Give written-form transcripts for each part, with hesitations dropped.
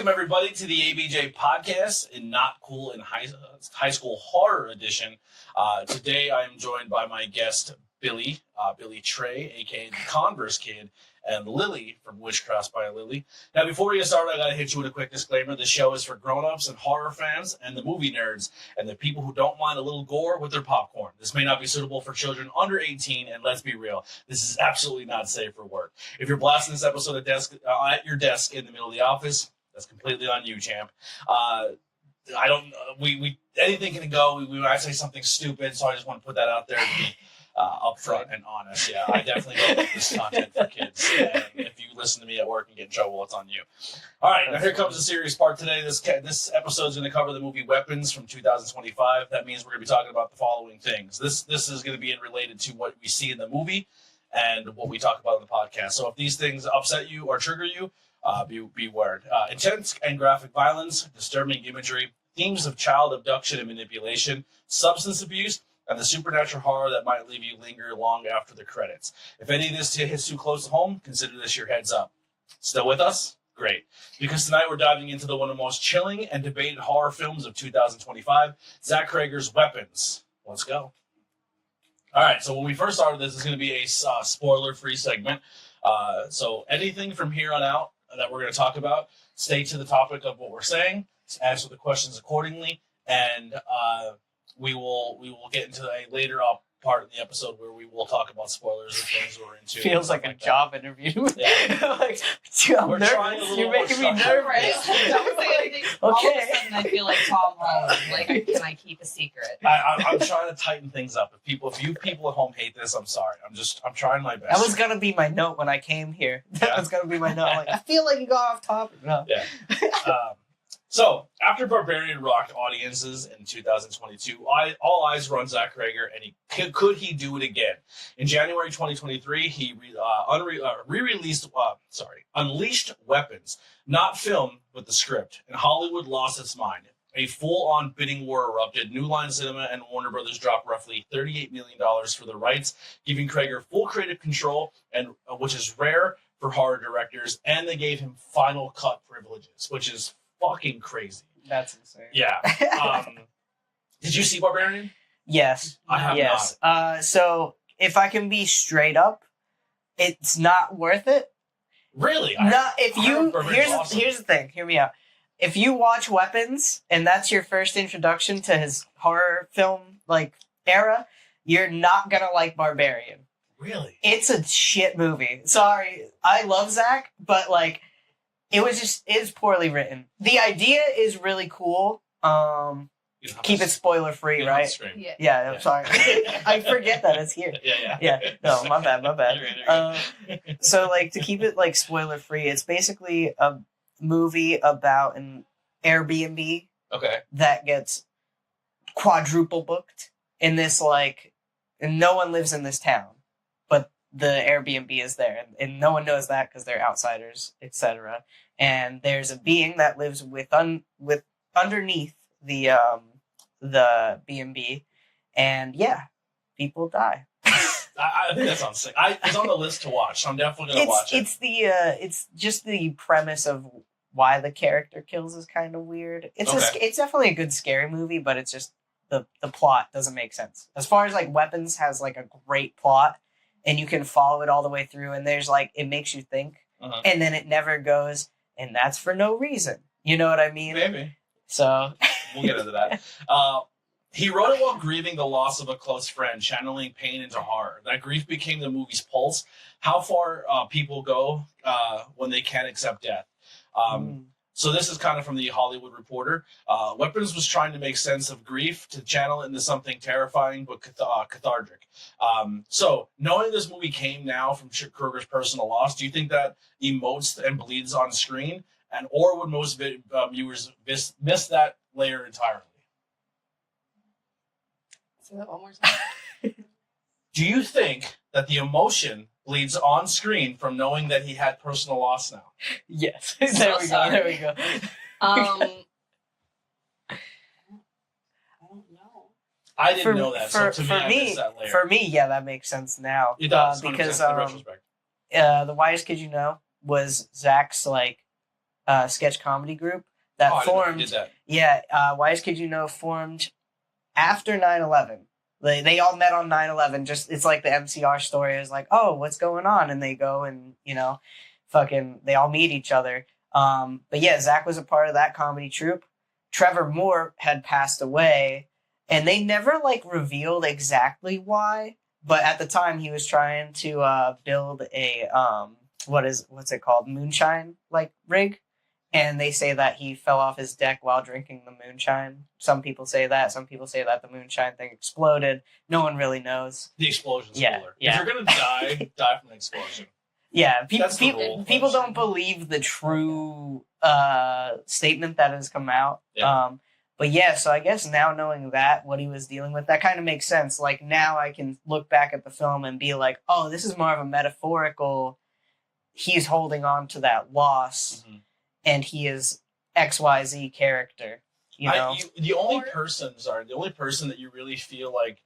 Welcome, everybody, to the ABJ podcast in Not Cool in High School Horror Edition. Today, I am joined by my guest, Billy Trey, a.k.a. TheConverseKid, and Lilly from Witchcraft by Lilly. Now, before we get started, I got to hit you with a quick disclaimer. This show is for grown-ups and horror fans and the movie nerds and the people who don't mind a little gore with their popcorn. This may not be suitable for children under 18, and let's be real, this is absolutely not safe for work. If you're blasting this episode at your desk in the middle of the office, that's completely on you, champ. Anything can go. When I say something stupid, so I just want to put that out there to be upfront and honest. Yeah, I definitely don't make this content for kids. And if you listen to me at work and get in trouble, it's on you. All right, now here comes the serious part today. This episode is going to cover the movie Weapons from 2025. That means we're going to be talking about the following things. This is going to be related to what we see in the movie and what we talk about in the podcast. So if these things upset you or trigger you, be warned. Intense and graphic violence, disturbing imagery, themes of child abduction and manipulation, substance abuse, and the supernatural horror that might leave you linger long after the credits. If any of this hits too close to home, consider this your heads up. Still with us? Great. Because tonight we're diving into one of the most chilling and debated horror films of 2025, Zach Cregger's Weapons. Let's go. All right, so when we first started this is going to be a spoiler-free segment. So anything from here on out that we're going to talk about, stay to the topic of what we're saying, answer the questions accordingly, and we will get into a later part of the episode where we will talk about spoilers and things we're into. Feels like a job interview. Yeah. Like, we're trying a little You're making me nervous. Okay. All of a sudden, I feel like Tom Holland. Like, can I keep a secret? I'm trying to tighten things up. If you people at home hate this, I'm sorry. I'm trying my best. That was gonna be my note when I came here. That was gonna be my note. I'm like, I feel like you got off topic. No. Yeah. So, after Barbarian rocked audiences in 2022, all eyes were on Zach Cregger, and could he do it again? In January 2023, he Unleashed Weapons, not film, but the script, and Hollywood lost its mind. A full-on bidding war erupted. New Line Cinema and Warner Brothers dropped roughly $38 million for the rights, giving Cregger full creative control, and which is rare for horror directors, and they gave him final cut privileges, which is fucking crazy. That's insane. Yeah. Did you see Barbarian? Yes. I have not. So if I can be straight up, it's not worth it. Really? Here's the thing. Hear me out. If you watch Weapons and that's your first introduction to his horror film era, you're not gonna like Barbarian. Really? It's a shit movie. Sorry, I love Zach, but it's poorly written. The idea is really cool. Keep it spoiler free, right? Yeah, I'm sorry. I forget that it's here. Yeah. No, my bad. So to keep it spoiler free, it's basically a movie about an Airbnb that gets quadruple booked in this and no one lives in this town, but the Airbnb is there, and no one knows that because they're outsiders, etc. And there's a being that lives underneath the B&B, and people die. I think that sounds sick. It's on the list to watch, so I'm definitely gonna watch it. It's just the premise of why the character kills is kind of weird. It's definitely a good scary movie, but it's just the plot doesn't make sense. As far as Weapons has a great plot, and you can follow it all the way through, and there's it makes you think, and then it never goes, and that's for no reason. You know what I mean? Maybe. So we'll get into that. He wrote it while grieving the loss of a close friend, channeling pain into horror. That grief became the movie's pulse. How far people go when they can't accept death. So this is kind of from the Hollywood Reporter. Weapons was trying to make sense of grief to channel it into something terrifying but cathartic. So knowing this movie came now from Cregger's personal loss, do you think that emotes and bleeds on screen? Or would most viewers miss that layer entirely? Say that one more time. Do you think that the emotion bleeds on screen from knowing that he had personal loss now? Yes. There we go. I don't know. I didn't know that. So to me, I missed that layer. For me, yeah, that makes sense now. It does because in retrospect. The Wise Kid You Know was Zach's sketch comedy group that formed. Did that. Yeah, Wise Kid You Know formed after 9/11. They all met on 9/11. Just it's like the MCR story is like, oh, what's going on? And they go and they all meet each other. But yeah, Zach was a part of that comedy troupe. Trevor Moore had passed away, and they never revealed exactly why. But at the time, he was trying to build a what's it called, moonshine rig, and they say that he fell off his deck while drinking the moonshine. Some people say that. Some people say that the moonshine thing exploded. No one really knows. The explosion's cooler. Yeah. If you're gonna die from an explosion. Yeah, people don't believe the true statement that has come out. Yeah. But yeah, so I guess now knowing that, what he was dealing with, that kind of makes sense. Like, now I can look back at the film and be like, oh, this is more of a metaphorical, he's holding on to that loss, and he is XYZ character, the only person that you really feel like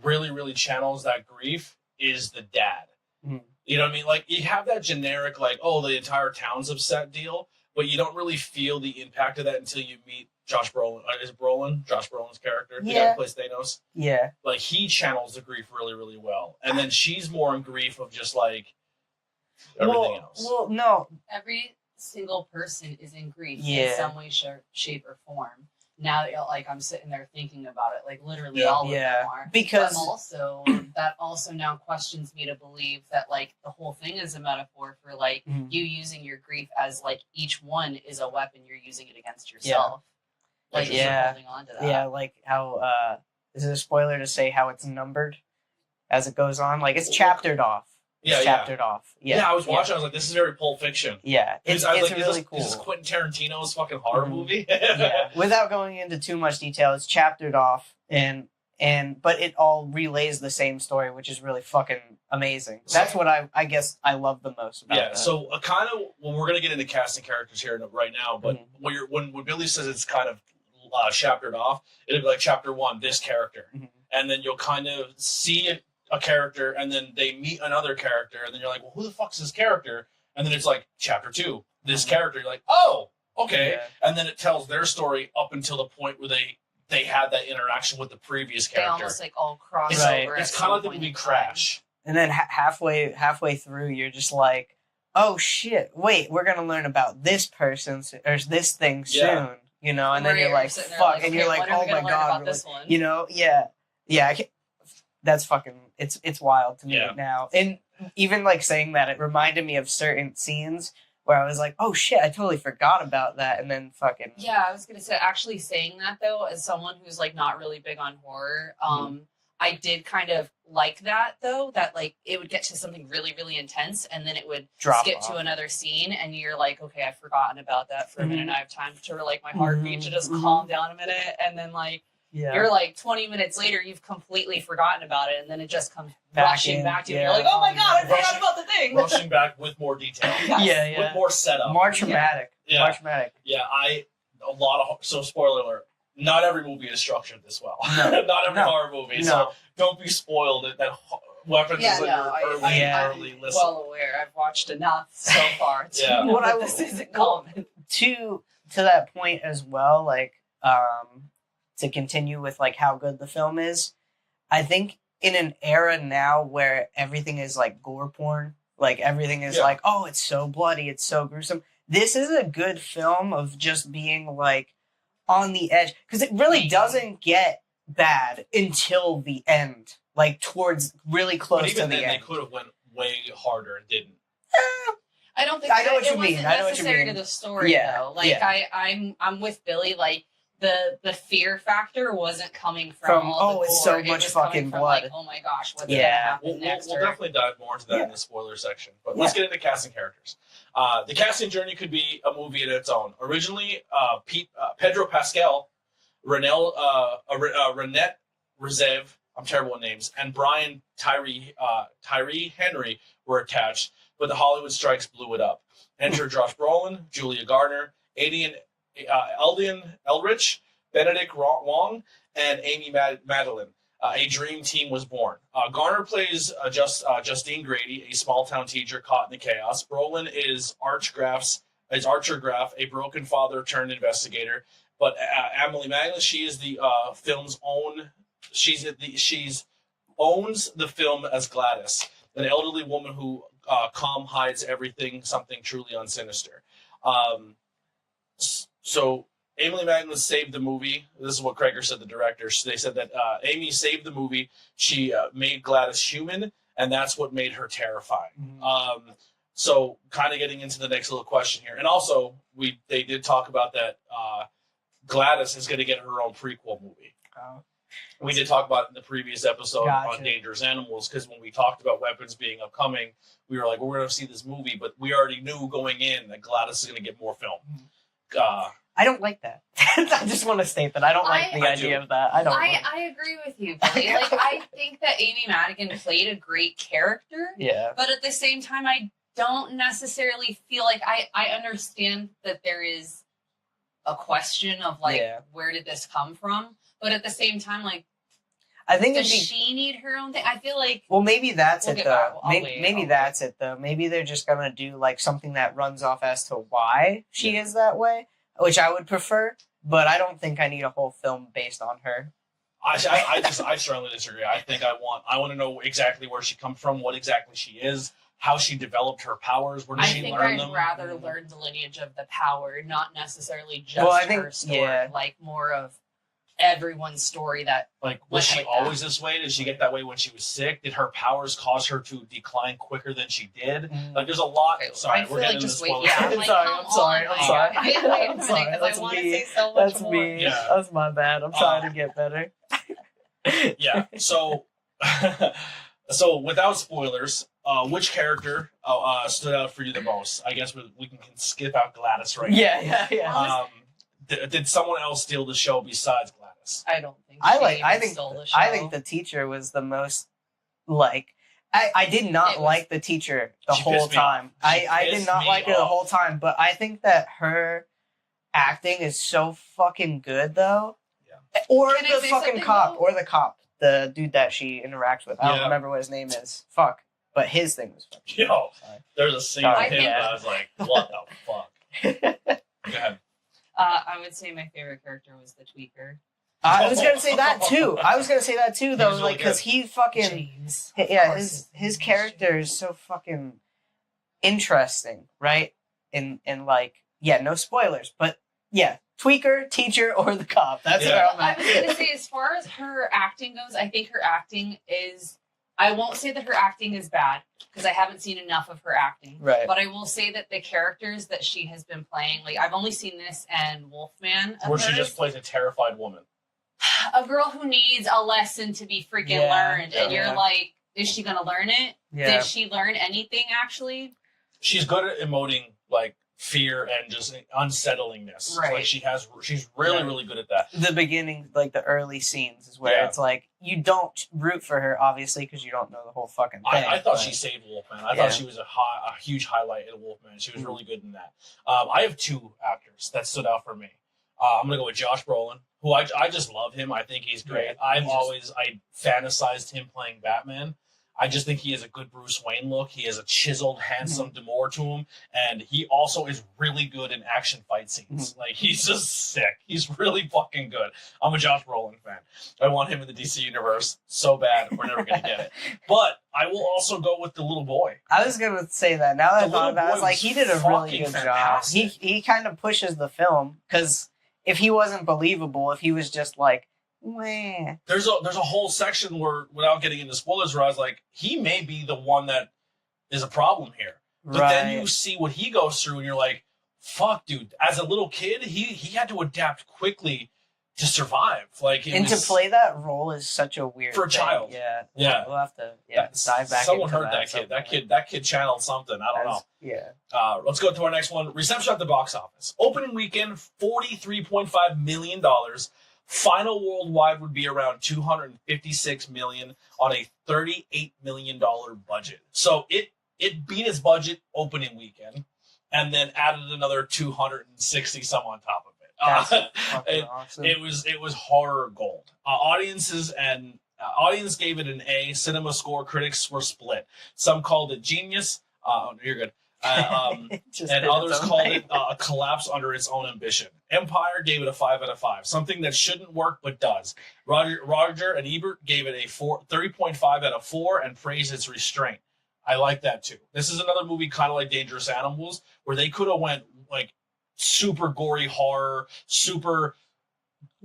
really channels that grief is the dad. Mm-hmm. You know what I mean? Like, you have that generic, the entire town's upset deal, but you don't really feel the impact of that until you meet Josh Brolin. Is it Brolin? Josh Brolin's character? The guy who plays Thanos? Yeah. Like, he channels the grief really, really well. And then she's more in grief of just, everything else. Well, no. Every single person is in grief Yeah. in some way, shape, or form. Now that I'm sitting there thinking about it, literally Yeah. all of them are. Because that also now questions me to believe that the whole thing is a metaphor for you using your grief as each one is a weapon, you're using it against yourself. You're holding on to that. Yeah, how is it a spoiler to say how it's numbered as it goes on? It's chaptered off. It's chaptered off. Yeah, I was watching. I was like, "This is very Pulp Fiction." Yeah, it's really cool. This is Quentin Tarantino's fucking horror movie. Yeah, without going into too much detail, it's chaptered off, but it all relays the same story, which is really fucking amazing. That's what I guess I love the most about it. Yeah. So we're gonna get into casting characters here right now, but when Billy says it's kind of chaptered off, it'll be like chapter 1, this character, and then you'll kind of see a character, and then they meet another character, and then you're like, well, who the fuck's this character? And then it's like chapter 2, this character. You're like, oh, okay. Yeah. And then it tells their story up until the point where they had that interaction with the previous character. They almost all cross over. It's kind of like the movie Crash. And then halfway through, you're just like, oh shit, wait, we're gonna learn about this person or this thing soon, And then you're like, fuck, and you're like, oh my god, this one? yeah. That's fucking. It's wild to me now, and even saying that, it reminded me of certain scenes where I was like, oh shit, I totally forgot about that, and then fucking. Yeah, I was gonna say, actually saying that though, as someone who's not really big on horror, I did kind of like that though, that it would get to something really, really intense, and then it would skip to another scene, and you're like, okay, I've forgotten about that for a minute, and I have time for my heartbeat to just calm down a minute, and then you're 20 minutes later, you've completely forgotten about it, and then it just comes rushing back to you. And you're like, oh my god, I forgot about the thing. Rushing back with more detail. Yeah. With more setup. More traumatic. Yeah. More traumatic. Yeah, so spoiler alert, not every movie is structured this well. No. Not every horror movie. No. So don't be spoiled that weapons is early listen. Well aware. I've watched enough so far to know that this isn't common. To that point as well, to continue with how good the film is, I think in an era now where everything is gore porn, everything is oh, it's so bloody, it's so gruesome. This is a good film of just being on the edge, because it really doesn't get bad until the end, towards really close to the end. They could have went way harder and didn't. I don't think I know what you mean. I know what you mean. To the story though. I'm with Billy. The fear factor wasn't coming from all the it's gore. so much fucking blood. Oh my gosh, what's gonna happen next? We'll definitely dive more into that in the spoiler section. But let's get into casting characters. The casting journey could be a movie in its own. Originally, Pedro Pascal, Renette Rezev, I'm terrible with names, and Brian Tyree Henry were attached, but the Hollywood strikes blew it up. Enter Josh Brolin, Julia Garner, Alden Elrich, Benedict Wong, and Amy Madeline. A dream team was born. Garner plays Justine Grady, a small-town teacher caught in the chaos. Brolin is Arch Graff's is Archer Graff, a broken father turned investigator. But Emily Magnus, she is the film's own. She's owns the film as Gladys, an elderly woman who calm hides everything, something truly unsinister. So Emily Magnus saved the movie. This is what Krager said, the director. They said that Amy saved the movie. She made Gladys human, and that's what made her terrifying. So kind of getting into the next little question here. And also, they did talk about that Gladys is going to get her own prequel movie. We did talk about it in the previous episode on Dangerous Animals, because when we talked about weapons being upcoming, we were like, well, we're going to see this movie, but we already knew going in that Gladys is going to get more film. I don't like that. I just want to state that I don't like the idea of that. I agree with you, Billy. Like, I think that Amy Madigan played a great character. Yeah. But at the same time, I don't necessarily feel like I understand that there is a question of like, where did this come from? But at the same time, like, I think does she need her own thing? I feel like. Well, maybe that's it though. Maybe that's it though. Maybe they're just gonna do like something that runs off as to why she is that way, which I would prefer. But I don't think I need a whole film based on her. I strongly disagree. I think I want to know exactly where she comes from, what exactly she is, how she developed her powers, where did she learn them. I'd rather learn the lineage of the power, not necessarily just her story. Like more of everyone's story that was she always this way? Did she get that way when she was sick? Did her powers cause her to decline quicker than she did? Like there's a lot. Sorry, we're getting into spoilers. I'm sorry. I want to say so much more. That's me. Yeah. That's my bad. I'm trying to get better. Yeah. So without spoilers, which character stood out for you the most? I guess we can skip out Gladys right now. Yeah. Did someone else steal the show besides Gladys? I don't think. I think the teacher was the most like. I did not like the teacher the whole time. I did not like her the whole time, but I think that her acting is so fucking good though. Yeah. Or the fucking cop, the dude that she interacts with. I don't remember what his name is. Fuck. But his thing was fucking. Yo, there's a scene with him that I was like, what the fuck? Go ahead. I would say my favorite character was the tweaker. I was gonna say that too. Though, like, because he fucking his character is so fucking interesting, right? And like, no spoilers, but tweaker, teacher, or the cop. That's where I'm at. I was gonna say, as far as her acting goes, I think her acting is. I won't say that her acting is bad, because I haven't seen enough of her acting. Right. But I will say that the characters that she has been playing, like, I've only seen this and Wolfman. Where she just plays a terrified woman. A girl who needs a lesson to be freaking learned. And you're like, is she going to learn it? Yeah. Did she learn anything, actually? She's good at emoting, like, fear and just unsettlingness. Right. Like she's really, really good at that. The beginning, like the early scenes is where it's like, you don't root for her, obviously, because you don't know the whole fucking thing. I thought she saved Wolfman. I thought she was a huge highlight in Wolfman. She was really good in that. I have two actors that stood out for me. I'm going to go with Josh Brolin, who I just love him. I think he's great. I fantasized him playing Batman. I just think he has a good Bruce Wayne look. He has a chiseled, handsome demeanor to him. And he also is really good in action fight scenes. Like, he's just sick. He's really fucking good. I'm a Josh Brolin fan. I want him in the DC universe so bad. We're never going to get it. But I will also go with the little boy. I was going to say that. Now that I thought about it, I was like, he did a really good job. He kind of pushes the film. Because if he wasn't believable, if he was just like, meh. There's a whole section where, without getting into spoilers, where I was like, he may be the one that is a problem here. But then you see what he goes through, and you're like, fuck, dude. As a little kid, he had to adapt quickly to survive. Like, to play that role is such a weird for a child. Yeah. We'll have to dive back. Someone heard that kid. That kid channeled something. I don't know. Yeah. Let's go to our next one. Reception at the box office. Opening weekend, $43.5 million. Final worldwide would be around $256 million on a $38 million budget. So it beat its budget opening weekend, and then added another 260 some on top of it. Awesome. It was horror gold. Audience gave it an A. Cinema score critics were split. Some called it genius. You're good. And others called it a collapse under its own ambition. Empire gave it a 5 out of 5, something that shouldn't work but does. Roger and Ebert gave it a 3.5 out of 4 and praised its restraint. I like that too. This is another movie kind of like Dangerous Animals, where they could have went like super gory horror, super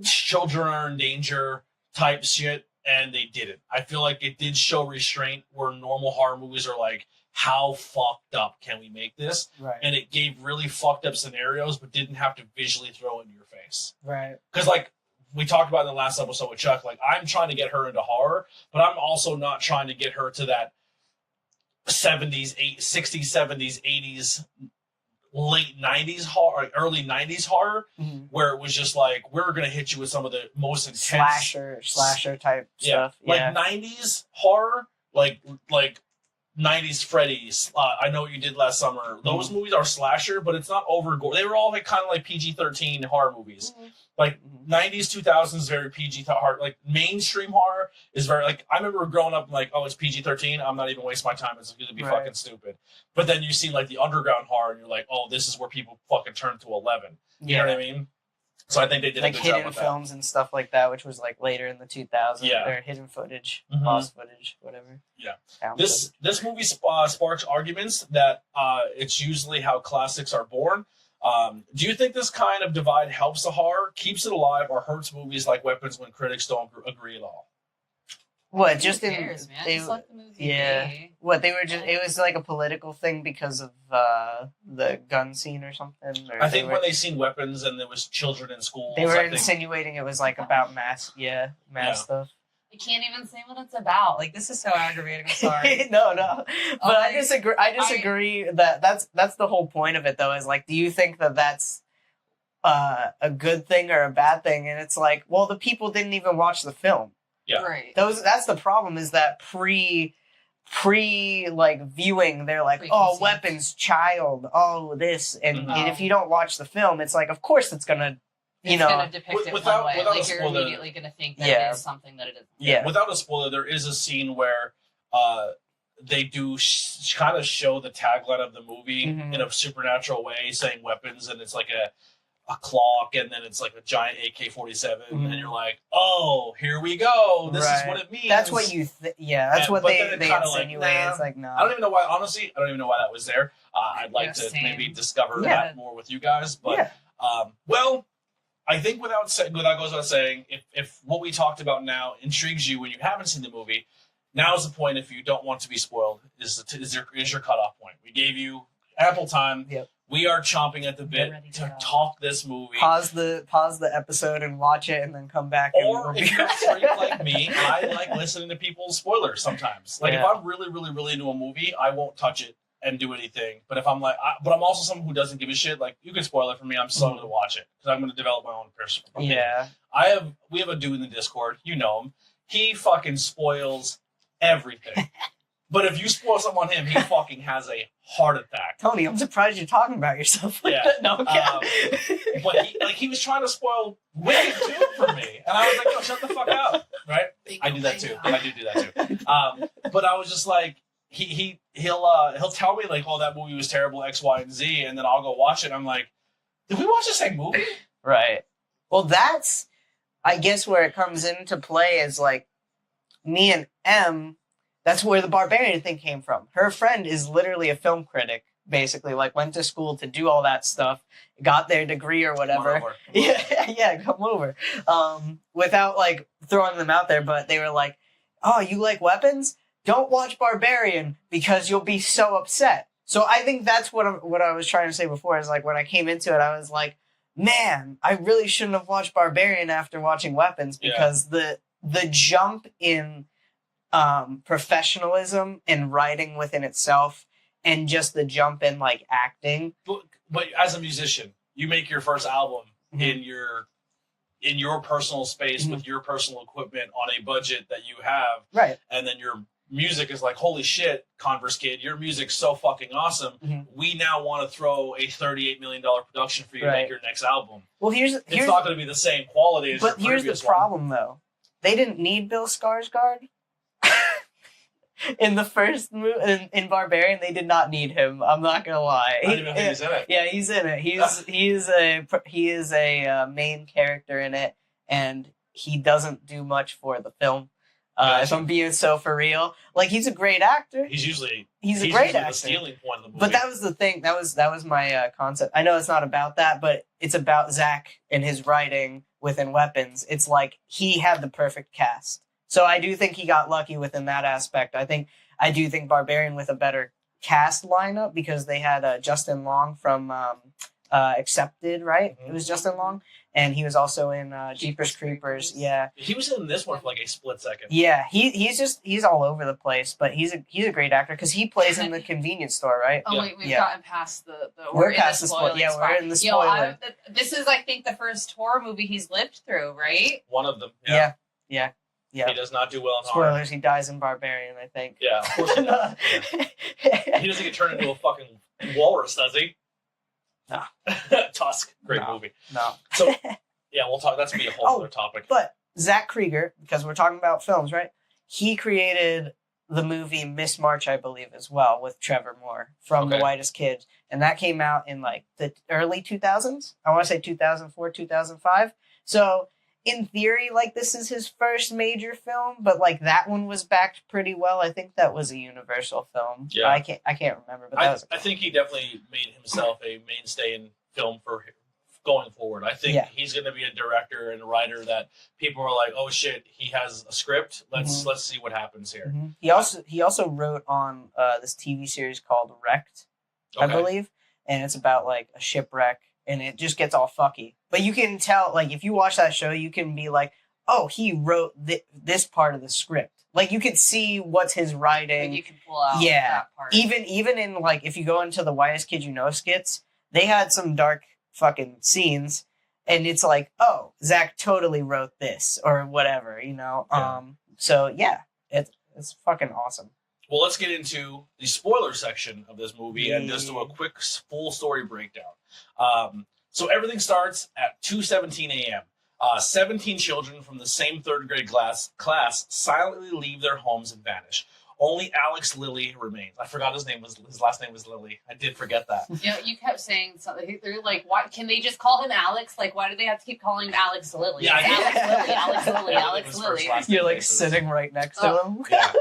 children are in danger type shit, and they didn't. I feel like it did show restraint where normal horror movies are like, how fucked up can we make this? Right. And it gave really fucked up scenarios, but didn't have to visually throw it in your face. Right. Because like we talked about in the last episode with Chuck, like I'm trying to get her into horror, but I'm also not trying to get her to that 60s, 70s, 80s, late 90s horror, early 90s horror, where it was just like, we're going to hit you with some of the most intense slasher type stuff. Yeah. Like 90s horror, like 90s Freddy's, I Know What You Did Last Summer. Those movies are slasher, but it's not over gore. They were all like kind of like PG-13 horror movies. Like 90s, 2000s, very PG horror. Like mainstream horror is very like, I remember growing up like, oh, it's PG-13. I'm not even wasting my time. It's going to be fucking stupid. But then you see like the underground horror and you're like, oh, this is where people fucking turn to 11. You know what I mean? So I think they did like a good job hidden with films and stuff like that, which was like later in the 2000s. Yeah. Or hidden footage, lost footage, whatever. Yeah. Found This movie sparks arguments that it's usually how classics are born. Do you think this kind of divide helps the horror, keeps it alive, or hurts movies like Weapons when critics don't agree at all? What, just Who cares, man? Just let the movie be. What, they were just, it was like a political thing because of the gun scene or something? Or I think when they seen Weapons and there was children in schools. They were insinuating it was like about mass stuff. I can't even say what it's about. Like, this is so aggravating. I'm sorry. No. But I disagree. I disagree that that's the whole point of it, though, is like, do you think that that's a good thing or a bad thing? And it's like, well, the people didn't even watch the film. Yeah. Right. That's the problem, is that pre like viewing, they're like, oh, Weapons, child, oh, this, and if you don't watch the film, it's like, of course it's gonna, it's gonna depict it one way. Like, you're immediately gonna think that it is something that it isn't. Yeah. Without a spoiler, there is a scene where they do kind of show the tagline of the movie in a supernatural way, saying weapons, and it's like a clock, and then it's like a giant AK-47, and you're like, oh, here we go. This is what it means. That's what you that's what they insinuate. Like, it's like, no. I don't even know why, honestly, I don't even know why that was there. I'd like to maybe discover that more with you guys. But, well, I think without goes without saying, if what we talked about now intrigues you when you haven't seen the movie, now's the point, if you don't want to be spoiled, is your cutoff point. We gave you ample time. Yep. We are chomping at the bit to talk this movie. Pause the episode and watch it, and then come back. Or if you're a freak like me, I like listening to people's spoilers sometimes. Like if I'm really, really, really into a movie, I won't touch it and do anything. But if I'm like, but I'm also someone who doesn't give a shit. Like, you can spoil it for me. I'm still going to watch it because I'm going to develop my own personal opinion. Yeah. We have a dude in the Discord. You know him. He fucking spoils everything. But if you spoil something on him, he fucking has a heart attack. Tony, I'm surprised you're talking about yourself like that. No, but he was trying to spoil Wicked too for me, and I was like, "No, shut the fuck up!" Right? I do that too. But I was just like, he'll tell me like, "Oh, that movie was terrible, X, Y, and Z," and then I'll go watch it. And I'm like, "Did we watch the same movie?" Right. Well, that's, I guess, where it comes into play, is like me and M. That's where the barbarian thing came from. Her friend is literally a film critic, basically, like went to school to do all that stuff, got their degree or whatever. Come over. Without like throwing them out there, but they were like, oh, you like Weapons? Don't watch Barbarian because you'll be so upset. So I think that's what I was trying to say before, is like when I came into it, I was like, man, I really shouldn't have watched Barbarian after watching Weapons, because the jump in professionalism and writing within itself, and just the jump in like acting. But as a musician, you make your first album in your personal space with your personal equipment on a budget that you have, right? And then your music is like, holy shit, ConverseKid, your music's so fucking awesome. We now want to throw a $38 million production for you to make your next album. Well, it's not going to be the same quality as your previous one. But here's the problem, though. They didn't need Bill Skarsgård. in the first movie in Barbarian, they did not need him. I'm not gonna lie. I didn't even know he was in it. Yeah, he's in it. He is a main character in it, and he doesn't do much for the film. If I'm being so for real, like he's a great actor. He's a great actor. The stealing point of the movie. But that was the thing. That was my concept. I know it's not about that, but it's about Zach and his writing within Weapons. It's like he had the perfect cast. So I do think he got lucky within that aspect. I do think Barbarian with a better cast lineup because they had Justin Long from Accepted, right? Mm-hmm. It was Justin Long. And he was also in Jeepers Creepers. Yeah, he was in this one for like a split second. Yeah, he's all over the place, but he's a great actor because he plays in the convenience store, right? Oh wait, we've gotten past the we're past the spoiler. Yeah, we're in the spoiler. This is, I think, the first horror movie he's lived through, right? One of them. Yeah. He does not do well in spoilers. horror. He dies in Barbarian, I think. Yeah, of course he does. He doesn't get turned into a fucking walrus, does he? No. Tusk. Great movie. No. So, yeah, we'll talk. That's going to be a whole other topic. But Zach Krieger, because we're talking about films, right? He created the movie Miss March, I believe, as well, with Trevor Moore from The Whitest Kids. And that came out in, like, the early 2000s. I want to say 2004, 2005. So, in theory, like, this is his first major film, but, like, that one was backed pretty well. I think that was a Universal film. Yeah. I can't remember, but I think he definitely made himself a mainstay in film for going forward. I think he's going to be a director and a writer that people are like, oh shit, he has a script. Let's see what happens here. Mm-hmm. He also wrote on this TV series called Wrecked, I believe, and it's about like a shipwreck, and it just gets all fucky. But you can tell, like, if you watch that show, you can be like, oh, he wrote this part of the script. Like, you could see what's his writing. Like you can pull out that part. Even in, like, if you go into the Whitest Kid You Know skits, they had some dark fucking scenes, and it's like, oh, Zach totally wrote this, or whatever, you know? Yeah. So, yeah, it's fucking awesome. Well, let's get into the spoiler section of this movie and just do a quick full story breakdown. So everything starts at 2:17 a.m. 17 children from the same third grade class silently leave their homes and vanish. Only Alex Lilly remains. I forgot his last name was Lilly. I did forget that. Yeah, you kept saying something. They're like, why can they just call him Alex? Like, why do they have to keep calling him Alex Lilly? Yeah, Alex Lilly. You're like sitting right next to him. Yeah.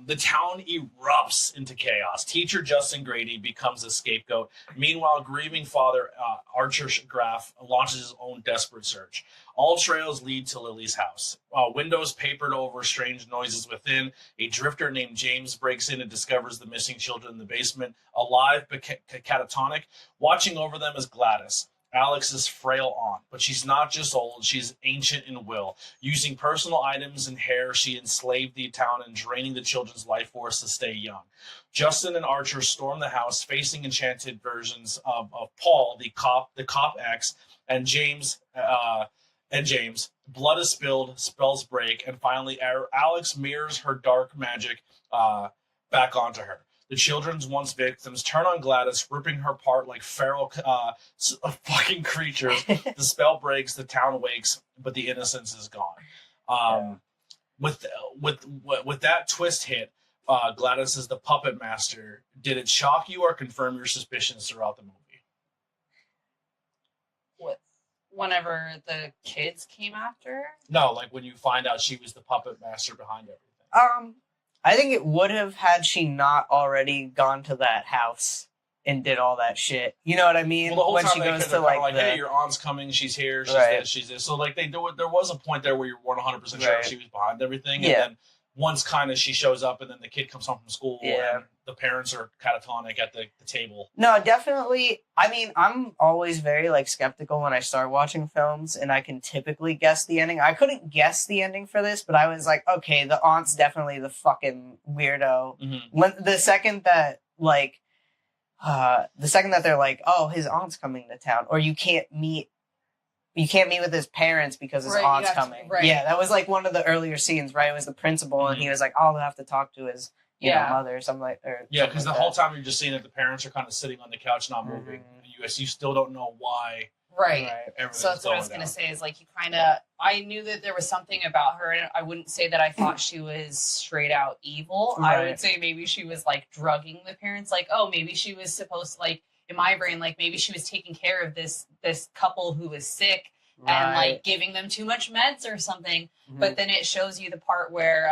The town erupts into chaos. Teacher Justin Grady becomes a scapegoat. Meanwhile, grieving father Archer Graff launches his own desperate search. All trails lead to Lily's house. Windows papered over, strange noises within. A drifter named James breaks in and discovers the missing children in the basement, alive but catatonic. Watching over them is Gladys, Alex's frail aunt, but she's not just old, she's ancient in will. Using personal items and hair, she enslaved the town and draining the children's life force to stay young. Justin and Archer storm the house, facing enchanted versions of Paul, the cop ex, and James. Blood is spilled, spells break, and finally Alex mirrors her dark magic back onto her. The children's once victims turn on Gladys, ripping her apart like feral fucking creatures. The spell breaks, the town wakes, but the innocence is gone. With that twist hit, Gladys is the puppet master. Did it shock you or confirm your suspicions throughout the movie? Whenever the kids came after? No, like when you find out she was the puppet master behind everything. I think it would have had she not already gone to that house and did all that shit. You know what I mean? Well, the whole when time she goes to like, hey, your aunt's coming, she's here, she's this, she's this. So like there was a point there where you weren't 100% sure if she was behind everything, and then once kind of she shows up, and then the kid comes home from school, and the parents are catatonic at the table. No, definitely. I mean, I'm always very like skeptical when I start watching films, and I can typically guess the ending. I couldn't guess the ending for this, but I was like, okay, the aunt's definitely the fucking weirdo. Mm-hmm. When the second that they're like, oh, his aunt's coming to town, or you can't meet with his parents because his aunt's coming. Yeah, that was like one of the earlier scenes, right? It was the principal, and he was like, I'll have to talk to his mother or something like that. Yeah, because the whole time you're just seeing that the parents are kind of sitting on the couch not moving. You still don't know why Right. So that's what I was going to say is like, I knew that there was something about her, and I wouldn't say that I thought she was straight out evil. Right. I would say maybe she was like drugging the parents. Like, oh, maybe she was supposed to, like, in my brain, like maybe she was taking care of this couple who was sick and like giving them too much meds or something. Mm-hmm. But then it shows you the part where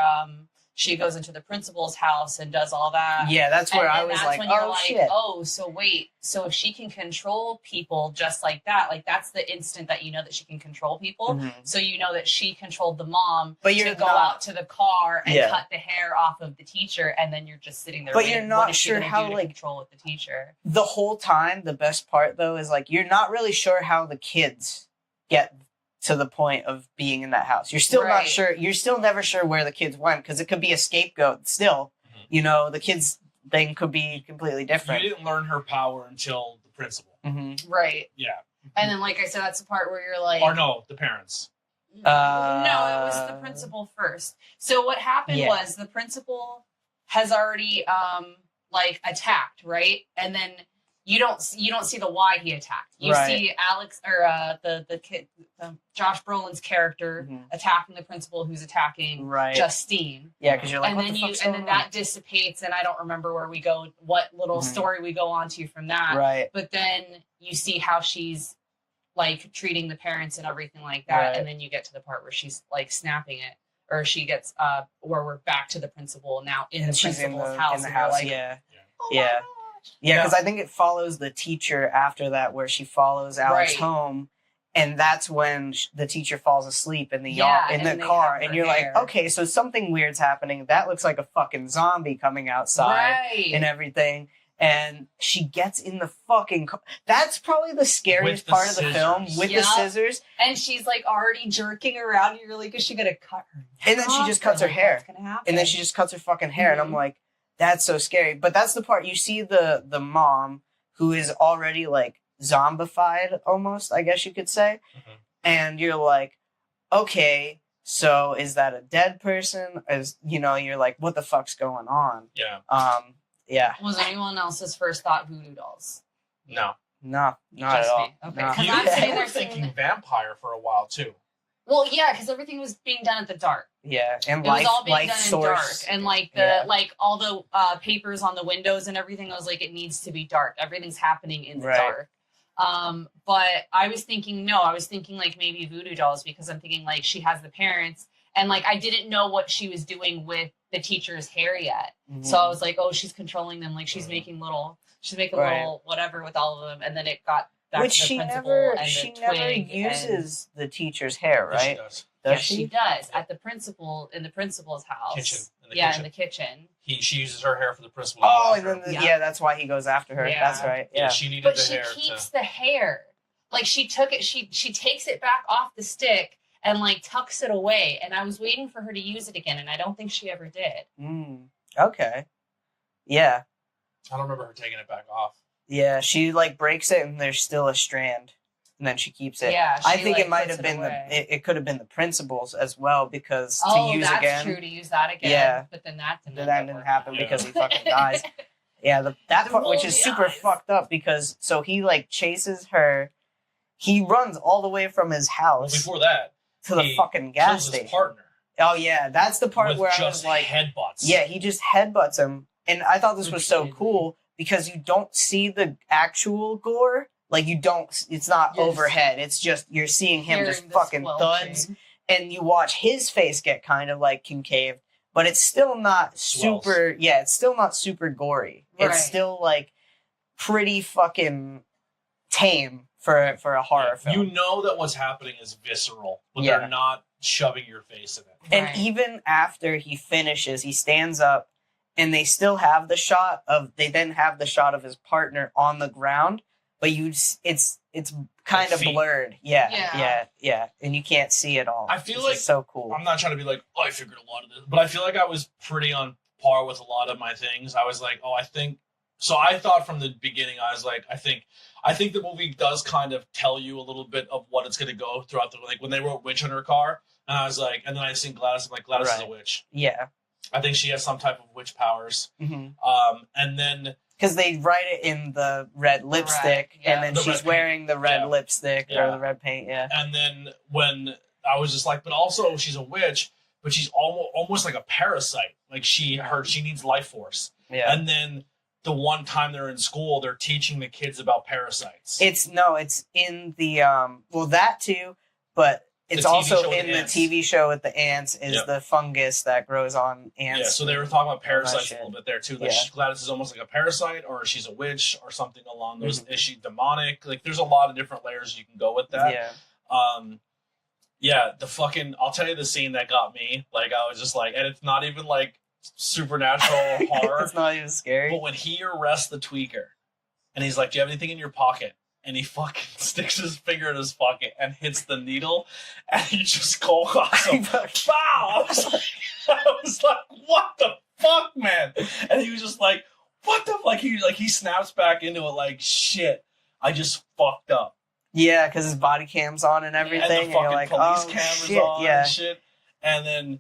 she goes into the principal's house and does all that. Yeah, that's where I was like, oh, shit. Oh, so wait. So if she can control people just like that, like that's the instant that you know that she can control people. Mm-hmm. So you know that she controlled the mom to go out to the car and cut the hair off of the teacher, and then you're just sitting there. But you're not sure how, like, control with the teacher. The whole time, the best part, though, is like you're not really sure how the kids get to the point of being in that house. You're still not sure. You're still never sure where the kids went, because it could be a scapegoat still. Mm-hmm. You know, the kids thing could be completely different. You didn't learn her power until the principal. Mm-hmm. Right. Yeah. And then, like I said, that's the part where you're like... Or no, the parents. No, it was the principal first. So what happened was the principal has already, like, attacked, right? And then... You don't see the why he attacked. You see Alex or the kid, Josh Brolin's character attacking the principal who's attacking Justine. Yeah, because you're like, and then that dissipates, and I don't remember where we go, what little story we go on to from that. Right. But then you see how she's like treating the parents and everything like that, and then you get to the part where she's like snapping it, or she gets where we're back to the principal now in the principal's house. In the house, like, yeah. Yeah, because I think it follows the teacher after that, where she follows Alex home, and that's when the teacher falls asleep in the car, and you're like, okay, so something weird's happening. That looks like a fucking zombie coming outside and everything. And she gets in the fucking car. That's probably the scariest part of the film, with the scissors. And she's like already jerking around, and you're like, is she gonna cut her hair? And then she just cuts her hair. And then she just cuts her fucking hair, and I'm like, that's so scary. But that's the part you see the mom who is already like zombified almost, I guess you could say. Mm-hmm. And you're like, okay, so is that a dead person? You're like, what the fuck's going on? Yeah. Yeah. Was anyone else's first thought voodoo dolls? No. No, not at all. Okay. No. You I'm sitting there thinking vampire for a while too. Well, yeah, because everything was being done at the dark. Yeah, and it was all being done source. In dark, and like like all the papers on the windows and everything. I was like, it needs to be dark. Everything's happening in the dark. But I was thinking like maybe voodoo dolls, because I'm thinking like she has the parents, and like I didn't know what she was doing with the teacher's hair yet. Mm-hmm. So I was like, oh, she's controlling them. Like she's making little whatever with all of them, and then it got. Which she never uses the teacher's hair, right? Yes, she does in the principal's house. In the kitchen. She uses her hair for the principal. Oh, and then that's why he goes after her. Yeah. That's right. Yeah, she needed the hair. But she keeps the hair. Like she took it. She takes it back off the stick and like tucks it away. And I was waiting for her to use it again, and I don't think she ever did. Okay. Yeah. I don't remember her taking it back off. Yeah, she like breaks it and there's still a strand, and then she keeps it. Yeah, I think it might have been it could have been the principal's as well, because to use again. Oh, that's true, to use that again. Yeah, but then that didn't happen because he fucking dies. Yeah, that part, which is super fucked up, because so he like chases her, he runs all the way from his house. Well, before that, to the fucking gas station. His partner. Oh yeah, that's the part where I was like, headbutts. Yeah, he just headbutts him, and I thought this was so cool. Because you don't see the actual gore. Like, it's not overhead. It's just, you're seeing him just fucking thuds. And you watch his face get kind of, like, concaved. But it's still not super, it's still not super gory. Right. It's still, like, pretty fucking tame for a horror film. You know that what's happening is visceral. But they're not shoving your face in it. And even after he finishes, he stands up. And they still have the shot of his partner on the ground, but it's kind of blurred. Yeah. And you can't see it all. I feel like so cool. I'm not trying to be like, I figured a lot of this, but I feel like I was pretty on par with a lot of my things. I was like, I thought from the beginning, I was like, I think the movie does kind of tell you a little bit of what it's going to go throughout the, when they wrote witch in her car, and I was like, and then I seen Gladys, I'm like, Gladys is a witch. Yeah. I think she has some type of witch powers. Mm-hmm. And then because they write it in the red lipstick, and then she's wearing the red lipstick or the red paint. Yeah. And then when I was just like, but also she's a witch, but she's almost like a parasite. Like she needs life force. Yeah. And then the one time they're in school, they're teaching the kids about parasites. It's in the that too, but it's also in the TV show with the ants is the fungus that grows on ants. Yeah, so they were talking about parasites a little bit there too. Like Gladys is almost like a parasite, or she's a witch, or something along those. Is she demonic? Like, there's a lot of different layers you can go with that. Yeah. The fucking, I'll tell you the scene that got me. Like, I was just like, and it's not even like supernatural horror. It's not even scary. But when he arrests the tweaker, and he's like, "Do you have anything in your pocket?" And he fucking sticks his finger in his pocket and hits the needle, and he just goes awesome. Wow! I was like, what the fuck, man? And he was just like, what the fuck? He snaps back into it like, shit, I just fucked up. Yeah, because his body cam's on and everything. And the fucking like, police camera's on and shit. And then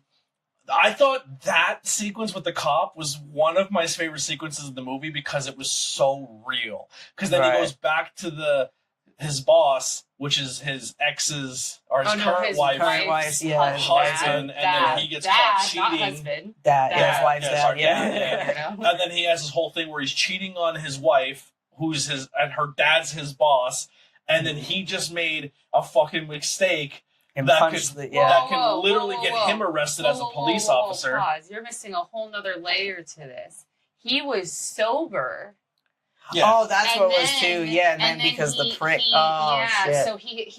I thought that sequence with the cop was one of my favorite sequences of the movie because it was so real. Because then he goes back to his boss, which is his ex's or his current wife, husband, and then he gets caught cheating. His wife's dad. And then he has this whole thing where he's cheating on his wife, and her dad's his boss, and then he just made a fucking mistake. That can literally get him arrested as a police officer. Pause. You're missing a whole nother layer to this. He was sober. Yeah. Oh, that's what it was too. Yeah, and then because the prick. Shit. So he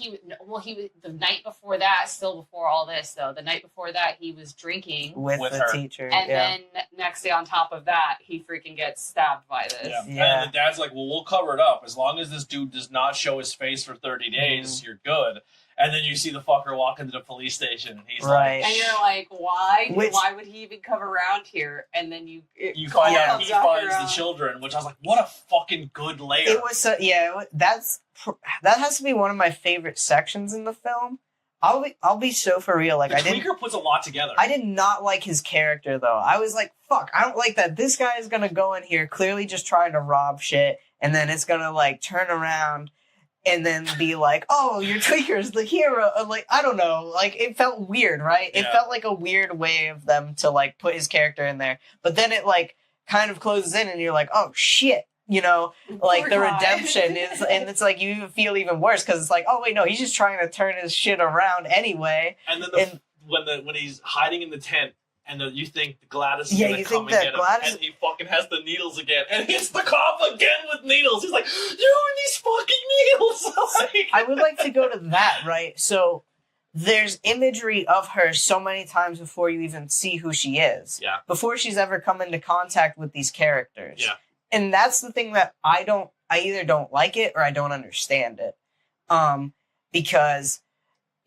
the night before that, still before all this though, the night before that he was drinking with the teacher, and then next day on top of that he freaking gets stabbed by this. Yeah. And the dad's like, "Well, we'll cover it up as long as this dude does not show his face for 30 days. You're good." And then you see the fucker walk into the police station, and he's like, and you're like, why? Why would he even come around here? And then you find out he finds the children, which I was like, what a fucking good layer. It was that has to be one of my favorite sections in the film. I'll be so for real. Like, the tweaker puts a lot together. I did not like his character though. I was like, fuck, I don't like that. This guy is gonna go in here clearly just trying to rob shit, and then it's gonna like turn around. And then be like, oh, your tweaker's the hero. Like, I don't know. Like, it felt weird, right? It felt like a weird way of them to, like, put his character in there. But then it, like, kind of closes in and you're like, oh, shit. You know? Like, the redemption is... And it's like, you feel even worse because it's like, oh, wait, no, he's just trying to turn his shit around anyway. And then when he's hiding in the tent, and you think Gladys is going to come and get him, and he fucking has the needles again, and hits the cop again with needles. He's like, you and these fucking needles! I would like to go to that, right? So, there's imagery of her so many times before you even see who she is. Yeah. Before she's ever come into contact with these characters. Yeah. And that's the thing that I either don't like it or I don't understand it. Because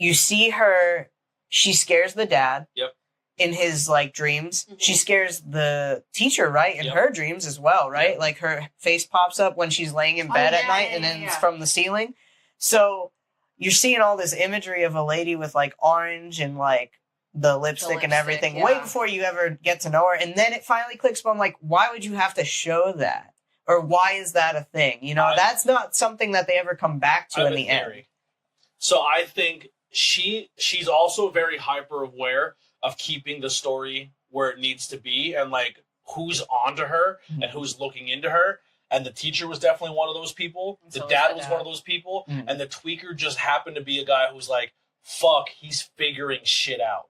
you see her, she scares the dad. Yep. In his like dreams, she scares the teacher, right? In her dreams as well, right? Like her face pops up when she's laying in bed at night, and then it's from the ceiling. So you're seeing all this imagery of a lady with like orange and like the lipstick and everything, way before you ever get to know her. And then it finally clicks. But I'm like, why would you have to show that, or why is that a thing? You know, that's not something that they ever come back to in the end. So I think she's also very hyper aware of keeping the story where it needs to be and like who's onto her and who's looking into her. And the teacher was definitely one of those people. The dad was one of those people. And the tweaker just happened to be a guy who's like, fuck, he's figuring shit out.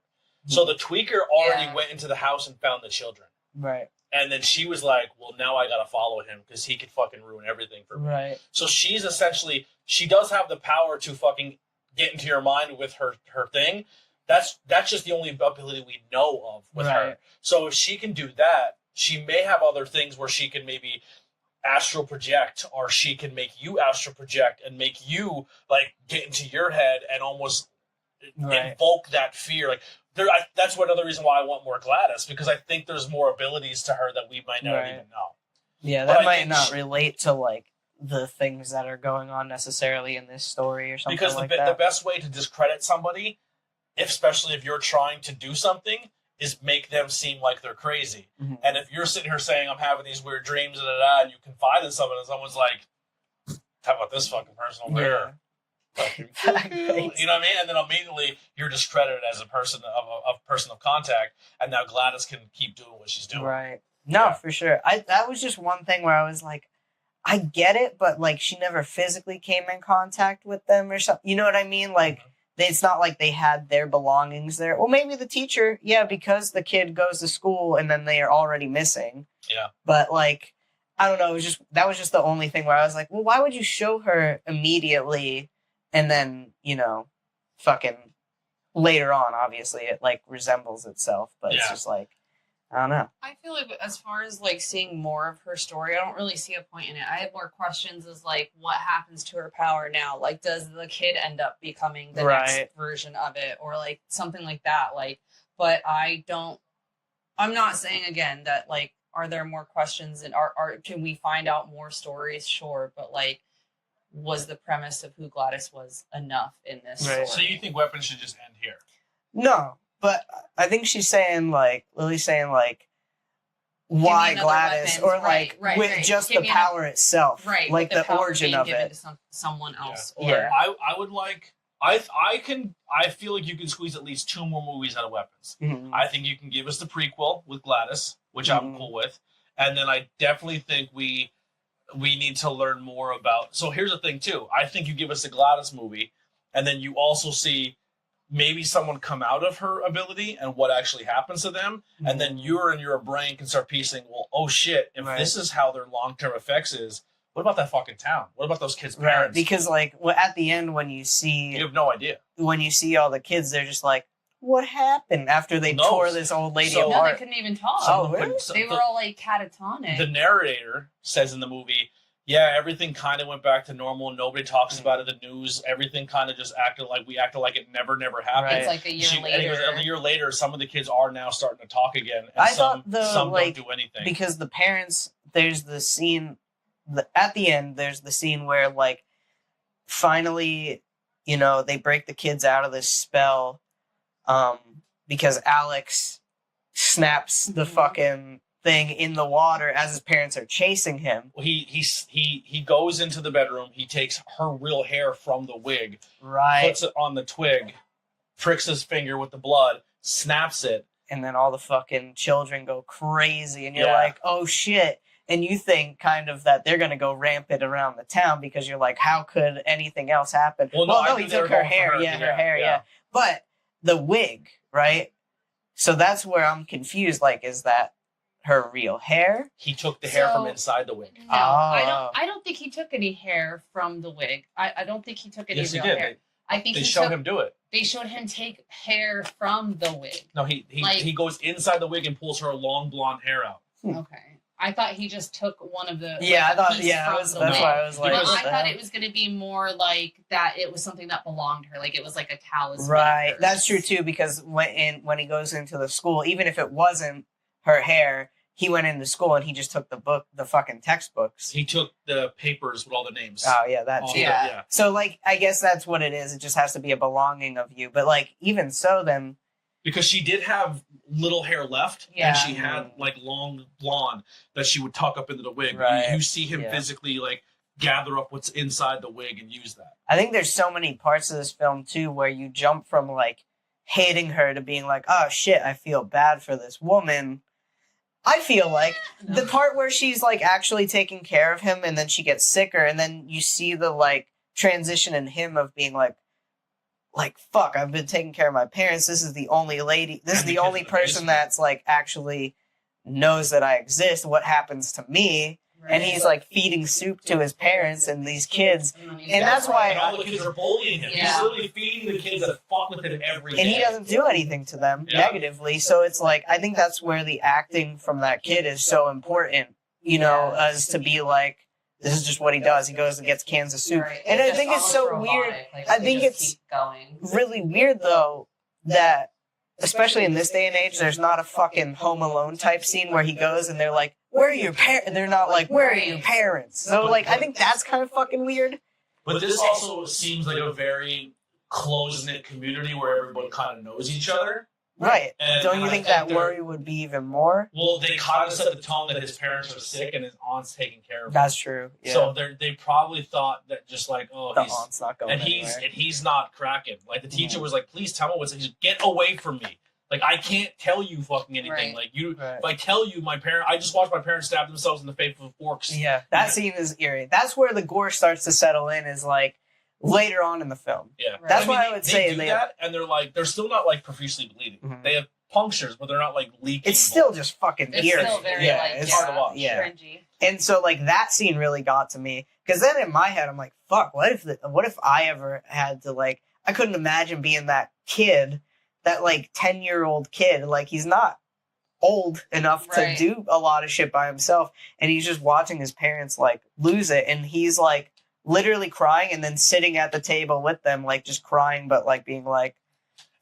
So the tweaker already went into the house and found the children. Right. And then she was like, well, now I gotta follow him because he could fucking ruin everything for me. Right. So she's essentially, she does have the power to fucking get into your mind with her thing. That's just the only ability we know of with her. So if she can do that, she may have other things where she can maybe astral project, or she can make you astral project and make you like get into your head and almost invoke that fear. Like that's another reason why I want more Gladys, because I think there's more abilities to her that we might not even know. Yeah, that might not relate to like the things that are going on necessarily in this story or something because like the best way to discredit somebody, especially if you're trying to do something, is make them seem like they're crazy. Mm-hmm. And if you're sitting here saying, I'm having these weird dreams, and you confide in someone, and someone's like, how about this fucking person over here? You know what I mean? And then immediately you're discredited as a person of contact, and now Gladys can keep doing what she's doing. Right. No, for sure. That was just one thing where I was like, I get it, but like she never physically came in contact with them or something. You know what I mean? Like it's not like they had their belongings there. Well, maybe the teacher, because the kid goes to school and then they are already missing. Yeah. But like, I don't know. That was just the only thing where I was like, well, why would you show her immediately and then fucking later on? Obviously, it like resembles itself, but it's just like. I don't know. I feel like as far as like seeing more of her story, I don't really see a point in it. I have more questions as like what happens to her power now? Like does the kid end up becoming the next version of it or like something like that? Like, but I'm not saying again that like are there more questions and can we find out more stories? Sure, but like was the premise of who Gladys was enough in this story? So you think weapons should just end here? No. But I think she's saying, like, Lily's saying, like, why Gladys? Weapon. Or, like, with just the power itself. Right. Like, the origin of it. To someone else. Yeah. Or I would like... I feel like you can squeeze at least 2 more movies out of Weapons. Mm-hmm. I think you can give us the prequel with Gladys, which I'm cool with. And then I definitely think we need to learn more about... So here's the thing, too. I think you give us the Gladys movie, and then you also see... maybe someone come out of her ability and what actually happens to them. Mm-hmm. And then your brain can start piecing, well, oh shit, if this is how their long-term effects is, what about that fucking town? What about those kids' parents? Right. Because like at the end when you see... You have no idea. When you see all the kids, they're just like, what happened after they tore this old lady apart? No, they couldn't even talk. Oh, really? They were all like catatonic. The narrator says in the movie, everything kind of went back to normal. Nobody talks about it in the news. Everything kind of just acted like it never happened. Right. It's like a year later. A year later, some of the kids are now starting to talk again. And some don't do anything. Because the parents, there's the scene, at the end, there's the scene where, like, finally, they break the kids out of this spell because Alex snaps the fucking... thing in the water as his parents are chasing him. Well, he goes into the bedroom. He takes her real hair from the wig, puts it on the twig, pricks his finger with the blood, snaps it, and then all the fucking children go crazy, and you're like, oh shit. And you think kind of that they're gonna go rampant around the town because you're like, how could anything else happen? Well, no, he took her hair, her hair, but the wig, right? So that's where I'm confused. Like, is that her real hair? He took the hair from inside the wig. No, I don't think he took any hair from the wig. I don't think he took any real hair. I think they showed him do it. They showed him take hair from the wig. No, he goes inside the wig and pulls her long blonde hair out. Okay. I thought he just took one of the... I thought, that's why I was like... I thought it was going to be more like that it was something that belonged to her. Like it was like a talisman. Right. That's true too, because when he goes into the school, even if it wasn't her hair, he went into school and he just took the fucking textbooks. He took the papers with all the names. Oh, yeah, that too. Yeah. So, like, I guess that's what it is. It just has to be a belonging of you. But, like, even so, then... Because she did have little hair left, and she had, like, long blonde that she would tuck up into the wig. Right. You see him physically, like, gather up what's inside the wig and use that. I think there's so many parts of this film, too, where you jump from, like, hating her to being like, oh, shit, I feel bad for this woman... I feel like the part where she's like actually taking care of him and then she gets sicker and then you see the like transition in him of being like fuck, I've been taking care of my parents. This is the only person that's like actually knows that I exist. What happens to me? Right. And he's like feeding soup to his parents and these kids. And that's why... And all the kids are bullying him. Yeah. He's literally feeding the kids that fuck with him every day. And he doesn't do anything to them negatively. So it's like, I think that's where the acting from that kid is so important, as to be like, this is just what he does. He goes and gets cans of soup. Right. And I think it's so weird. Like, I think it's really weird, though, that, especially in this day and age, there's not a fucking Home Alone type scene where he goes and they're like, where are your parents? They're not like, where are your parents? So, like, I think that's kind of fucking weird. But this also seems like a very close-knit community where everyone kind of knows each other. Right. And don't you think that worry would be even more? Well, they kind of set the tone that his parents are sick and his aunt's taking care of him. That's true. Yeah. So they probably thought that just like, oh, the aunt's not going anywhere. And he's not cracking. Like the teacher was like, please tell me what's. He's get away from me. Like I can't tell you fucking anything. Like you, if I tell you, I just watched my parents stab themselves in the face with forks. Yeah, that scene is eerie. That's where the gore starts to settle in. Is like later on in the film. Yeah, that's why I would say they do that, and they're still not like profusely bleeding. Mm-hmm. They have punctures, but they're not like leaking. It's still just fucking eerie. It's still very it's hard to watch. Yeah, cringy. And so like that scene really got to me because then in my head I'm like, fuck, what if I ever had to like I couldn't imagine being that kid. That like 10-year-old kid, like he's not old enough to do a lot of shit by himself, and he's just watching his parents like lose it, and he's like literally crying, and then sitting at the table with them, like just crying, but like being like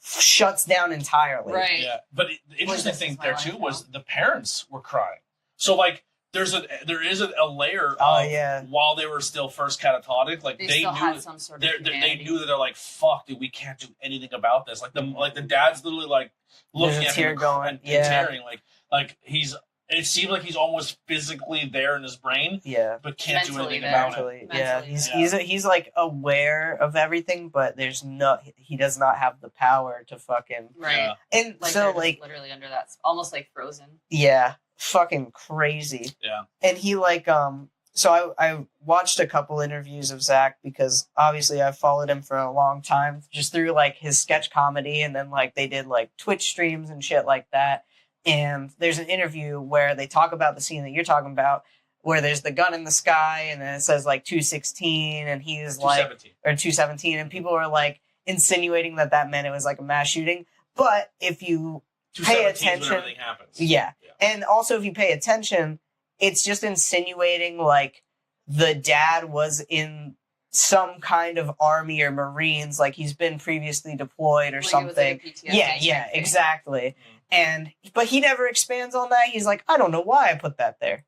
shuts down entirely. Right. Yeah. But the interesting thing there too was the parents were crying. So like there is a layer of while they were still first catatonic, like they knew had some sort of they knew that they're like, fuck, dude, we can't do anything about this. Like the dad's literally like looking at him and tearing, like he's. It seems like he's almost physically there in his brain, but can't do anything about it. Yeah, he's like aware of everything, but he does not have the power to fucking And like so like literally under that, almost like frozen. Yeah, fucking crazy. Yeah, and he like So I watched a couple interviews of Zach because obviously I've followed him for a long time, just through like his sketch comedy, and then like they did like Twitch streams and shit like that. And there's an interview where they talk about the scene that you're talking about, where there's the gun in the sky, and then it says like 216, and he's like, or 217, and people are like insinuating that meant it was like a mass shooting. But if you pay attention, everything happens. Yeah, and also if you pay attention, it's just insinuating like the dad was in some kind of army or Marines, like he's been previously deployed or like something. Yeah, exactly. But he never expands on that. He's like, I don't know why I put that there.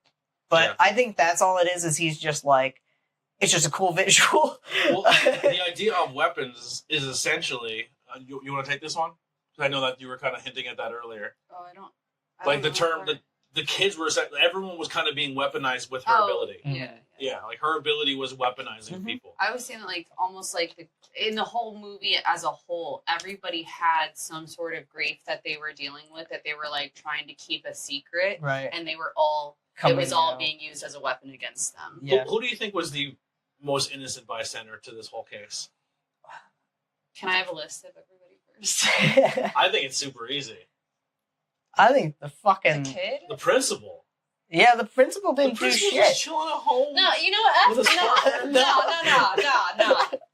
But I think that's all it is he's just like, it's just a cool visual. Well, the idea of weapons is essentially, you want to take this one? Because I know that you were kind of hinting at that earlier. Oh, I like the term, the kids were, everyone was kind of being weaponized with her ability. Yeah, like her ability was weaponizing people. I was saying like almost like in the whole movie as a whole, everybody had some sort of grief that they were dealing with, that they were like trying to keep a secret. Right. And they were all, it was all being used as a weapon against them. Yeah. Who do you think was the most innocent bystander to this whole case? Can I have a list of everybody first? I think it's super easy. I think the kid? The principal. Yeah, the principal didn't do shit. Was chilling at home. No, you know what? No.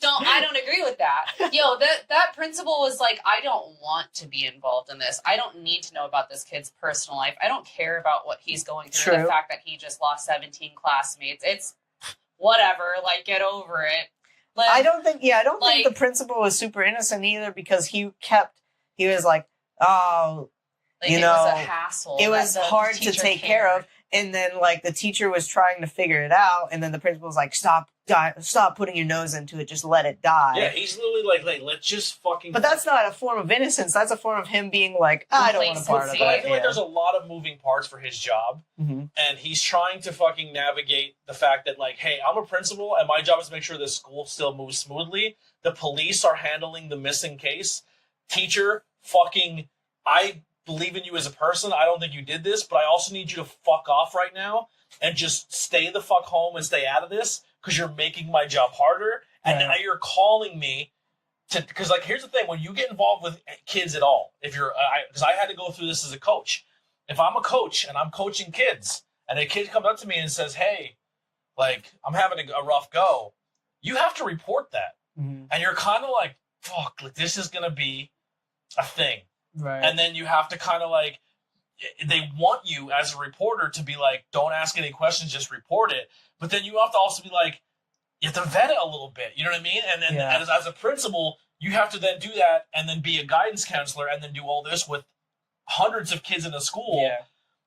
I don't agree with that. Yo, that principal was like, I don't want to be involved in this. I don't need to know about this kid's personal life. I don't care about what he's going through. True. The fact that he just lost 17 classmates. It's whatever. Like, get over it. I don't think the principal was super innocent either, because he was like, oh, like, it was a hassle. It was hard to take care of. And then, like, the teacher was trying to figure it out, and then the principal was like, stop putting your nose into it, just let it die. Yeah, he's literally like, let's just fucking... But that's not a form of innocence. That's a form of him being like, I don't want to part of that. I feel like there's a lot of moving parts for his job, and he's trying to fucking navigate the fact that, like, hey, I'm a principal, and my job is to make sure the school still moves smoothly. The police are handling the missing case. Teacher, fucking... I believe in you as a person. I don't think you did this, but I also need you to fuck off right now and just stay the fuck home and stay out of this, because you're making my job harder. And now you're calling me to, because like, here's the thing, when you get involved with kids at all, if you're, because I had to go through this as a coach. If I'm a coach and I'm coaching kids and a kid comes up to me and says, hey, like, I'm having a rough go, you have to report that. And you're kind of like, fuck, like, this is going to be a thing. Right. And then you have to kind of like, they want you as a reporter to be like, don't ask any questions, just report it. But then you have to also be like, you have to vet it a little bit. You know what I mean? And then as a principal, you have to then do that and then be a guidance counselor and then do all this with hundreds of kids in a school. Yeah.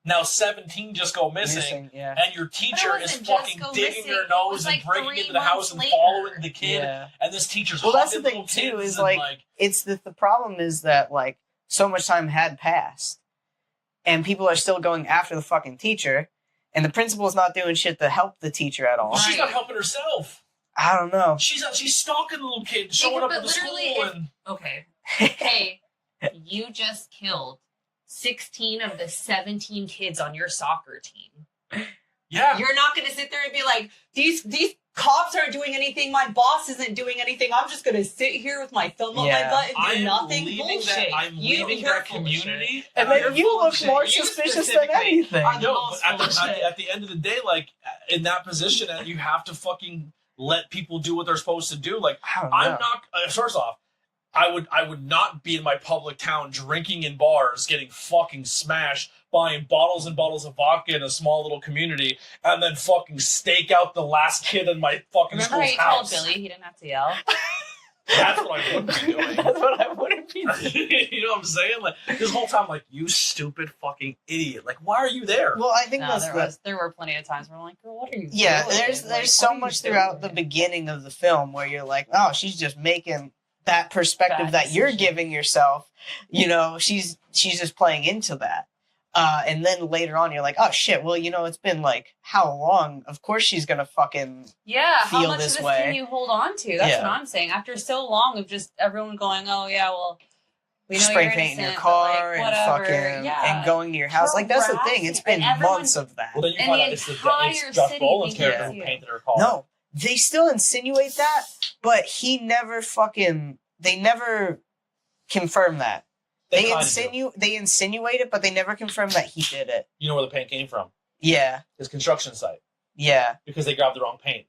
Now 17 just go missing. And your teacher is fucking digging her nose and breaking into the house and following the kid. And this teacher's that's the thing too, is like it's the problem is that like so much time had passed, and people are still going after the fucking teacher, and the principal's not doing shit to help the teacher at all. Well, she's not helping herself. I don't know. She's stalking the little kid, showing up at the school. Okay. Hey, you just killed 16 of the 17 kids on your soccer team. Yeah. You're not going to sit there and be like, these cops aren't doing anything. My boss isn't doing anything. I'm just going to sit here with my thumb up my butt and do nothing. Bullshit. I'm leaving that community. And then you look more suspicious than anything. No, but at the end of the day, like, in that position, you have to fucking let people do what they're supposed to do. Like, I'm not, first off, I would not be in my public town drinking in bars, getting fucking smashed, buying bottles and bottles of vodka in a small little community, and then fucking stake out the last kid in my fucking Remember school's how you house. told Billy he didn't have to yell? That's what I wouldn't be doing. That's what I wouldn't be doing. You know what I'm saying? Like, this whole time, like, you stupid fucking idiot. Like, why are you there? Well, I think there were plenty of times where I'm like, girl, what are you doing? There's so much throughout the beginning of the film where you're like, oh, she's just making that perspective that you're giving yourself. You know, she's just playing into that. And then later on, you're like, oh shit, well, you know, it's been like how long? Of course she's gonna fucking how much of this can you hold on to? That's what I'm saying. After so long of just everyone going, oh yeah, well, we know spray you're painting innocent, your car but, like, and whatever. and going to your house. Like, that's the thing. It's been months of that. Well, then you find out it's Josh Brolin's character who painted her car. No, they still insinuate that, but they never confirm that. They insinuate it, but they never confirm that he did it. You know where the paint came from? Yeah. His construction site. Yeah. Because they grabbed the wrong paint.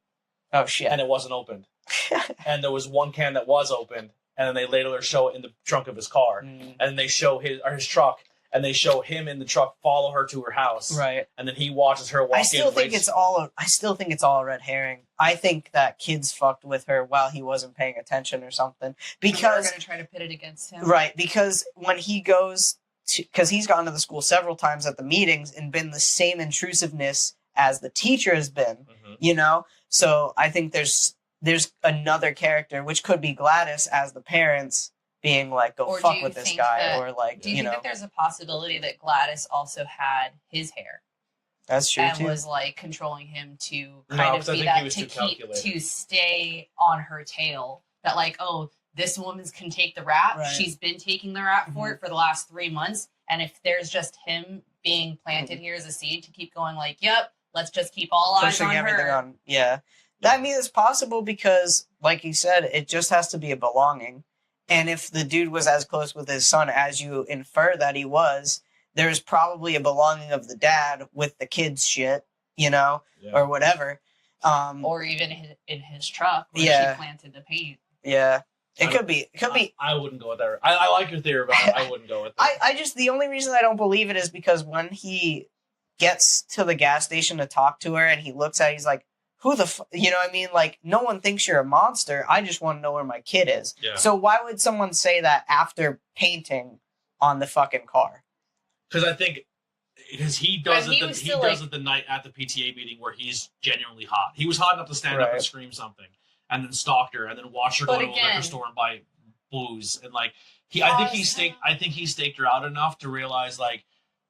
Oh, shit. And it wasn't opened. And there was one can that was opened, and then they later show it in the trunk of his car. And then they show his truck, and they show him in the truck follow her to her house. Right. And then he watches her walk in. I still think it's all a red herring. I think that kids fucked with her while he wasn't paying attention or something. Because we're going to try to pit it against him. Right, because when he goes because he's gone to the school several times at the meetings and been the same intrusiveness as the teacher has been, you know? So I think there's another character, which could be Gladys as the parents being like, go fuck with this guy. Or like, do you think that there's a possibility that Gladys also had his hair? That's true and too. was like controlling him to kind of be that to stay on her tail. That like, oh, this woman can take the rap. Right. She's been taking the rap for it for the last 3 months. And if there's just him being planted here as a seed to keep going like, yep, let's just keep all eyes on her. Yeah. I mean, it's possible because, like you said, it just has to be a belonging. And if the dude was as close with his son as you infer that he was, there's probably a belonging of the dad with the kids' shit, you know, or whatever. Or even in his truck where she planted the paint. Yeah. It could be. I wouldn't go with that. I like your theory about it. I wouldn't go with that. The only reason I don't believe it is because when he gets to the gas station to talk to her and he looks at it, he's like, who the you know what I mean? Like, no one thinks you're a monster. I just want to know where my kid is. Yeah. So why would someone say that after painting on the fucking car? Because I think he does it the night at the PTA meeting where he's genuinely hot. He was hot enough to stand up and scream something, and then stalked her, and then watched her go to a liquor store and buy booze. And like I think he staked her out enough to realize like,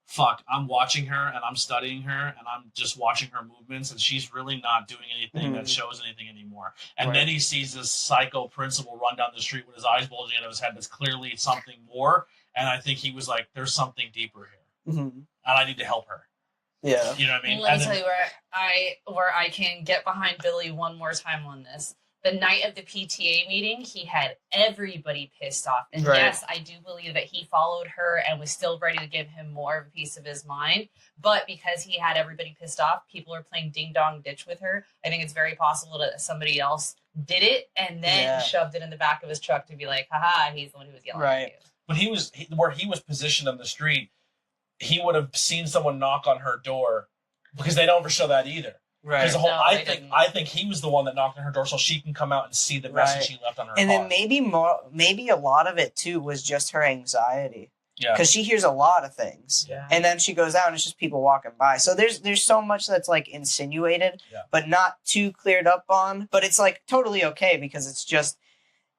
fuck, I'm watching her and I'm studying her and I'm just watching her movements and she's really not doing anything that shows anything anymore. And then he sees this psycho principal run down the street with his eyes bulging out of his head that's clearly something more. And I think he was like, there's something deeper here. And I need to help her. Yeah. You know what I mean? Let me tell you where I can get behind Billy one more time on this. The night of the PTA meeting, he had everybody pissed off. And yes, I do believe that he followed her and was still ready to give him more of a piece of his mind. But because he had everybody pissed off, people are playing ding-dong ditch with her. I think it's very possible that somebody else did it and then shoved it in the back of his truck to be like, haha, he's the one who was yelling at you. But where he was positioned on the street, he would have seen someone knock on her door because they don't ever show that either. Right. I think he was the one that knocked on her door so she can come out and see the message she left on her car. And then maybe a lot of it too was just her anxiety. Yeah. Because she hears a lot of things. Yeah. And then she goes out and it's just people walking by. So there's so much that's like insinuated, but not too cleared up on. But it's like totally okay because it's just,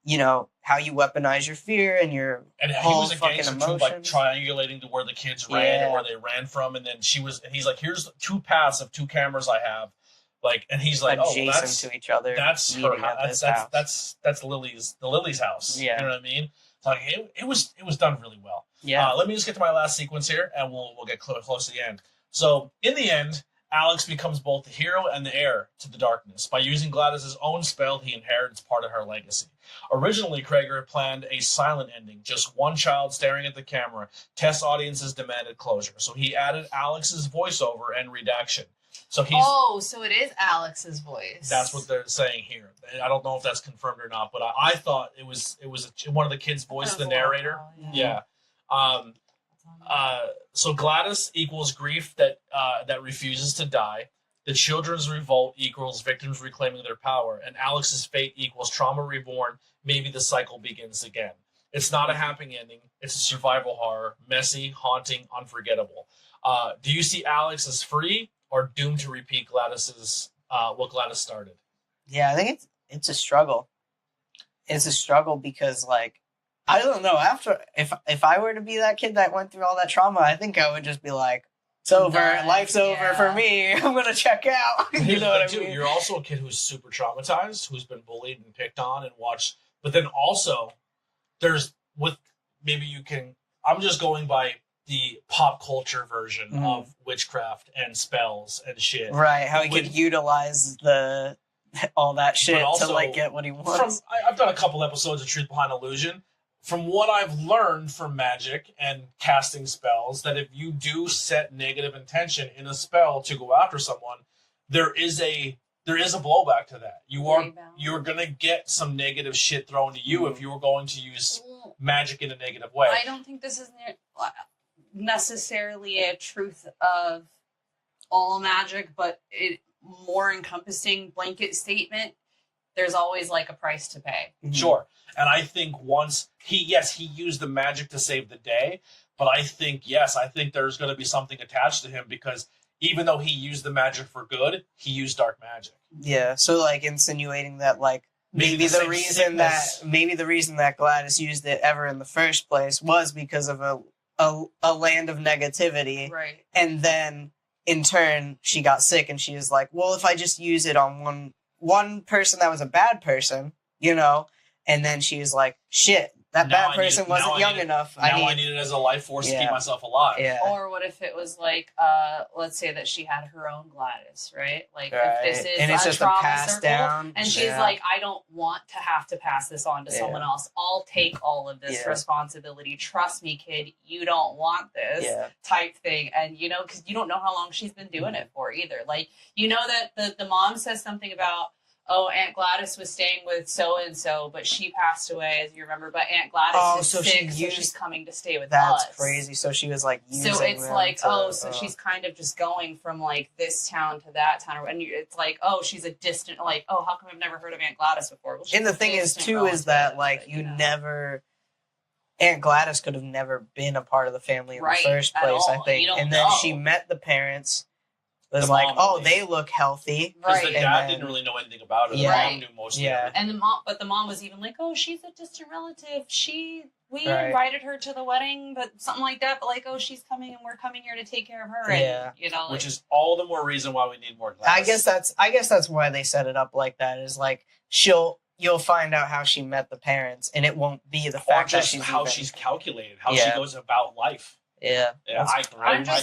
you know, how you weaponize your fear and your whole he was fucking gangster emotions. too, like triangulating to where the kids ran and where they ran from, and then he's like, here's 2 paths of 2 cameras I have, like, and he's like, adjacent to each other. That's her house. That's Lily's house. Yeah. You know what I mean? It's like it was done really well. Yeah. Let me just get to my last sequence here, and we'll get close to the end. So in the end, Alex becomes both the hero and the heir to the darkness. By using Gladys's own spell, he inherits part of her legacy. Originally, Krager planned a silent ending, just one child staring at the camera. Test audiences demanded closure, so he added Alex's voiceover and redaction. So so it is Alex's voice. That's what they're saying here. I don't know if that's confirmed or not, but I thought it was one of the kids' voice, the narrator. Yeah. So Gladys equals grief that refuses to die. The children's revolt equals victims reclaiming their power, and Alex's fate equals trauma reborn. Maybe the cycle begins again. It's not a happy ending. It's a survival horror, messy, haunting, unforgettable. Do you see Alex as free or doomed to repeat Gladys's what Gladys started? Yeah, I think it's a struggle. It's a struggle because, like, I don't know. After if I were to be that kid that went through all that trauma, I think I would just be like, "It's over. Life's over for me. I'm gonna check out." You know what I mean? You're also a kid who's super traumatized, who's been bullied and picked on and watched. But then also, I'm just going by the pop culture version of witchcraft and spells and shit. Right? How he could utilize all that shit also, to like get what he wants. I've done a couple episodes of Truth Behind Illusion. From what I've learned from magic and casting spells, that if you do set negative intention in a spell to go after someone, there is a blowback to that. You're gonna get some negative shit thrown to you if you were going to use magic in a negative way. I don't think this is necessarily a truth of all magic, but it more encompassing blanket statement. There's always like a price to pay. Sure. And I think once he used the magic to save the day, but I think there's going to be something attached to him because even though he used the magic for good, he used dark magic. Yeah. So like insinuating that like maybe the reason that Gladys used it ever in the first place was because of a land of negativity. Right. And then in turn she got sick and she was like, well, if I just use it on one person that was a bad person, you know, and then she was like, shit, that bad person wasn't young enough. I need it as a life force to keep myself alive. Yeah. Or what if it was like, let's say that she had her own Gladys, right? Like right. if this is and it's a just trauma a pass circle, down, and she's like, I don't want to have to pass this on to someone else. I'll take all of this responsibility. Trust me, kid, you don't want this type thing. And you know, because you don't know how long she's been doing it for either. Like, you know that the mom says something about, oh, Aunt Gladys was staying with so-and-so, but she passed away, as you remember. But Aunt Gladys is sick, so she's coming to stay with us. That's crazy. So she was, like, using So it's like, so she's kind of just going from, like, this town to that town. And it's like, oh, she's a distant, like, oh, how come I've never heard of Aunt Gladys before? Well, and the thing is, too, is that, like, you never... Aunt Gladys could have never been a part of the family in the first place, I think. And then she met the parents... was like, oh, they look healthy. Because the dad didn't really know anything about it. The mom knew most of it. And the mom was even like, oh, she's a distant relative. We invited her to the wedding, but something like that. But like, oh, she's coming and we're coming here to take care of her. And, you know, which is all the more reason why we need more Gladys. I guess that's why they set it up like that. Is like you'll find out how she met the parents, and it won't be the fact that she's calculated, how she goes about life. Yeah,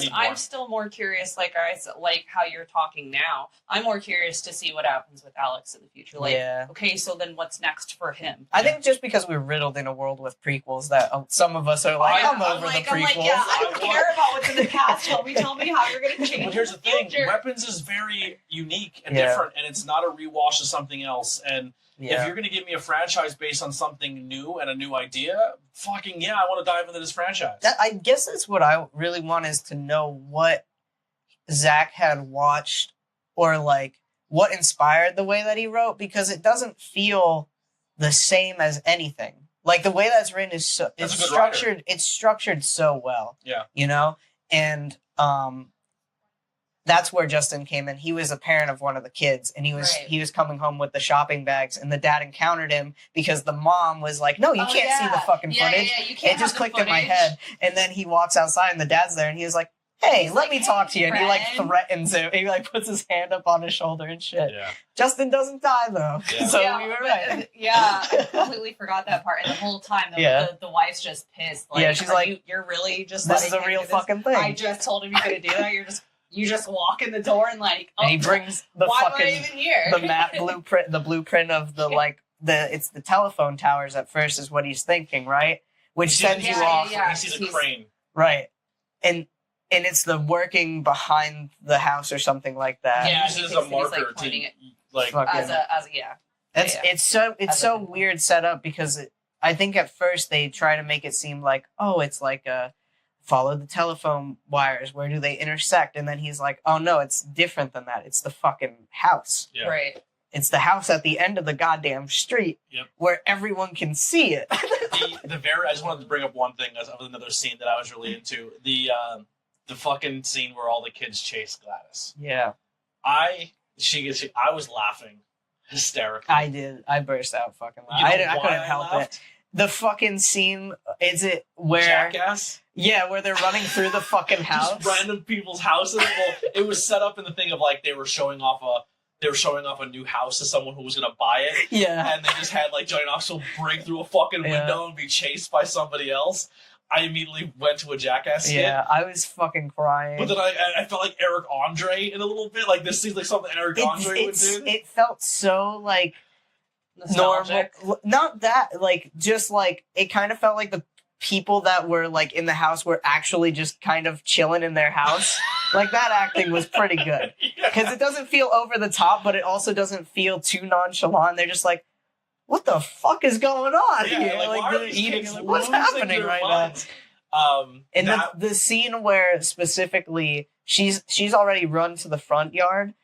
I'm still more curious, like how you're talking now. I'm more curious to see what happens with Alex in the future. Like, okay, so then what's next for him? I think just because we're riddled in a world with prequels, that some of us are like, I'm over the prequels. I'm like, yeah, I don't care about what's in the past. Tell me how you're going to change. But here's the thing: Weapons is very unique and different, and it's not a rewash of something else. And if you're going to give me a franchise based on something new and a new idea, fucking I want to dive into this franchise. I guess that's what I really want, is to know what Zach had watched or like what inspired the way that he wrote, because it doesn't feel the same as anything. Like the way that's written is it's structured. It's structured so well. Yeah, you know, and That's where Justin came in. He was a parent of one of the kids, and he was coming home with the shopping bags, and the dad encountered him because the mom was like, "No, you can't see the fucking footage." You can't. It just clicked in my head, and then he walks outside, and the dad's there, and he was like, "Hey, let me talk to you," and he like threatens him. He like puts his hand up on his shoulder and shit. Yeah. Justin doesn't die though, so we were right. I completely forgot that part. And the whole time, the wife's just pissed. Like, she's like, "You're really just this is a real fucking thing. I just told him you're gonna do that. You just walk in the door and like, and he brings the why fucking am I even here? the map blueprint of the it's the telephone towers at first is what he's thinking, right? Which sends you off. He sees a crane, right? And it's the working behind the house or something like that. Yeah, he uses a marker to like It's so weird set up because I think at first they try to make it seem like, oh, it's like a follow the telephone wires. Where do they intersect? And then he's like, oh no, it's different than that. It's the fucking house. Yeah. Right. It's the house at the end of the goddamn street where everyone can see it. I just wanted to bring up one thing of another scene that I was really into. The fucking scene where all the kids chase Gladys. Yeah. I was laughing hysterically. I did. I burst out fucking laughing. I couldn't help it. The fucking scene, is it where... Jackass? Yeah, where they're running through the fucking house. Just random people's houses. Well, it was set up in the thing of like they were showing off a new house to someone who was going to buy it. Yeah. And they just had like Johnny Knoxville break through a fucking window and be chased by somebody else. I immediately went to a Jackass skit. Yeah, I was fucking crying. But then I felt like Eric Andre in a little bit. Like this seems like something Eric Andre would do. It felt so like nostalgic. Normal. Not that, like, just like, it kind of felt like the people that were like in the house were actually just kind of chilling in their house. Like that acting was pretty good. Because it doesn't feel over the top, but it also doesn't feel too nonchalant. They're just like, what the fuck is going on here? Like they're eating. Like, what's happening right now? And the scene where specifically she's already run to the front yard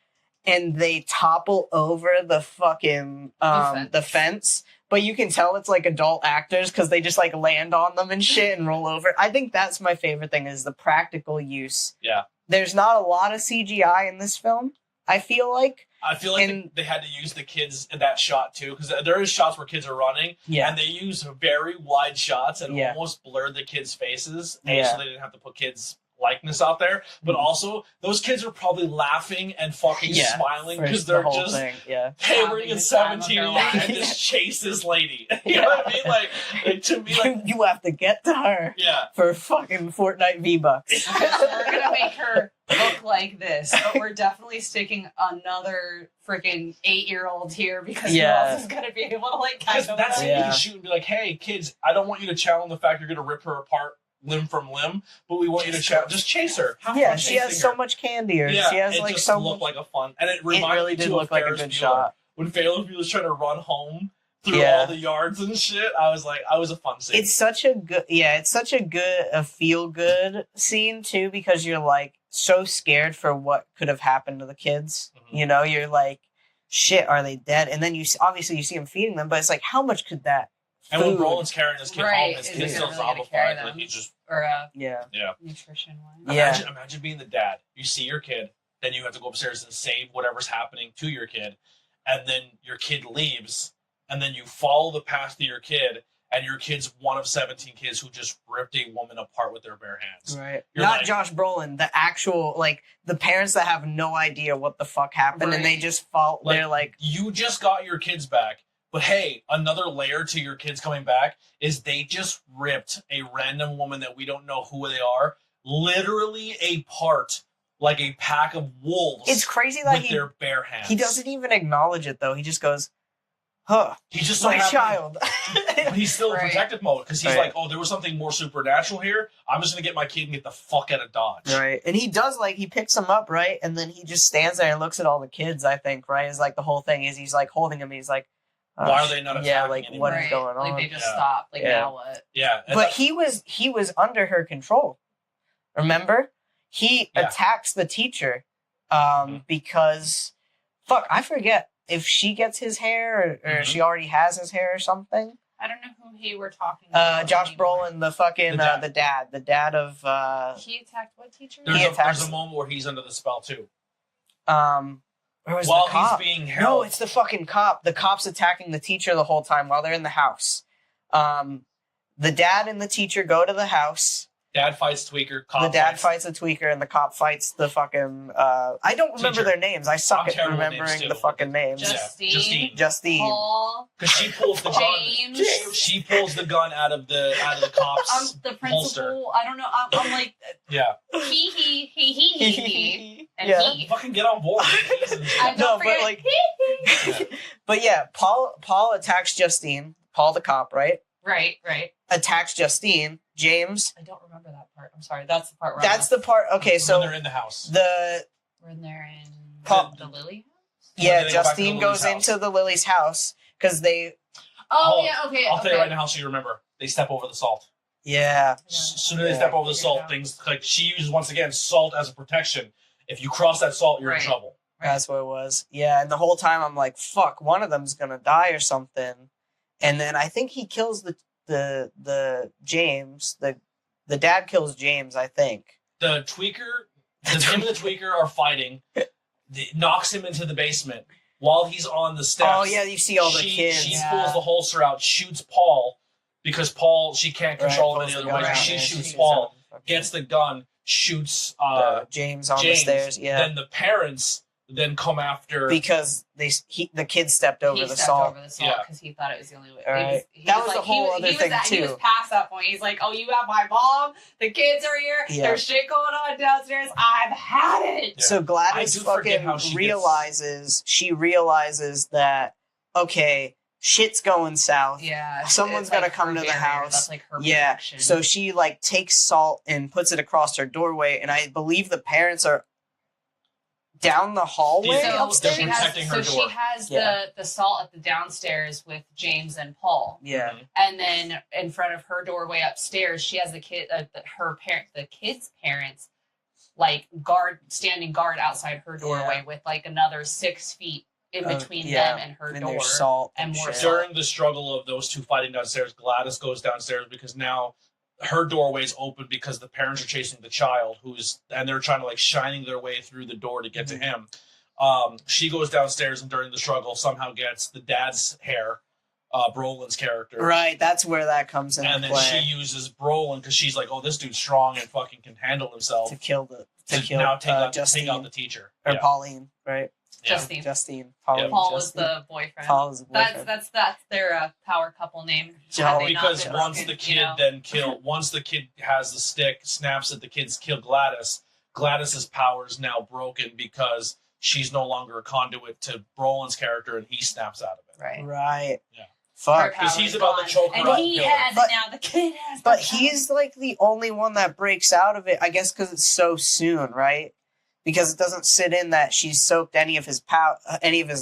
and they topple over the fucking the fence. But you can tell it's like adult actors because they just like land on them and shit and roll over. I think that's my favorite thing is the practical use. Yeah. There's not a lot of CGI in this film, I feel like. They had to use the kids in that shot too, because there is shots where kids are running, and they use very wide shots and almost blurred the kids' faces, so they didn't have to put kids' likeness out there. But also, those kids are probably laughing and fucking smiling because they're just, hey, we're gonna get 17 and just chase this lady. You know what I mean? Like to me, like you have to get to her. Yeah. For fucking Fortnite V-Bucks. So we're gonna make her look like this, but we're definitely sticking another freaking 8-year-old here because who else is gonna be able to like kind of that's it. You can shoot and be like, hey kids, I don't want you to challenge the fact you're gonna rip her apart limb from limb, but we want you to just chase her. She has so much candy, or she has like so looked like a fun, and it really did look like a good shot. When Ferris Bueller was trying to run home through all the yards and shit, I was a fun scene. It's such a good, a feel good scene too, because you're like so scared for what could have happened to the kids. Mm-hmm. You know, you're like, shit, are they dead? And then you see them feeding them, but it's like, how much could that? And when Roland's carrying his kid home, his kid's still zombified. Like he's just nutrition wise. Imagine being the dad. You see your kid, then you have to go upstairs and save whatever's happening to your kid, and then your kid leaves, and then you follow the path to your kid, and your kid's one of 17 kids who just ripped a woman apart with their bare hands. Right. You're not like, Josh Brolin, the actual, like, the parents that have no idea what the fuck happened, and they just fall. They're like, you just got your kids back. But hey, another layer to your kids coming back is they just ripped a random woman that we don't know who they are, literally apart like a pack of wolves. It's crazy that with their bare hands. He doesn't even acknowledge it though. He just goes, "Huh, he's just my child." But he's still in protective mode because he's like, "Oh, there was something more supernatural here. I'm just gonna get my kid and get the fuck out of Dodge." Right, and he does he picks him up, right, and then he just stands there and looks at all the kids. I think, right, is like the whole thing is he's like holding him. And he's like. Why are they not attacking anymore? What is going on? Like they just stopped. Like now what? Yeah. But he was under her control. Remember? He attacks the teacher because I forget if she gets his hair or she already has his hair or something. I don't know who he were talking about. Josh Brolin, the fucking the dad of. He attacked what teacher? There's a moment where he's under the spell too. Where was while the cop? He's being held. No, it's the fucking cop. The cop's attacking the teacher the whole time while they're in the house. The dad and the teacher go to the house. Dad fights Tweaker. The dad fights a Tweaker, and the cop fights the fucking. I don't remember their names. I suck at remembering the fucking names. Justine. Paul. Because she pulls the James. gun. She pulls the gun out of the cop's the principal. holster. I don't know. I'm like. Yeah. He. And yeah. he. Fucking get on board. But yeah, Paul attacks Justine. Paul the cop, right? Right. Attacks Justine. James. I don't remember that part. I'm sorry. That's the part where That's the part. Okay, so when they're in the house. When they're in the Lilly house? Yeah, Justine goes into the Lily's house because they. Oh, yeah, okay. I'll tell you right now so you remember. They step over the salt. Yeah. As soon as they step over the salt, things like she uses once again salt as a protection. If you cross that salt, you're in trouble. That's what it was. Yeah, and the whole time I'm like, fuck, one of them's gonna die or something. And then I think he kills the James. The dad kills James, I think. The Tweaker, him and the Tweaker are fighting. Knocks him into the basement while he's on the steps. Oh yeah, you see all the kids. She pulls the holster out, shoots Paul because Paul she can't control him any other way. She shoots Paul, gets the gun, shoots James on the stairs. Yeah. Then the parents then come after because the kid stepped over the salt. Because he thought it was the only way. Right. That was a whole other thing too. He was past that point. He's like, "Oh, you have my mom. The kids are here. Yeah. There's shit going on downstairs. I've had it." Yeah. So Gladys fucking realizes that okay, shit's going south. Yeah, someone's gonna come to the house. That's like her protection. So she like takes salt and puts it across her doorway, and I believe the parents are down the hallway upstairs. She has the salt at the downstairs with James and Paul. Yeah. And then in front of her doorway upstairs, she has the kid's parents, like standing guard outside her doorway with like another 6 feet in between them and her door. Salt and more salt. During the struggle of those two fighting downstairs, Gladys goes downstairs because now her doorway's open because the parents are chasing the child and they're trying to like shining their way through the door to get to him. She goes downstairs and during the struggle somehow gets the dad's hair, Brolin's character. Right, that's where that comes into play. And then she uses Brolin because she's like, oh, this dude's strong and fucking can handle himself. Take out the teacher. Or Pauline, right? Yeah. Justine. Paul is the boyfriend. Paul is the boyfriend. That's their power couple name. Because once the kid has the stick, snaps it, the kids kill Gladys. Gladys's power is now broken because she's no longer a conduit to Brolin's character, and he snaps out of it. Right. Yeah. Fuck. Because he's about to choke her out. And he has it now. The kid has. But he's like the only one that breaks out of it. I guess because it's so soon, right? Because it doesn't sit in that she's soaked any of his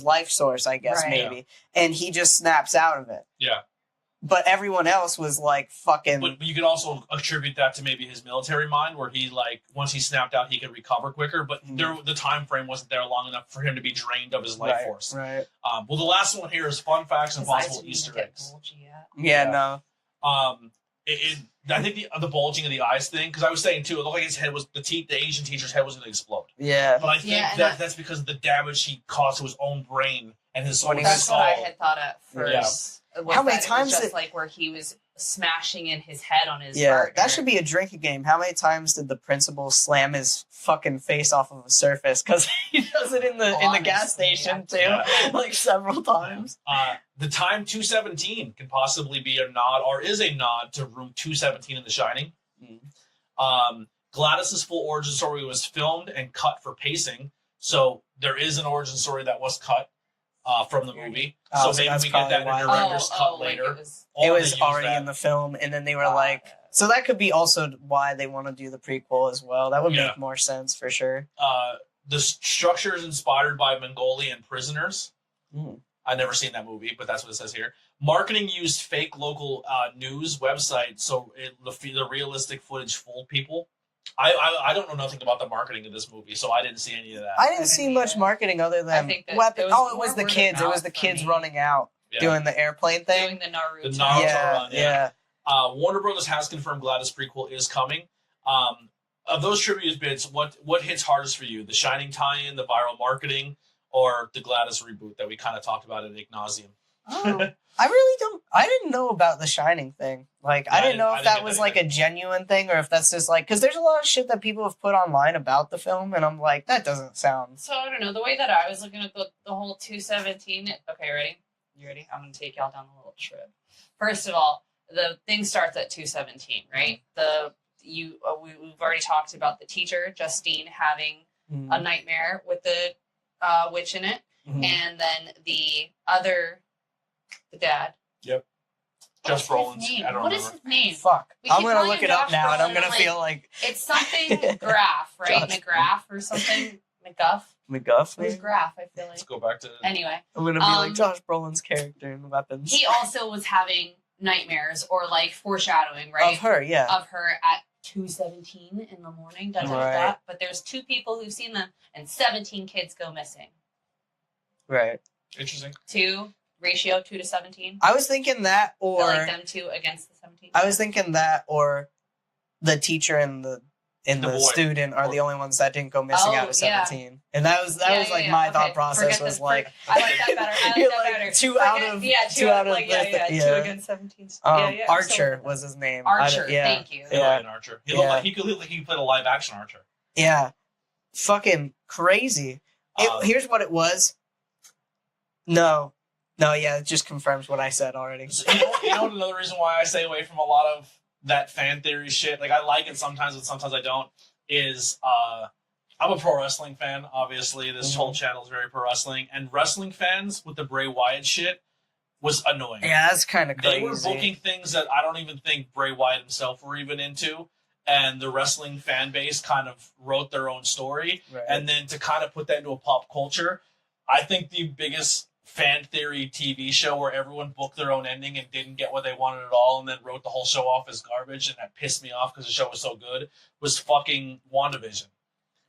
life source, I guess, maybe. And he just snaps out of it. Yeah. But everyone else was like fucking... But you could also attribute that to maybe his military mind, where he like, once he snapped out, he could recover quicker. But the time frame wasn't there long enough for him to be drained of his life force. Right. Well, the last one here is fun facts and possible Easter eggs. No. I think the bulging of the eyes thing, because I was saying too, it looked like his head was the Asian teacher's head was going to explode. Yeah, but I think that's because of the damage he caused to his own brain and his soul. That's what I had thought at first. Yeah. How many times just like where he was smashing in his head on his partner. That should be a drinking game. How many times did the principal slam his fucking face off of a surface? Because he does it in the gas station too, like several times. The time 217 can possibly be a nod, or is a nod to room 217 in The Shining. Gladys's full origin story was filmed and cut for pacing, so there is an origin story that was cut from the movie. So maybe we get that in the director's cut later. It was already in the film, and then they were like... So that could be also why they want to do the prequel as well. That would make more sense, for sure. The structure is inspired by Mongolian prisoners. I've never seen that movie, but that's what it says here. Marketing used fake local news website, so the realistic footage fooled people. I don't know nothing about the marketing of this movie, so I didn't see any of that. I didn't see much marketing other than weapons. It was the kids. It was the kids running out doing the airplane thing. Doing the Naruto. The Naruto run, yeah. Warner Brothers has confirmed GLaDOS prequel is coming. Of those trivia bits, what hits hardest for you? The Shining tie-in, the viral marketing, or the GLaDOS reboot that we kind of talked about at ad nauseum? Oh, I didn't know about the Shining thing. Like, I didn't know if that was like a genuine thing or if that's just like, because there's a lot of shit that people have put online about the film, and I'm like, that doesn't sound. So I don't know. The way that I was looking at the whole 217. Okay, ready? You ready? I'm gonna take y'all down a little trip. First of all, the thing starts at 217, right? We've already talked about the teacher Justine having a nightmare with the witch in it, and then the dad. Yep. Just Rollins. I don't What remember. is his name? Fuck. I'm gonna look it up now, and I'm gonna feel like it's something Graff, right? McGrath or something. McGuff. Who's Graff? I feel like. Let's go back to. Anyway, I'm gonna be like Josh Brolin's character in Weapons. He also was having nightmares or like foreshadowing, right? Of her, yeah. Of her at 2:17 in the morning. Right. But there's 2 people who've seen them, and 17 kids go missing. Right. Interesting. 2 ratio 2 to 17. I was thinking that, or like them 2 against the 17. I was thinking that, or the teacher and the student are the only ones that didn't go missing out of 17. And that was like my thought process was like, I like that better. I like that better. 2 out of 2 against 17. Archer was his name. Archer, thank you. He looked like an Archer. He looked like he played a live action Archer. Yeah. Fucking crazy. Here's what it was. No, it just confirms what I said already. So, you know another reason why I stay away from a lot of that fan theory shit, like I like it sometimes, but sometimes I don't, is I'm a pro wrestling fan, obviously. This whole channel is very pro wrestling, and wrestling fans with the Bray Wyatt shit was annoying. Yeah, that's kind of crazy. They were booking things that I don't even think Bray Wyatt himself were even into, and the wrestling fan base kind of wrote their own story, and then to kind of put that into a pop culture, I think the biggest fan theory TV show where everyone booked their own ending and didn't get what they wanted at all and then wrote the whole show off as garbage, and that pissed me off because the show was so good, was fucking WandaVision.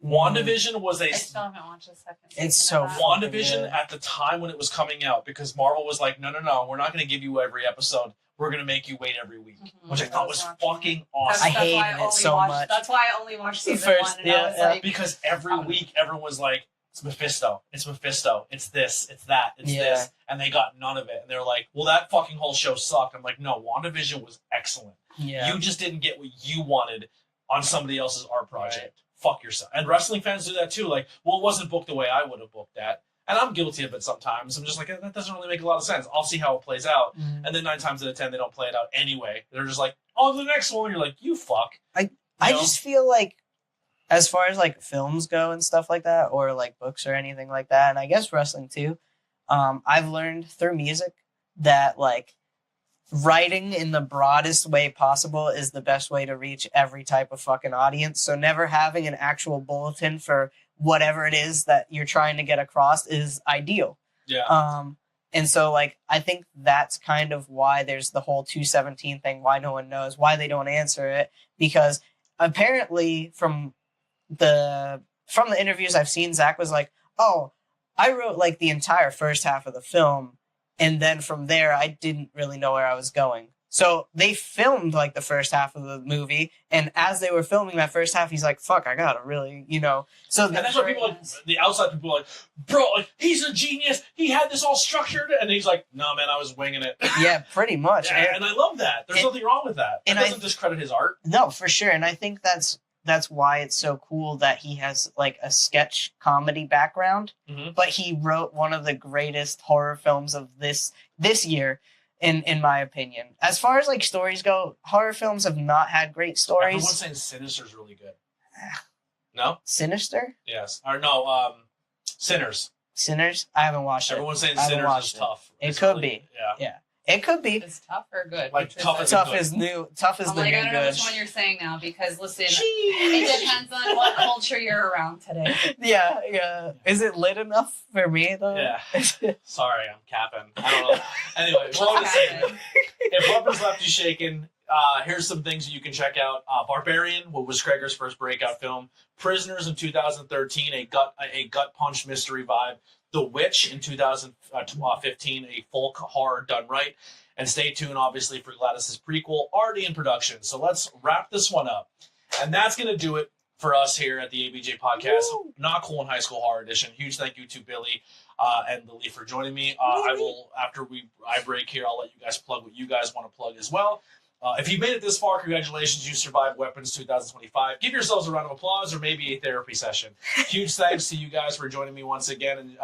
WandaVision was I still haven't watched a second. It's so WandaVision at the time when it was coming out, because Marvel was like, no, we're not going to give you every episode. We're going to make you wait every week, which I thought was fucking awesome. I hated it so much. That's why I only watched season 1. Because every week everyone was like, it's Mephisto, it's this, it's that, it's this, and they got none of it. And they were like, well, that fucking whole show sucked. I'm like, no, WandaVision was excellent. Yeah. You just didn't get what you wanted on somebody else's art project. Right. Fuck yourself. And wrestling fans do that too. Like, well, it wasn't booked the way I would have booked that. And I'm guilty of it sometimes. I'm just like, that doesn't really make a lot of sense. I'll see how it plays out. And then 9 times out of 10, they don't play it out anyway. They're just like, on to the next one. You're like, you fuck. I just feel like, as far as like films go and stuff like that, or like books or anything like that, and I guess wrestling too, I've learned through music that like writing in the broadest way possible is the best way to reach every type of fucking audience. So never having an actual bulletin for whatever it is that you're trying to get across is ideal. Yeah. And so like I think that's kind of why there's the whole 217 thing, why no one knows, why they don't answer it, because apparently from the interviews I've seen, Zach was like, oh, I wrote like the entire first half of the film, and then from there I didn't really know where I was going. So they filmed like the first half of the movie, and as they were filming that first half, he's like, fuck, I gotta really, So and that's what people, the outside people are like, bro, like, he's a genius, he had this all structured, and he's like, no, man, I was winging it. Yeah, pretty much. And I love that. There's nothing wrong with that. It doesn't discredit his art. No, for sure. And I think that's why it's so cool that he has like a sketch comedy background, but he wrote one of the greatest horror films of this year, in my opinion. As far as like stories go, horror films have not had great stories. Everyone's saying Sinister's really good. No? Sinister? Yes. Or no, Sinners. Sinners? I haven't watched it. Everyone's saying Sinners is tough. It could be. Yeah. It could be. Is tough or good? Like tough is new. Tough is the new good. I don't know which one you're saying now, because listen, it depends on what culture you're around today. Yeah. Is it lit enough for me though? Yeah. Sorry, I'm capping. I don't know. Anyway, if Weapons Left You Shaken, here's some things you can check out. Barbarian, what was Craig's first breakout film. Prisoners in 2013, a gut punch mystery vibe. The Witch in 2015, a folk horror done right. And stay tuned, obviously, for Gladys's prequel, already in production. So let's wrap this one up. And that's going to do it for us here at the ABJ Podcast. Woo! Not Cool in High School Horror Edition. Huge thank you to Billy and Lilly for joining me. I will, after I break here, I'll let you guys plug what you guys want to plug as well. If you made it this far, congratulations. You survived Weapons 2025. Give yourselves a round of applause or maybe a therapy session. Huge thanks to you guys for joining me once again.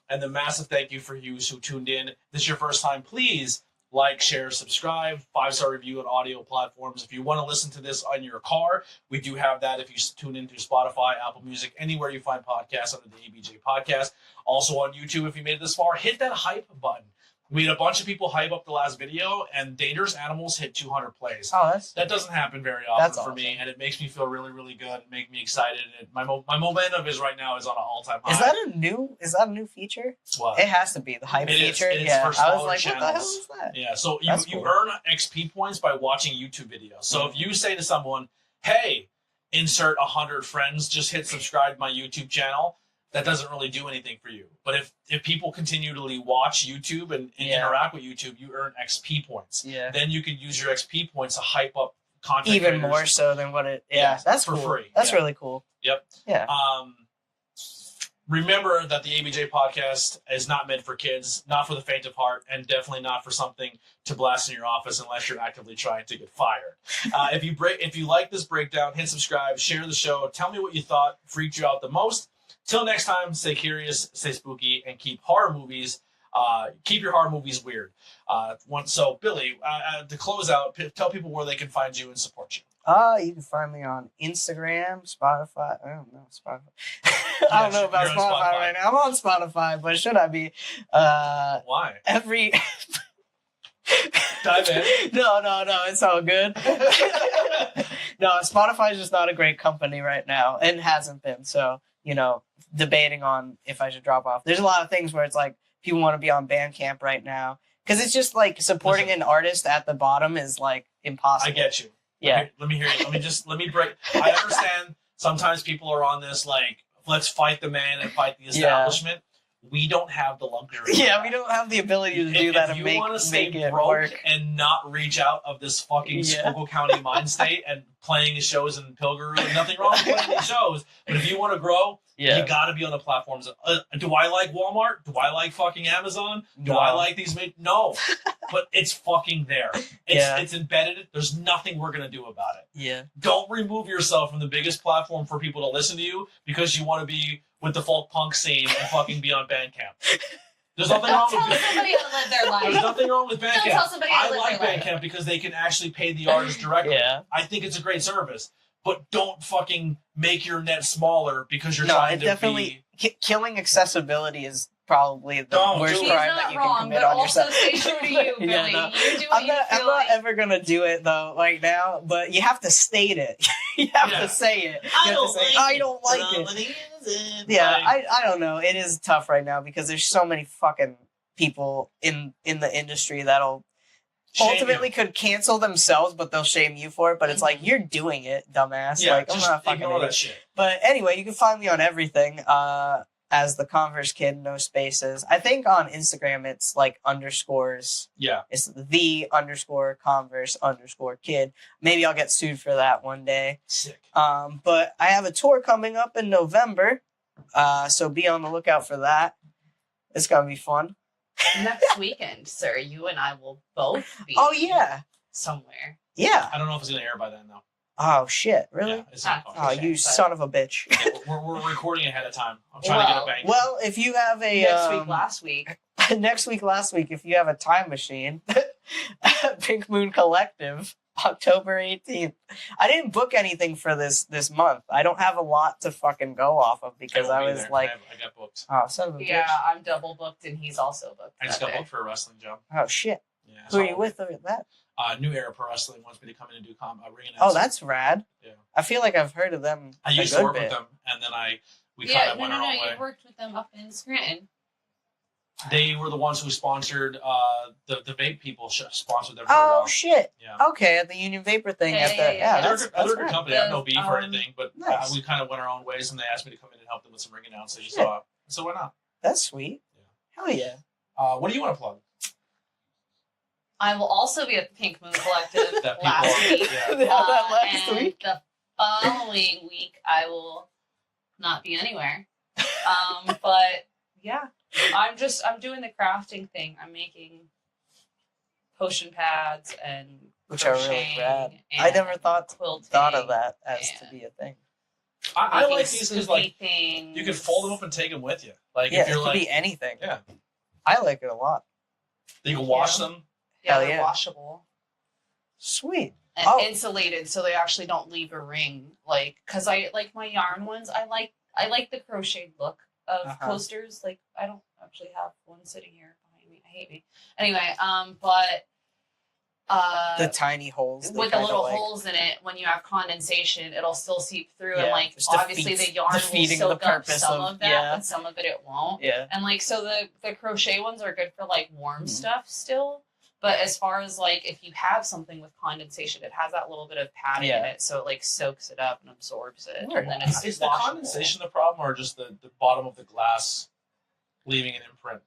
And the massive thank you for you who tuned in. If this is your first time, please like, share, subscribe, 5-star review on audio platforms. If you want to listen to this on your car, we do have that if you tune into Spotify, Apple Music, anywhere you find podcasts under the ABJ Podcast. Also on YouTube, if you made it this far, hit that hype button. We had a bunch of people hype up the last video, and Dangerous Animals hit 200 plays. Oh, that doesn't happen very often for me, and it makes me feel really, really good and make me excited. And my momentum is right now is on an all-time high. Is that a new feature? What? It has to be the hype feature. Yeah, I was like, channels. what the hell is that? Yeah, so you earn XP points by watching YouTube videos. So if you say to someone, "Hey, insert 100 friends, just hit subscribe to my YouTube channel," that doesn't really do anything for you. But if people continually watch YouTube and interact with YouTube, you earn XP points. Yeah. Then you can use your XP points to hype up content even creators. more so than what it. Yeah, that's for cool. free. That's really cool. Yep. Yeah. Remember that the ABJ Podcast is not meant for kids, not for the faint of heart, and definitely not for something to blast in your office unless you're actively trying to get fired. If you like this breakdown, hit subscribe, share the show, tell me what you thought freaked you out the most. Till next time, stay curious, stay spooky, and keep your horror movies weird. So, Billy, to close out, tell people where they can find you and support you. You can find me on Instagram, Spotify. I don't know Spotify. I don't know about Spotify right now. I'm on Spotify, but should I be? Why? Dive in. No, it's all good. No, Spotify is just not a great company right now, and hasn't been. So, debating on if I should drop off. There's a lot of things where it's like people want to be on Bandcamp right now because it's just like supporting an artist at the bottom is like impossible. I get you. Yeah. Let me hear you. Let me break. I understand sometimes people are on this like, let's fight the man and fight the establishment. Yeah. We don't have the luxury. Yeah, we don't have the ability to do that and make it work. If you want to stay broke and not reach out of this fucking Schuylkill County mind state and playing shows in Pilgrim, nothing wrong with playing these shows. But if you want to grow, you got to be on the platforms. Do I like Walmart? Do I like fucking Amazon? Do I like these? No. But it's fucking there. It's embedded. There's nothing we're going to do about it. Yeah. Don't remove yourself from the biggest platform for people to listen to you because you want to be with the folk punk scene and fucking be on Bandcamp. There's nothing wrong with Tell somebody to live their life. There's nothing wrong with Bandcamp. Don't tell somebody to I live like their Bandcamp because they can actually pay the artist directly. Yeah. I think it's a great service. But don't fucking make your net smaller because you're trying to definitely killing accessibility is probably the worst crime that you can commit on yourself. Stay true to you, Billy. You do what I'm not ever gonna do it though right now, but you have to state it. You have to say it. I don't like it. Yeah, I don't know. It is tough right now because there's so many fucking people in the industry that'll ultimately could cancel themselves, but they'll shame you for it. But it's like, you're doing it, dumbass. Yeah, like, I'm not fucking ignore that shit. But anyway, you can find me on everything as TheConverseKid, no spaces. I think on Instagram it's like underscores. Yeah. It's _Converse_kid. Maybe I'll get sued for that one day. Sick. But I have a tour coming up in November, so be on the lookout for that. It's gonna be fun. Next weekend, sir, you and I will both be. Oh yeah, somewhere. Yeah. I don't know if it's gonna air by then though. Oh shit! Really? Yeah, it's not you son of a bitch! Yeah, we're recording ahead of time. I'm trying to get a bank. Well, if you have a last week, if you have a time machine, Pink Moon Collective, October 18th. I didn't book anything for this month. I don't have a lot to fucking go off of because I was like, I got booked. Oh, son of a bitch. Yeah, I'm double booked and he's also booked. I just got booked for a wrestling job. Oh shit! Yeah. Who are you with over that? New Era Pro Wrestling wants me to come in and do ring announcing. Oh, that's rad. Yeah. I feel like I've heard of them. I used to work with them, and then we kind of went our own way. You worked with them up in Scranton. They were the ones who sponsored the vape people sponsored them for a while. Oh shit! Yeah. Okay, at the Union Vapor thing. Yeah, they're a good company. I have no beef or anything, but nice. we kind of went our own ways, and they asked me to come in and help them with some ring announcing. So why not? That's sweet. Yeah. Hell yeah. What do you want to plug? I will also be at the Pink Moon Collective last week. Yeah. That last and week. the following week, I will not be anywhere. But yeah, I'm doing the crafting thing. I'm making potion pads and which are really rad. I never thought of that as to be a thing. I like these because like you can fold them up and take them with you. Like if you're it could be anything. Yeah, I like it a lot. You can wash them. Yeah, they're washable. Sweet. And insulated, so they actually don't leave a ring. Like, cause I like my yarn ones. I like the crocheted look of coasters. Like, I don't actually have one sitting here behind me. I hate me. Anyway, but the tiny holes with the little holes in it. When you have condensation, it'll still seep through, and like obviously the yarn will soak up some of that, but some of it won't. Yeah. And like so, the crochet ones are good for like warm stuff still. But as far as like if you have something with condensation, it has that little bit of padding in it, so it like soaks it up and absorbs it. And then it's is the condensation the problem, or just the bottom of the glass leaving an imprint?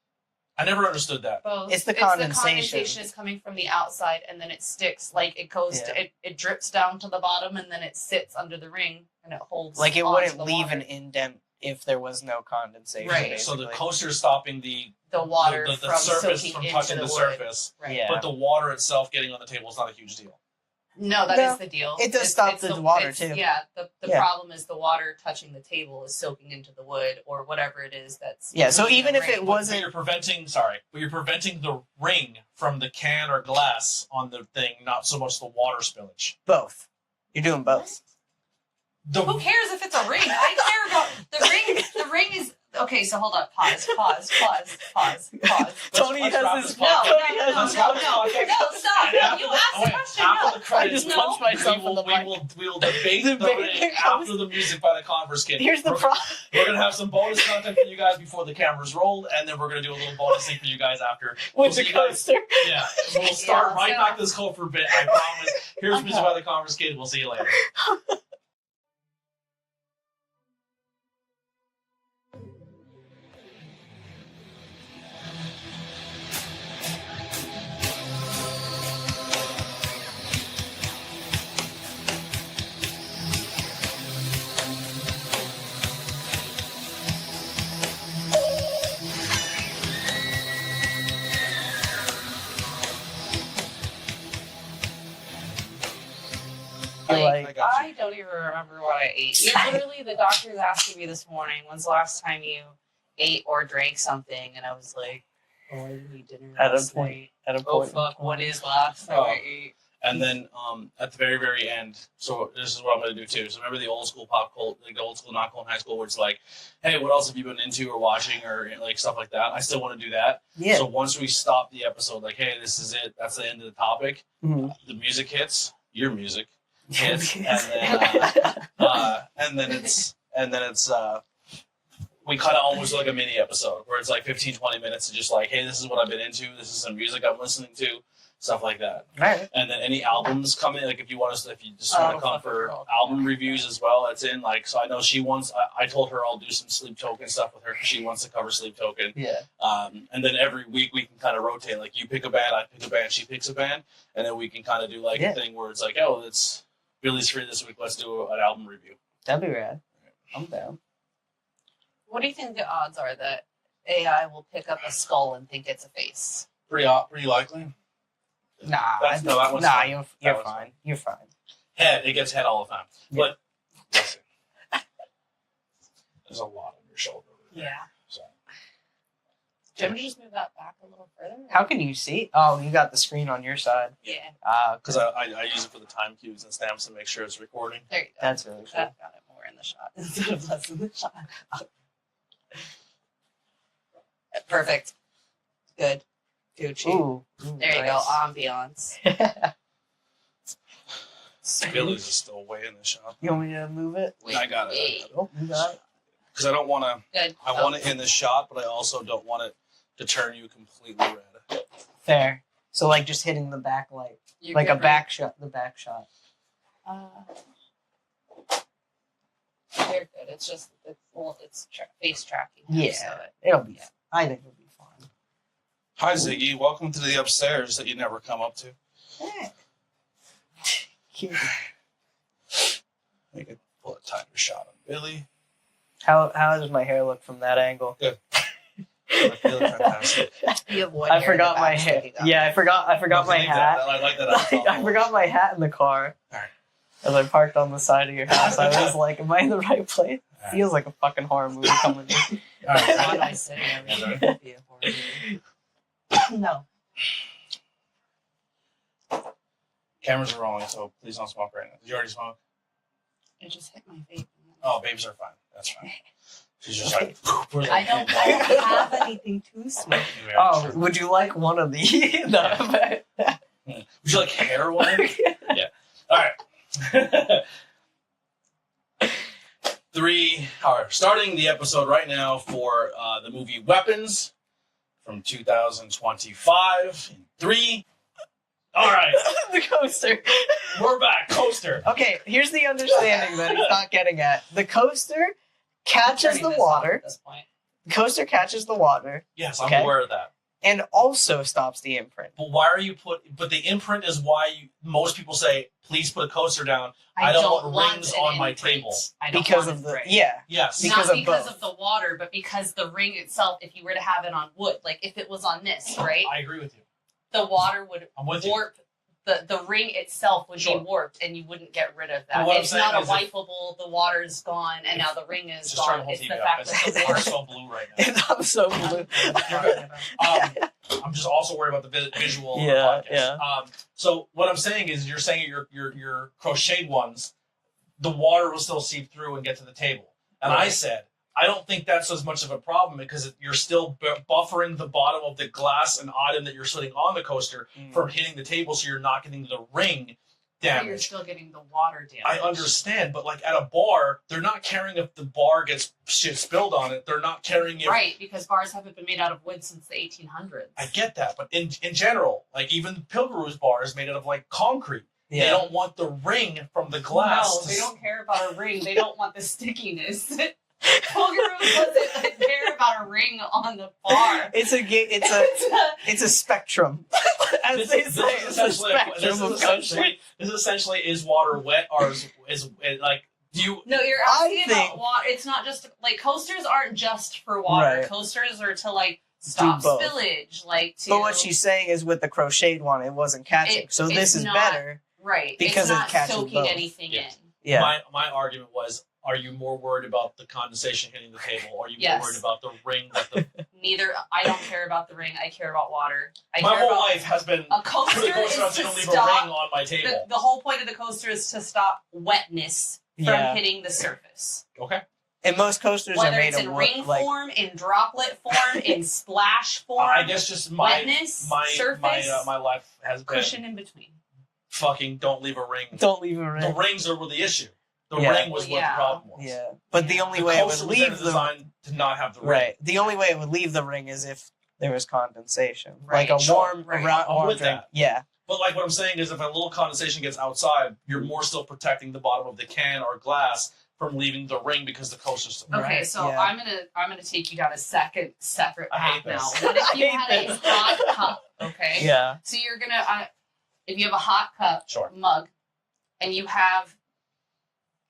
I never understood that. Both. It's the condensation. The condensation is coming from the outside, and then it sticks. Like it goes, it drips down to the bottom, and then it sits under the ring, and it holds. Like it wouldn't leave an indent if there was no condensation. Right. Basically. So the coaster is stopping the water the from surface from touching the surface. Right. Yeah. But the water itself getting on the table is not a huge deal. No, that is the deal. It does stop the water too. Yeah, the problem is the water touching the table is soaking into the wood or whatever it is that's. Yeah, so even if it wasn't, but you're preventing the ring from the can or glass on the thing, not so much the water spillage. Both. You're doing both. Who cares if it's a ring? I care about the ring. The ring is. Okay, so hold up. Pause. Tony has his... No, stop. You asked the question. After the credits, I just punched myself in the mic. We will debate the ring after the music by the ConverseKid. Here's the problem. We're going to have some bonus content for you guys before the cameras rolled, and then we're going to do a little bonus thing for you guys after. With the coaster. Yeah. We'll start back this code for a bit, I promise. Here's music by the ConverseKid. We'll see you later. I don't even remember what I ate. Literally, the doctor was asking me this morning, when's the last time you ate or drank something? And I was like, oh, I didn't eat dinner last night. Oh, fuck, what is last time I ate? And then at the very, very end, so this is what I'm going to do too. So remember the old school pop culture, like the old school not cool in high school, where it's like, hey, what else have you been into or watching or like stuff like that? I still want to do that. Yeah. So once we stop the episode, like, hey, this is it. That's the end of the topic. Mm-hmm. The music hits. Your music. Hits, and then it's we kind of almost like a mini episode where it's like 15-20 minutes of just like, hey, this is what I've been into, this is some music I'm listening to, stuff like that. Right. And then any albums come in, like if you just want to come for album reviews as well, it's in. Like, so I know she wants. I told her I'll do some Sleep Token stuff with her because she wants to cover Sleep Token. Yeah. And then every week we can kind of rotate. Like you pick a band, I pick a band, she picks a band, and then we can kind of do like a thing where it's like, oh, it's Billy's free this week. Let's do an album review. That'd be rad. I'm down. What do you think the odds are that AI will pick up a skull and think it's a face? Pretty likely. Nah, you're fine. You're fine. Head, it gets head all the time. Yeah. But listen, there's a lot on your shoulder. Yeah. So. Do you want me to just move that back a little further? How can you see? Oh, you got the screen on your side. Yeah. Because I use it for the time cues and stamps to make sure it's recording. There you go. That's really cool. That got it more in the shot instead of less in the shot. Perfect. Good. Gucci. Ooh, there you go. Ambiance. Billy's is still way in the shot. You want me to move it? Wait, I got it. Oh, you got it. Because I don't want to. Good. I want it in the shot, but I also don't want it to turn you completely red. Fair. So like just hitting the backlight, like a back shot. The back shot. They're good. It's just face tracking. Yeah, So it'll be. I think it'll be fun. Hi Ziggy, welcome to the upstairs that you never come up to. Hey. Cute. Make a pull a tighter shot on Billy. How does my hair look from that angle? Good. I feel fantastic. you have one I hair in forgot the my back hair. sticking up. Yeah, I forgot my hat. I like that. I forgot my hat in the car. Alright. As I parked on the side of your house, I was like, "Am I in the right place?" Alright. Feels like a fucking horror movie coming in. Why am I sitting everything would be a horror movie. No. Cameras are rolling, so please don't smoke right now. Did you already smoke? It just hit my face. Oh, babes are fine. That's fine. She's just like, I don't have anything to smoke. Oh, would you like one of these? No. Would you like heroin? Yeah. All right. Starting the episode right now for the movie Weapons from 2025 in 3. All right. The coaster. We're back. Coaster. Okay, here's the understanding that he's not getting at. The coaster catches the water. At this point. The coaster catches the water Yes, I'm Okay. aware of that. and also stops the imprint. But why are you But the imprint is why most people say, please put a coaster down. I don't want rings an on my imprint. table. I don't Because want of a the ring. Yes. Because Not of because both. of the water, but because the ring itself, if you were to have it on wood, like if it was on this, right? I agree with you. The water would I'm with you. warp. The ring itself would Sure. be warped, and you wouldn't get rid of But that. what I'm It's saying not a is if- wipeable. The water's gone, and now the ring is Just turn the gone. whole It's TV the up. fact that the It's water. so blue right now. I'm so blue. I'm just also worried about the visual Yeah, of the podcast. So what I'm saying is, you're saying your crocheted ones, the water will still seep through and get to the table. And I said, I don't think that's as much of a problem because you're still buffering the bottom of the glass and item that you're sitting on the coaster from hitting the table, so you're not getting the ring But you're damage. still getting the water damage. I understand, but like at a bar, they're not caring if the bar gets shit spilled on it. They're not caring if Right, because bars haven't been made out of wood since the 1800s. I get that, but in general, like even Pilgaroos bar is made out of like concrete. They Yeah. don't want the ring from the glass. No, they don't care about a ring. They don't want the stickiness. Pilgaroos doesn't care about a ring on the bar. It's a spectrum. As they say, it's a spectrum of coaster. This essentially is water wet or is like do you? No, you're asking about water. It's not just like coasters aren't just for water. Right. Coasters are to like stop both. spillage, like to. But what she's saying is with the crocheted one, it wasn't catching. So this is not- better. right because it's it not catches soaking both. anything Yes. in. Yeah. My argument was, are you more worried about the condensation hitting the table, or are you Yes. more worried about the ring that the? Neither. I don't care about the ring. I care about water. My care whole about life has been a coaster put a coaster up is so to you don't leave stop. a ring on my table. The whole point of the coaster is to stop wetness from Yeah. hitting the surface. Okay. And most coasters Whether are made it's in of wood. ring Like, form, in droplet form, in splash form, I guess just my wetness, my surface, my life has been cushion in between. fucking don't leave a ring. don't leave a The ring. rings were the issue. The Yeah. ring was what the Yeah. problem was. Yeah. But the only The way it would coaster was leave the designed to not have the ring. right. The only way it would leave the ring is if there was condensation, Right. like a Sure. warm, Right. around, I'm warm with drink. that. Yeah. But like what I'm saying is, if a little condensation gets outside, you're more still protecting the bottom of the can or glass from leaving the ring because the coaster's. Okay, Right, so yeah. I'm gonna take you down a separate I path hate now. this. What if you I had hate a this. hot cup? Okay. Yeah. So you're gonna if you have a hot cup Sure. mug, and you have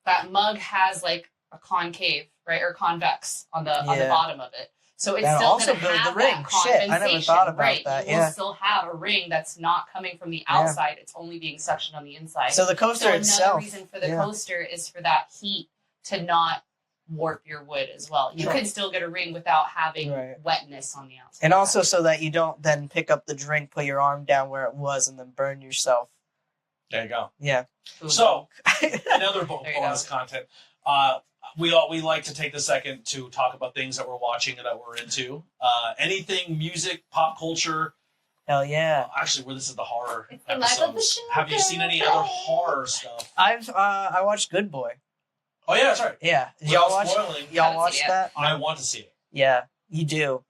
that mug has like a concave, right, or convex on the Yeah. bottom of it. So it's That'll still also gonna build the have ring. that Shit, I never condensation, thought about right? that, You yeah. will still have a ring that's not coming from the outside; it's only being suctioned on the inside. So the coaster So another itself. reason for the yeah. coaster is for that heat to not warp your wood as well. You Sure. can still get a ring without having Right. wetness on the outside. And also so that you don't then pick up the drink, put your arm down where it was, and then burn yourself. There you go. Yeah. Ooh. So another There you bonus content. We like to take the second to talk about things that we're watching and that we're into. Anything music, pop culture. Hell yeah. Actually, this is the horror It's the life of the episodes. show, Have you seen any other horror stuff? I watched Good Boy. Oh yeah, that's right. Yeah. Did Without y'all watch? spoiling, Y'all Haven't watch seen it. that? I want to see it. Yeah, you do.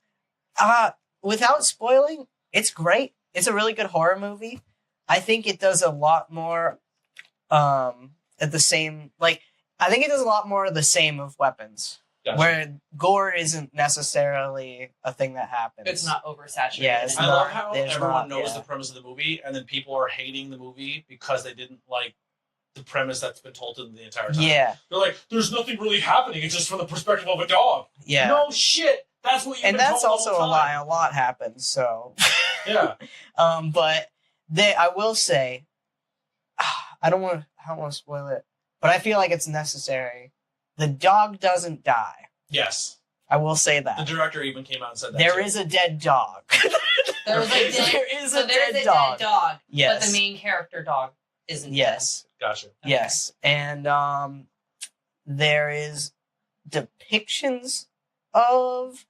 Without spoiling, it's great. It's a really good horror movie. I think it does a lot more at the same, like, I think it does a lot more of the same of weapons. Gotcha. Where gore isn't necessarily a thing that happens. It's not oversaturated. Yeah, it's I love how everyone knows yeah. the premise of the movie, and then people are hating the movie because they didn't like the premise that's been told to them the entire time. Yeah. They're like, there's nothing really happening. It's just from the perspective of a dog. Yeah. No shit. That's what you've and been that's told also the whole a lie. time. A lot happens. So. Yeah. But I will say, I don't want to spoil it, but I feel like it's necessary. The dog doesn't die. Yes. I will say that. The director even came out and said that. There is a dead dog. There is a dead dog. Yes. But the main character dog isn't. Yes. Gotcha. Okay. Yes. And there is depictions of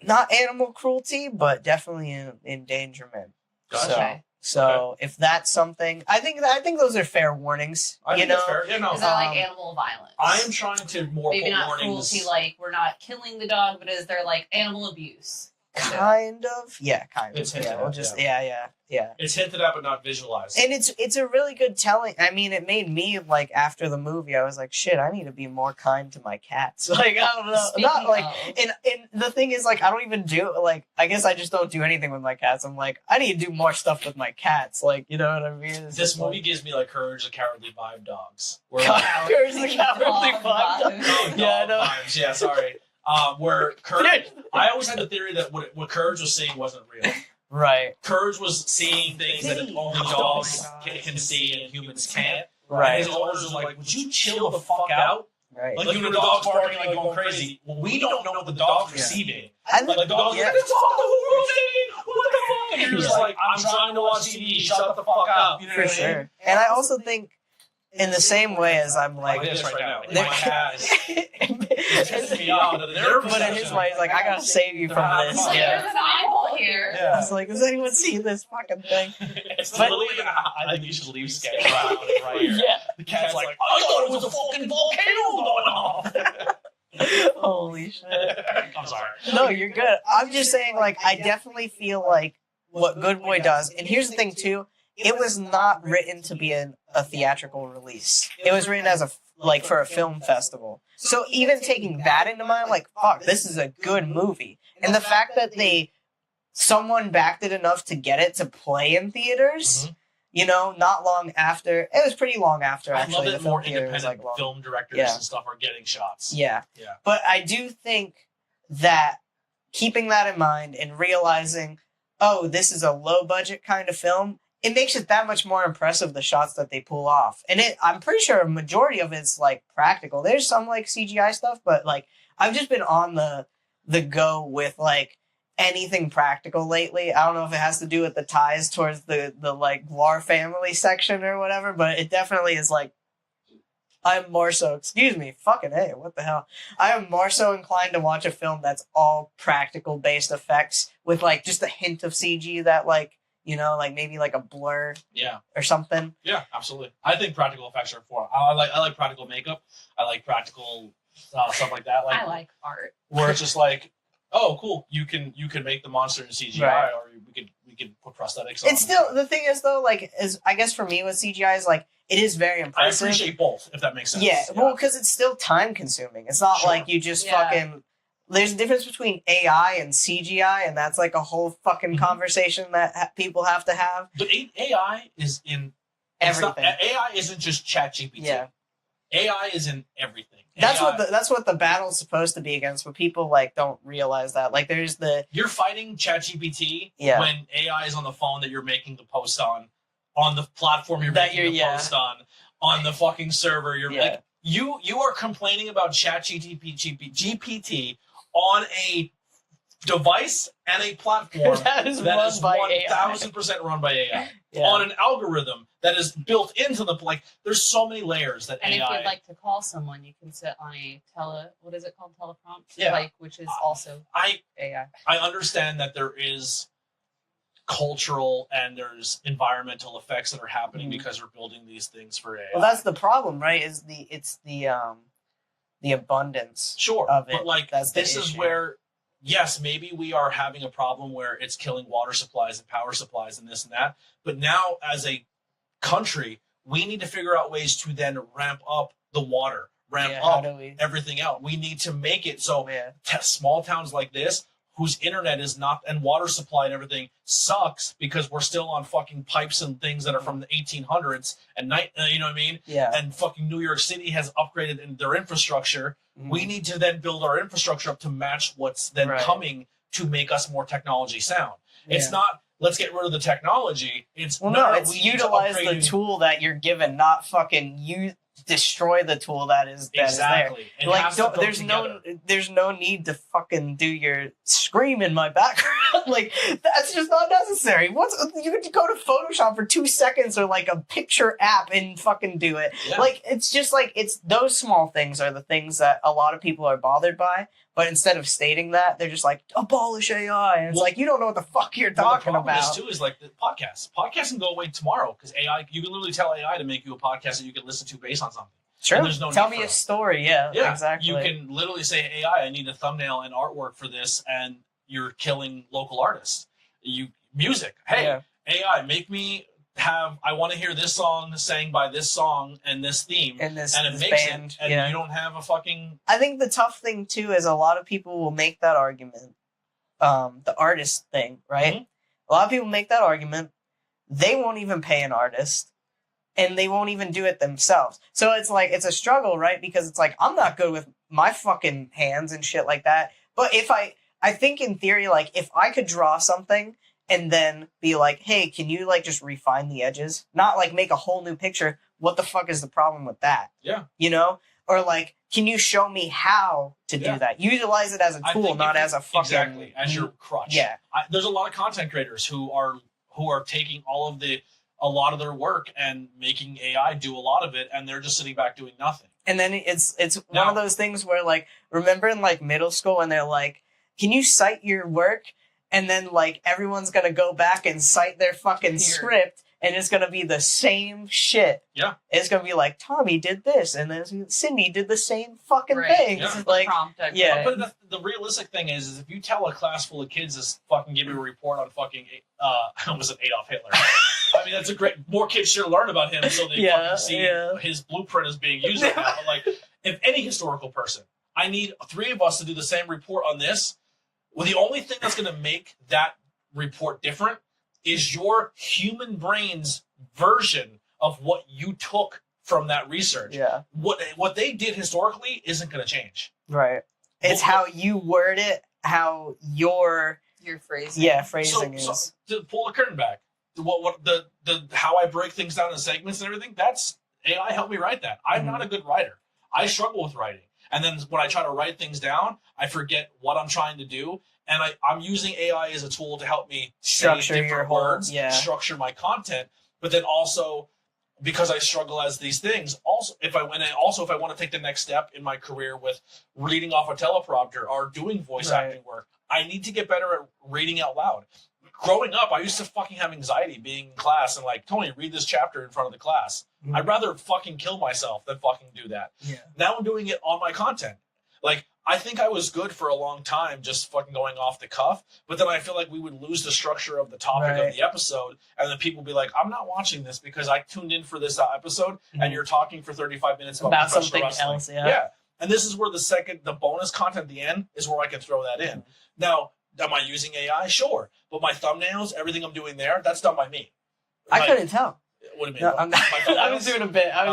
not animal cruelty, but definitely endangerment. Gotcha. So if that's something, I think those are fair warnings. I think that's fair. Yeah, no. Is that like animal violence? I am trying to more maybe put not warnings. cruelty, like we're not killing the dog, but is there like animal abuse? Kind of, yeah, kind It's of. hinted Yeah, we'll at, just, yeah. yeah. It's hinted at, but not visualized. And it's a really good telling. I mean, it made me like after the movie, I was like, shit, I need to be more kind to my cats. Like I don't know, Speaking not like. of- And the thing is, like, I don't even do like. I guess I just don't do anything with my cats. I'm like, I need to do more stuff with my cats. Like, you know what I mean? It's This just movie like, gives me like Courage the Cowardly Vibe dogs. Where, Courage the Cowardly Dog Vibe. vibes. Oh, Yeah, I dog know. vibes. Yeah, sorry. Where Courage, I always had the theory that what Courage was seeing wasn't real. Right. Courage was seeing things that only dogs can see and humans can't. And Right. his owners was like, "Would you chill the fuck out? Right. Like you know, the dog's barking like going crazy. Well, we don't know what the dog's receiving. I Like the dog's yeah. like, it's all the world thinking. What the fuck?" And you're just like, "I'm trying to watch TV. Shut the fuck up." You know For what I mean? sure. And I also think, in the same way as I'm Like like, this right now. There- My cat is pissing me off. but in his way, he's like, I gotta save you from this. Like, Yeah. there's an eyeball here. Yeah. It's like, does anyone see this fucking thing? It's But- literally, I think you should leave sketch right here. Yeah. The cat's like, I thought it was a fucking volcano going off. Holy shit. I'm sorry. No, you're good. I'm just saying, like, I definitely feel like what Good Boy does, and here's the thing too, it was not written to be a theatrical release. It was written as for a film festival. So even taking that into mind, like, fuck, this is a good movie. And the fact that someone backed it enough to get it to play in theaters, you know, not long after, it was pretty long after, I actually. love the that film more theater was, independent long. film directors Yeah. and stuff are getting shots. Yeah. Yeah. But I do think that keeping that in mind and realizing, oh, this is a low budget kind of film, it makes it that much more impressive, the shots that they pull off. And I'm pretty sure a majority of it's like practical. There's some like CGI stuff, but like I've just been on the go with like anything practical lately. I don't know if it has to do with the ties towards the like Guar family section or whatever, but it definitely is like, I'm more so, excuse me, fucking A, what the hell? I am more so inclined to watch a film that's all practical based effects with like just a hint of CG that like, you know, like maybe like a blur or something. Yeah, absolutely. I think practical effects are for. I like practical makeup. I like practical stuff like that. Like I like art. where it's just like, oh, cool, you can make the monster in CGI, Right. or we could put prosthetics on. It's still, the thing is though, like, I guess for me with CGI is like, it is very I impressive. appreciate both, if that makes sense. Yeah, well, because it's still time consuming. It's not Sure. like you just Yeah. fucking. There's a difference between AI and CGI, and that's like a whole fucking conversation that people have to have. But AI is in Everything. AI isn't just ChatGPT. Yeah, AI is in everything. that's AI, what the battle's supposed to be against, but people like don't realize that. Like, there's the you're fighting ChatGPT Yeah. when AI is on the phone that you're making the post on the platform you're That making the you're- yeah. post on the fucking server. You're Yeah. like you are complaining about GPT on a device and a platform that is that run is by AI. 1000% run by AI Yeah. on an algorithm that is built into the there's so many layers that And AI. if you'd like to call someone, you can sit on a what is it called, teleprompt? Yeah. Like, which is also I AI. understand that there is cultural and there's environmental effects that are happening Mhm. because we're building these things for AI. Well, that's the problem, right? It's the abundance. sure, of it. but like That's the this is issue. where, yes, maybe we are having a problem where it's killing water supplies and power supplies and this and that. But now, as a country, we need to figure out ways to then ramp up the water, ramp up everything out. We need to make it so small towns like this, whose internet is not, and water supply and everything sucks because we're still on fucking pipes and things that are from the 1800s and you know what I mean? Yeah. And fucking New York City has upgraded in their infrastructure. We need to then build our infrastructure up to match what's then coming to make us more technology sound. It's not, let's get rid of the technology. It's it's utilize the tool that you're given, not fucking destroy the tool that is there. Like, there's no need to fucking do your scream in my background. Like, that's just not necessary. You could go to Photoshop for 2 seconds or like a picture app and fucking do it. Yeah. Like, it's just like, it's those small things are the things that a lot of people are bothered by. But instead of stating that, they're just like, abolish AI. And it's like, you don't know what the fuck you're talking about. The problem is, too, is like the podcasts. Podcasts can go away tomorrow because AI, you can literally tell AI to make you a podcast that you can listen to based on something. Sure. And there's no Tell me a story. Yeah, exactly. You can literally say, AI, I need a thumbnail and artwork for this, and you're killing local artists. Music. Hey, AI, make me I want to hear this song sang by this song and this theme and it makes band, it, and you don't have a fucking... I think the tough thing, too, is a lot of people will make that argument, the artist thing, right? Mm-hmm. A lot of people make that argument. They won't even pay an artist, and they won't even do it themselves. So it's like, it's a struggle, right? Because it's like, I'm not good with my fucking hands and shit like that. But if I think in theory, like, if I could draw something and then be like, hey, can you, like, just refine the edges? Not, like, make a whole new picture. What the fuck is the problem with that? Yeah. You know? Or, like, can you show me how to do that? Utilize it as a tool, not as a fucking... Exactly, as your crutch. Yeah. There's a lot of content creators who are taking a lot of their work and making AI do a lot of it, and they're just sitting back doing nothing. And then it's one of those things where, like, remember in, like, middle school when they're like, can you cite your work? And then, like, everyone's going to go back and cite their fucking script, and it's going to be the same shit. Yeah. It's going to be like, Tommy did this, and then Cindy did the same fucking thing. Yeah. Like, But the realistic thing is if you tell a class full of kids to fucking give you a report on fucking, I almost said Adolf Hitler. I mean, that's a great, more kids should learn about him so they fucking see his blueprint is being used right now. But, like, if any historical person, I need 3 of us to do the same report on this. Well, the only thing that's going to make that report different is your human brain's version of what you took from that research. Yeah. What they did historically isn't going to change. Right. It's how you word it, how your phrasing. Yeah, phrasing is. So to pull the curtain back, the how I break things down in segments and everything, that's AI helped me write that. I'm not a good writer. I struggle with writing. And then when I try to write things down, I forget what I'm trying to do. And I'm using AI as a tool to help me structure say different words, structure my content. But then also, because I struggle as these things, if I want to take the next step in my career with reading off a teleprompter or doing voice acting work, I need to get better at reading out loud. Growing up, I used to fucking have anxiety being in class and like, Tony, read this chapter in front of the class. Mm-hmm. I'd rather fucking kill myself than fucking do that. Yeah. Now I'm doing it on my content. Like, I think I was good for a long time just fucking going off the cuff, but then I feel like we would lose the structure of the topic of the episode, and then people would be like, I'm not watching this because I tuned in for this episode, and you're talking for 35 minutes about something wrestling. else. Yeah. And this is where the bonus content at the end is where I can throw that in. Now, am I using AI? Sure. But my thumbnails, everything I'm doing there, that's done by me. I couldn't tell. What do you mean? No, I'm not, I was doing a bit. I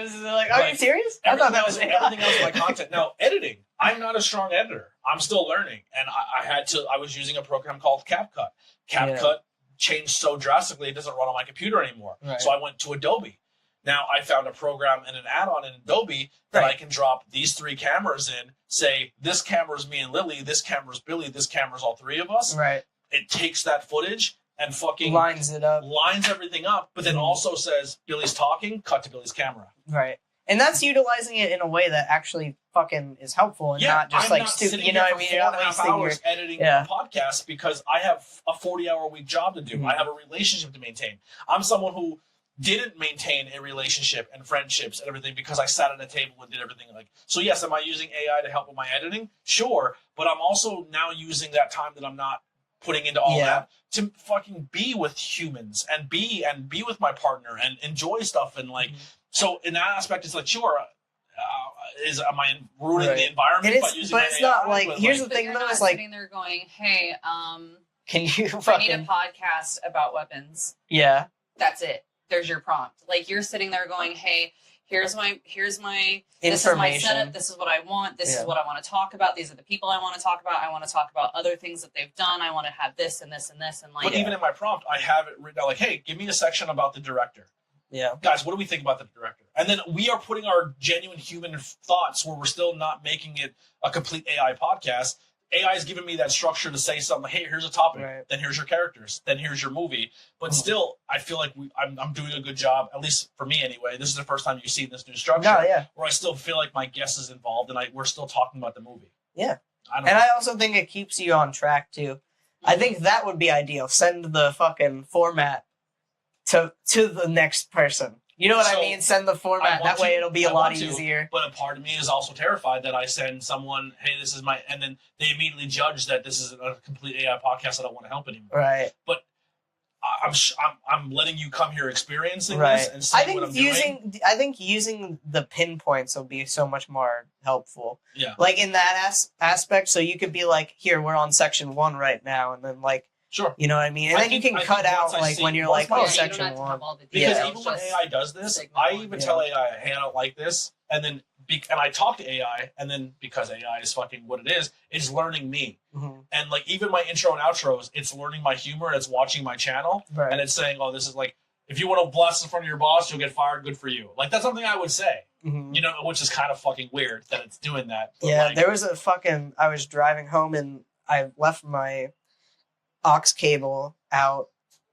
was like, are you serious? I thought that was everything else my content. Now, editing. I'm not a strong editor. I'm still learning. And I was using a program called CapCut. CapCut changed so drastically it doesn't run on my computer anymore. Right. So I went to Adobe. Now I found a program and an add-on in Adobe that I can drop these 3 cameras in, say, this camera's me and Lilly, this camera's Billy, this camera's all 3 of us. Right. It takes that footage and fucking lines it up, lines everything up, but then also says, Billy's talking, cut to Billy's camera. Right. And that's utilizing it in a way that actually fucking is helpful and not just like stupid. You know what I mean? You're not wasting hours editing a podcast because I have a 40-hour-a-week job to do. Mm-hmm. I have a relationship to maintain. I'm someone who didn't maintain a relationship and friendships and everything because I sat at a table and did everything. Like, so yes, am I using AI to help with my editing? Sure. But I'm also now using that time that I'm not putting into all that to fucking be with humans and be with my partner and enjoy stuff and like, so in that aspect, it's like, sure, am I ruining the environment by using but it's AI? not like, here's the thing you're though, not it's like, sitting there going, hey, can you I need a podcast about weapons. Yeah. That's it. There's your prompt. Like, you're sitting there going, hey, here's my this is my setup, this is what I want, this is what I want to talk about, these are the people I want to talk about, I want to talk about other things that they've done, I want to have this and this and this, and like. But even in my prompt, I have it written down like, hey, give me a section about the director. Yeah. Guys, what do we think about the director? And then we are putting our genuine human thoughts where we're still not making it a complete AI podcast. AI is giving me that structure to say something. Hey, here's a topic. Right. Then here's your characters. Then here's your movie. But still, I feel like I'm doing a good job, at least for me anyway. This is the first time you've seen this new structure. No, yeah. Where I still feel like my guest is involved and we're still talking about the movie. Yeah. I also think it keeps you on track too. I think that would be ideal. Send the fucking format to the next person. You know what I mean? Send the format. That way it'll be a lot easier. But a part of me is also terrified that I send someone, hey, this is my... And then they immediately judge that this is a complete AI podcast that I don't want to help anymore. Right. But I'm letting you come here experiencing this and see what I'm doing. I think using the pinpoints will be so much more helpful. Yeah. Like in that aspect, so you could be like, here, we're on section 1 right now, and then like... Sure. You know what I mean? And then you can cut out like when you're like, oh, section 1. Because even when AI does this, I even tell AI, hey, I don't like this. And then and I talk to AI, and then because AI is fucking what it is, it's learning me. Mm-hmm. And like even my intro and outros, it's learning my humor, and it's watching my channel, and it's saying, oh, this is like, if you want to blast in front of your boss, you'll get fired. Good for you. Like that's something I would say. Mm-hmm. You know, which is kind of fucking weird that it's doing that. But yeah, there was I was driving home and I left my aux cable out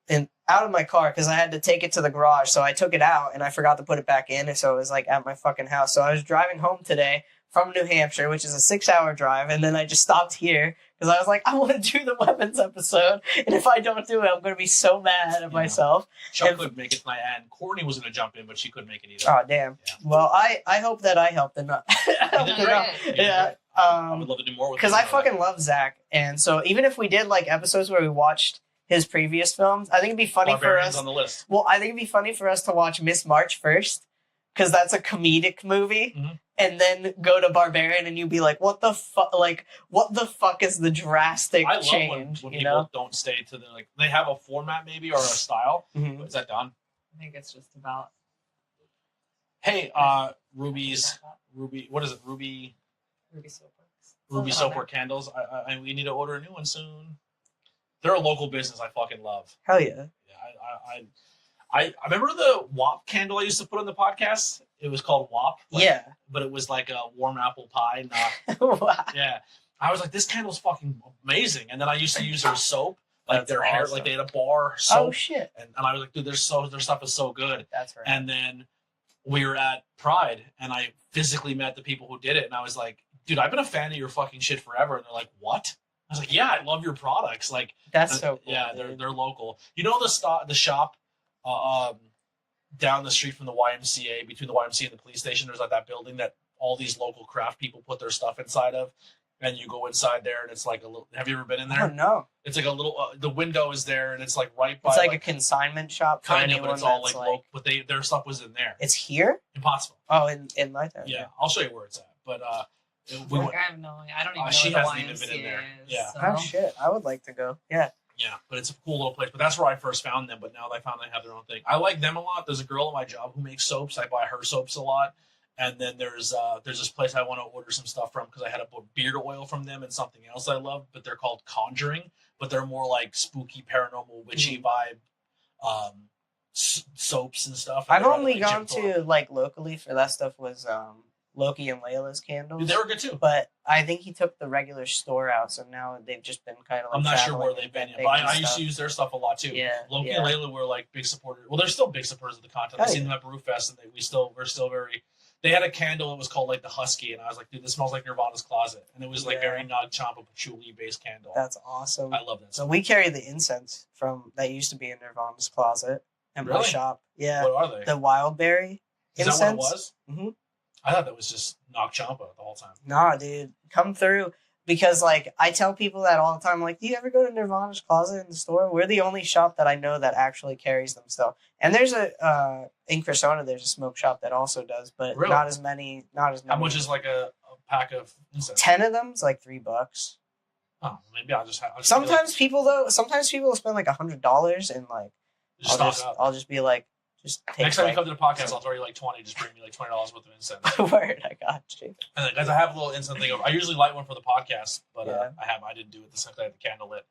of my car because I had to take it to the garage. So I took it out and I forgot to put it back in. So it was like at my fucking house. So I was driving home today from New Hampshire, which is a 6-hour drive. And then I just stopped here because I was like, I want to do the weapons episode. And if I don't do it, I'm going to be so mad at myself. Chuck could make it tonight, and Courtney was going to jump in, but she couldn't make it either. Oh, damn. Yeah. Well, I hope that I helped enough. Yeah. I would love to do more with because I fucking love Zach. And so even if we did like episodes where we watched his previous films, I think it'd be funny for us. On the list. Well, I think it'd be funny for us to watch Miss March first, because that's a comedic movie, and then go to Barbarian, and you'd be like, "What the fuck? Like, what the fuck is the drastic change?" When people don't stay to the they have a format maybe or a style. Mm-hmm. Is that done? I think it's just about. Hey, Ruby. What is it? Ruby Soapworks. Ruby Soapwork candles. We need to order a new one soon. They're a local business I fucking love. Hell yeah. Yeah, I remember the WAP candle I used to put on the podcast. It was called WAP. But it was like a warm apple pie. Wow. Yeah. I was like, this candle's fucking amazing. And then I used to use their soap. Like their hair, like they had a bar soap. Oh shit. And I was like, dude, their stuff is so good. That's right. And then we were at Pride and I physically met the people who did it. And I was like, dude, I've been a fan of your fucking shit forever. And they're like, what? I was like, yeah, I love your products. Like, that's so cool. Yeah, they're local. You know the shop down the street from the YMCA, between the YMCA and the police station, there's like that building that all these local craft people put their stuff inside of. And you go inside there and it's like a little, have you ever been in there? Oh, no. It's like a little, the window is there and it's like right by. It's like a consignment shop. Kind of, but it's all like local, but their stuff was in there. It's here? In Pottsville. Oh, in my town. Yeah, I'll show you where it's at. But, I have no idea. I don't even know she what hasn't the even been in there. is, Yeah. so. Oh shit! I would like to go. Yeah. Yeah, but it's a cool little place. But that's where I first found them. But now I found they have their own thing. I like them a lot. There's a girl at my job who makes soaps. I buy her soaps a lot. And then there's this place I want to order some stuff from because I had a beard oil from them and something else I love. But they're called Conjuring. But they're more like spooky, paranormal, witchy vibe soaps and stuff. And I've only gone to like locally for that stuff was Loki and Layla's candles. They were good too. But I think he took the regular store out, so now they've just been kind of like. I'm not sure where they've been yet, but I used to use their stuff a lot too. Yeah. Loki and Layla were like big supporters. Well, they're still big supporters of the content. I've seen them at Brewfest, and we're still very. They had a candle. It was called like the Husky, and I was like, dude, this smells like Nirvana's Closet, and it was like very Nag Champa patchouli based candle. That's awesome. I love that. So we carry the incense from that used to be in Nirvana's Closet in my shop. Yeah. What are they? The Wildberry incense. Is that what it was? Mm-hmm. I thought that was just Nag Champa the whole time. Nah, dude, come through because like I tell people that all the time. Like, do you ever go to Nirvana's closet in the store? We're the only shop that I know that actually carries them still. And there's a in Cressona, there's a smoke shop that also does, but not as many. Not as many. How much is like a pack of incense? 10 of them is like $3. Oh, maybe I'll just. Sometimes people will spend like $100 and like I'll just be like, just take next time you come to the podcast, I'll throw you like 20. Just bring me like $20 worth of incense. Word, I got you. And then, guys, I have a little incense thing over. I usually light one for the podcast, but I didn't do it this time. I had the candle lit.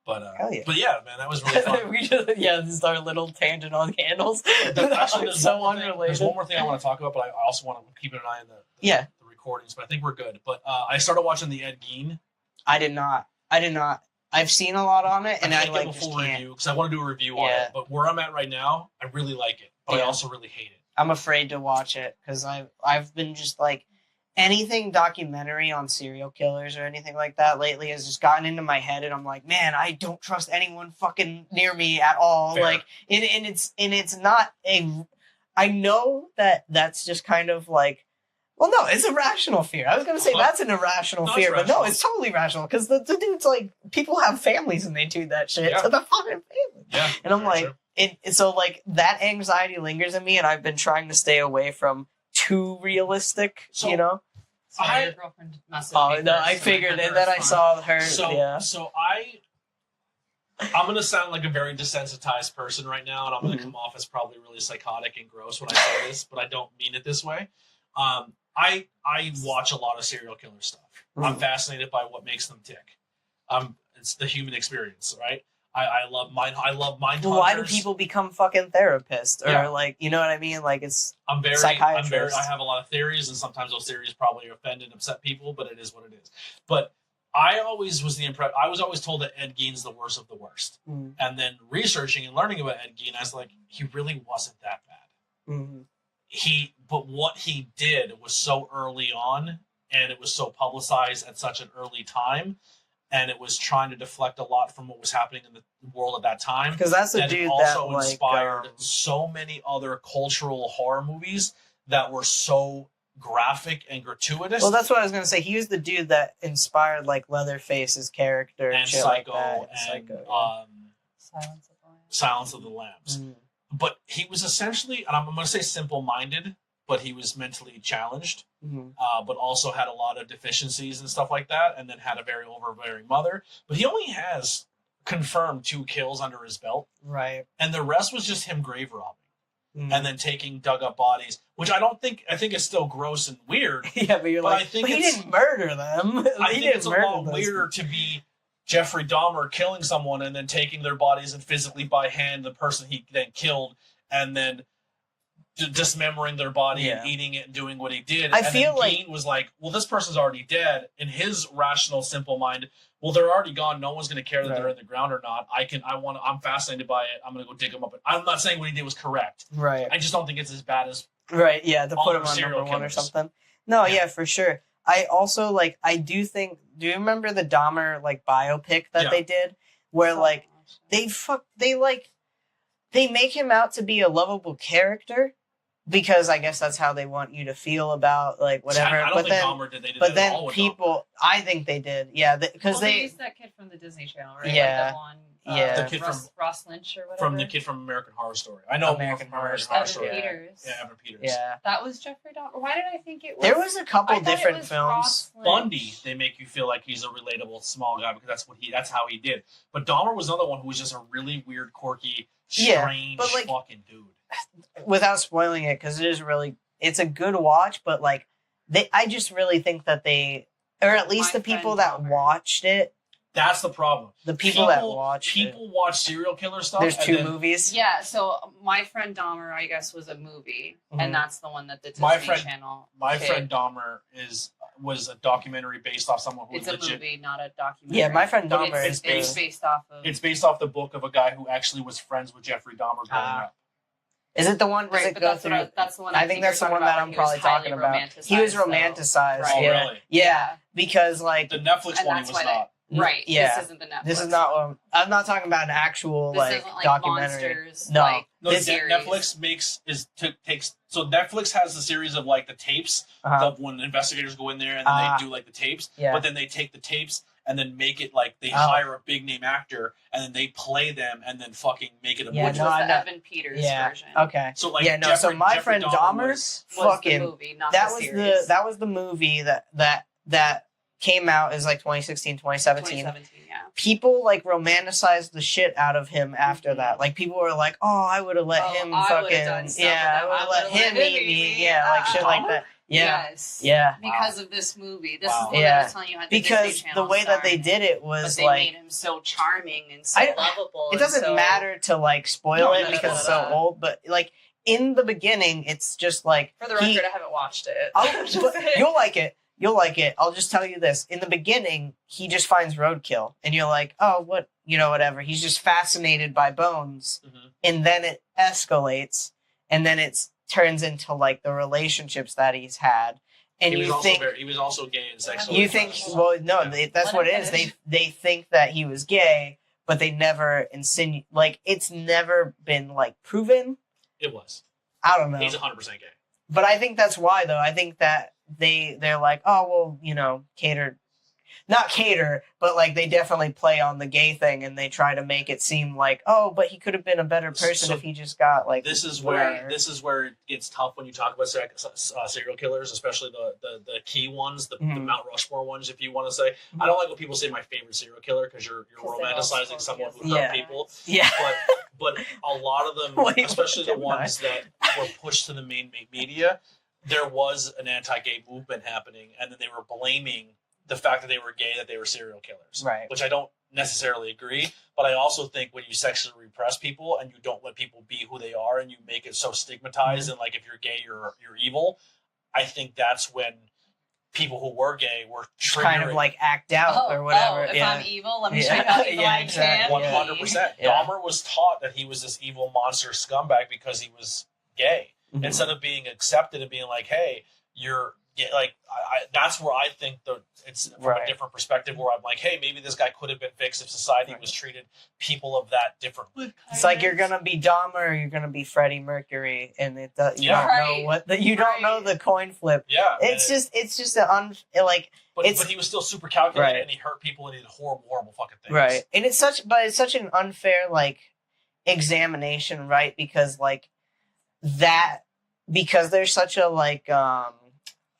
But but yeah, man, that was really fun. We just this is our little tangent on candles. Actually, there's so unrelated. There's one more thing I want to talk about, but I also want to keep an eye on the recordings. But I think we're good. But I started watching the Ed Gein. I did not. I've seen a lot on it, and I like just can't. Review because I want to do a review on it. But where I'm at right now, I really like it, but I also really hate it. I'm afraid to watch it because I've been just like anything documentary on serial killers or anything like that lately has just gotten into my head, and I'm like, man, I don't trust anyone fucking near me at all. Fair. Like, and it's not a. I know that's just kind of like. Well, no, it's a rational fear. I was going to say that's an irrational fear, but no, it's totally rational because the dude's like, people have families and they do that shit to the fucking family. Yeah. And I'm like, so like that anxiety lingers in me, and I've been trying to stay away from too realistic, you know? So your girlfriend messaged me. No, I figured, and then I saw her. So I'm going to sound like a very desensitized person right now, and I'm going to come off as probably really psychotic and gross when I say this, but I don't mean it this way. I watch a lot of serial killer stuff. I'm fascinated by what makes them tick. It's the human experience, right? I love mind hunters. Why do people become fucking therapists or like, you know what I mean? Like it's psychiatrists. I have a lot of theories, and sometimes those theories probably offend and upset people, but it is what it is. But I always was always told that Ed Gein's the worst of the worst. And then researching and learning about Ed Gein, I was like, he really wasn't that bad. But what he did was so early on, and it was so publicized at such an early time, and it was trying to deflect a lot from what was happening in the world at that time. Because that's a dude that also inspired so many other cultural horror movies that were so graphic and gratuitous. Well, that's what I was going to say. He was the dude that inspired like Leatherface's character and shit Psycho like and Silence of the Lambs. But he was essentially, and I'm going to say simple-minded, but he was mentally challenged, but also had a lot of deficiencies and stuff like that, and then had a very overbearing mother. But he only has confirmed 2 kills under his belt. Right. And the rest was just him grave robbing. And then taking dug-up bodies, which I think it's still gross and weird. Yeah, but you're like, he didn't murder them. I think it's a lot weirder to be Jeffrey Dahmer killing someone and then taking their bodies and physically by hand the person he then killed, and then dismembering their body and eating it and doing what he did. I feel like Gein was like, well, this person's already dead. In his rational, simple mind, well, they're already gone. No one's going to care that they're in the ground or not. I'm fascinated by it. I'm going to go dig them up. I'm not saying what he did was correct. Right. I just don't think it's as bad as to put him on number 1 or something. No, yeah, for sure. I also do you remember the Dahmer like biopic that they did where like they make him out to be a lovable character because I guess that's how they want you to feel about like whatever. I don't think Dahmer did. They did but then people, I think they did, because they used that kid from the Disney Channel, right? Yeah, like the kid from Ross Lynch or whatever. From the kid from American Horror Story. I know American Horror Story. Evan Peters. Yeah, that was Jeffrey Dahmer. Why did I think it was? There was a couple different films. Bundy, they make you feel like he's a relatable small guy because that's how he did. But Dahmer was another one who was just a really weird, quirky, strange fucking dude. Without spoiling it, because it's a good watch, but like I just really think that or at least the people that watched it. That's the problem. The people that watch watch serial killer stuff. There's 2 movies. Yeah, so My Friend Dahmer, I guess, was a movie, and that's the one that the Disney Channel. My Friend Dahmer was a documentary based off someone who was legit. It's a movie, not a documentary. Yeah, My Friend Dahmer is based off of. It's based off the book of a guy who actually was friends with Jeffrey Dahmer growing up. Is it the one? Right, but that's the one. I think that's the one that I'm probably talking about. He was romanticized. Oh, really? Yeah, because like the Netflix one was not. Right. Yeah. This isn't the Netflix. This is not. I'm not talking about an actual This isn't like documentary. Monsters, No. like, No, the series. Netflix takes so Netflix has the series of like the tapes of when investigators go in there and then they do like the tapes, but then they take the tapes and then make it like they hire a big name actor and then they play them and then fucking make it a movie. Which was the Evan Peters version. Okay. So like so my friend Dahmer was fucking the movie, not that the was series. that was the movie that came out as like 2016, 2017. 2017, yeah. People like romanticized the shit out of him after that. Like people were like, "Oh, I would have let him fucking I would have let him eat me." Yeah, like shit like that. Yeah. Yes. Yeah. Because of this movie. This is the one Yeah. I was telling you had the Because Disney Channel the way that they did it was but they like made him so charming and so lovable. it doesn't and so, matter to like spoil it no, because it's so old, but like in the beginning, it's just like For the record, I haven't watched it. you'll like it. You'll like it. I'll just tell you this. In the beginning, he just finds roadkill. And you're like, oh, what? Whatever. He's just fascinated by bones. Mm-hmm. And then it escalates. And then it turns into, like, the relationships that he's had. And he was also gay and sexual. You think, well, no, that's what it is. They think that he was gay, but they never insinuate. Like, it's never been, like, proven. It was. I don't know. He's 100% gay. But I think that's why, though. I think that they're like, oh, well, not cater, but like they definitely play on the gay thing and they try to make it seem like, oh, but he could have been a better person if he just got like this is where it gets tough when you talk about serial killers, especially the key ones, the Mount Rushmore ones, if you want to say. I don't like when people say my favorite serial killer because you're romanticizing someone who hurt people. Yeah. But a lot of them, especially the ones that were pushed to the main media, there was an anti-gay movement happening, and then they were blaming the fact that they were gay, that they were serial killers. Right. Which I don't necessarily agree, but I also think when you sexually repress people and you don't let people be who they are and you make it so stigmatized and like if you're gay, you're evil, I think that's when people who were gay were kind of like act out or whatever. If I'm evil, let me show you how evil I can. 100%. Dahmer was taught that he was this evil monster scumbag because he was gay. Mm-hmm. Instead of being accepted and being like, hey, you're like, that's where I think it's from a different perspective where I'm like, hey, maybe this guy could have been fixed if society was treated people of that differently. It's like you're gonna be Dahmer or you're gonna be Freddie Mercury, and you don't know what don't know the coin flip. Yeah, it's just an But he was still super calculated and he hurt people and he did horrible fucking things. Right, and it's such an unfair like examination, right? Because like because there's such a like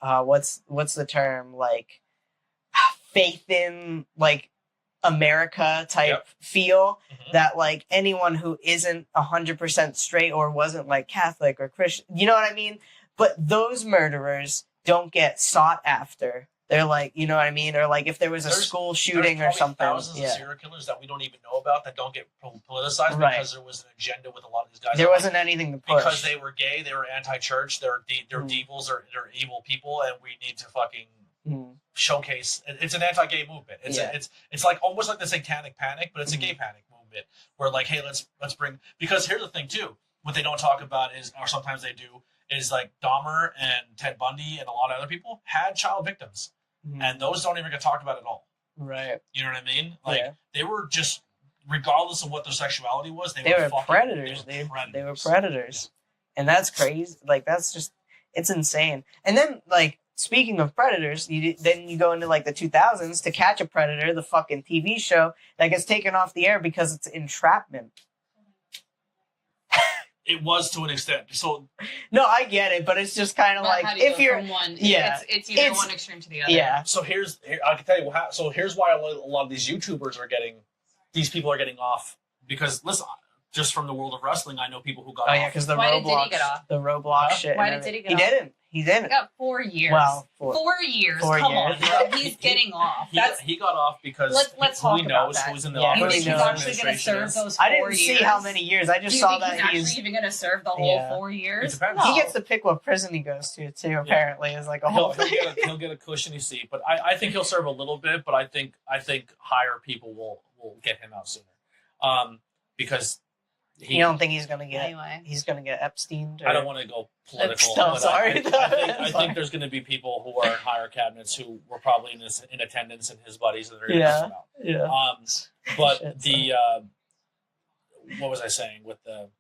what's the term, like faith in like America type feel that like anyone who isn't 100% straight or wasn't like Catholic or Christian, you know what I mean? But those murderers don't get sought after. They're like, you know what I mean? Or like if there was a school shooting or something. Thousands of serial killers that we don't even know about that don't get politicized because there was an agenda with a lot of these guys. There wasn't anything to push. Because they were gay, they were anti-church, they're devils, they're evil people, and we need to fucking showcase. It's an anti-gay movement. It's like almost like the Satanic Panic, but it's a gay panic movement. Where like, hey, let's bring, because here's the thing too. What they don't talk about is, or sometimes they do, is like Dahmer and Ted Bundy and a lot of other people had child victims. And those don't even get talked about at all. Right. You know what I mean? Like, they were just, regardless of what their sexuality was, they were predators. They were predators. And that's crazy. Like, that's just, it's insane. And then, like, speaking of predators, then you go into, like, the 2000s, To Catch a Predator, the fucking TV show that gets taken off the air because it's entrapment. It was to an extent. So no, I get it, but it's just kind of like if you're from one, it's either one extreme to the other. Yeah. So I can tell you how. So here's why a lot of these YouTubers are getting, these people are getting off, because listen, just from the world of wrestling, I know people who got off. Oh yeah, because the Roblox shit. Why did he get off? He didn't. He got 4 years. Well, 4 years. Come on, he's getting off. He got off because let's talk about that. Who's in the office. He's actually going to serve those 4 years. I didn't see how many years. I just saw that he's actually even going to serve the whole 4 years. It depends. He gets to pick what prison he goes to too. Apparently, is like a whole. He'll get a cushiony seat, but I think he'll serve a little bit. But I think higher people will get him out sooner, because You don't think he's gonna get? Anyway. He's gonna get Epstein. I don't want to go political. No, sorry. I think there's going to be people who are in higher cabinets who were probably in attendance and his buddies that are going to ask him out. Yeah. But what was I saying with the?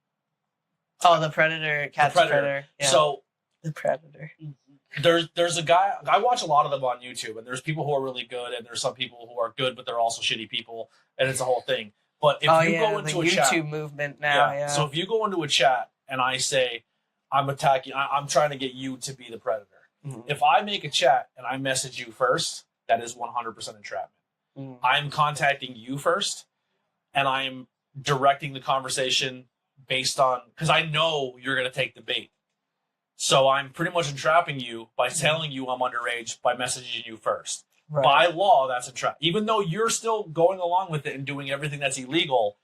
Oh, the Predator, Catch the Predator. Yeah. So the Predator. There's a guy. I watch a lot of them on YouTube, and there's people who are really good, and there's some people who are good, but they're also shitty people, and it's a whole thing. But if you go into a chat, YouTube movement now, yeah. So if you go into a chat and I say, I'm attacking, I'm trying to get you to be the predator. Mm-hmm. If I make a chat and I message you first, that is 100% entrapment. Mm-hmm. I'm contacting you first, and I'm directing the conversation based on, because I know you're going to take the bait. So I'm pretty much entrapping you by telling you I'm underage by messaging you first. Right. By law, that's a trap. Even though you're still going along with it and doing everything that's illegal,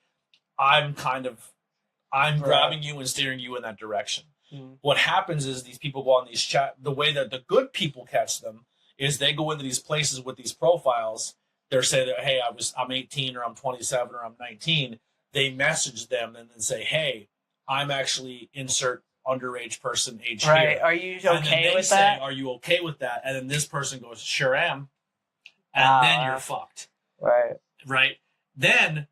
I'm grabbing you and steering you in that direction. Mm. What happens is these people go on these chat. The way that the good people catch them is they go into these places with these profiles. They're saying that, hey, I'm 18 or I'm 27 or I'm 19. They message them and then say, hey, I'm actually insert underage person age here. Right. Are you okay with that? Are you okay with that? And then this person goes, sure am. And then you're fucked. Right. Right? Then,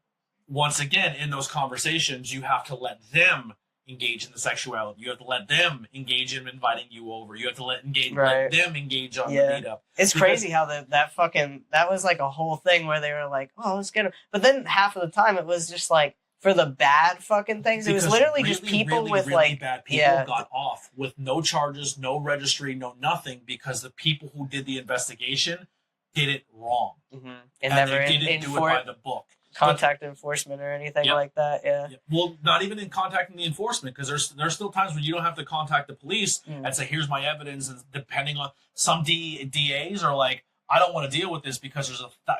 once again, in those conversations, you have to let them engage in the sexuality. You have to let them engage in inviting you over. You have to let them engage on the meetup. It's crazy how that was like a whole thing where they were like, oh, let's get him. But then half of the time it was just like, for the bad fucking things, it was literally just people with like bad people got off with no charges, no registry, no nothing, because the people who did the investigation did it wrong. Mm-hmm. And never they didn't do it by the book. Contact enforcement or anything like that. Yeah. Well, not even in contacting the enforcement, because there's still times when you don't have to contact the police and say, here's my evidence. And depending on some DAs are like, I don't want to deal with this because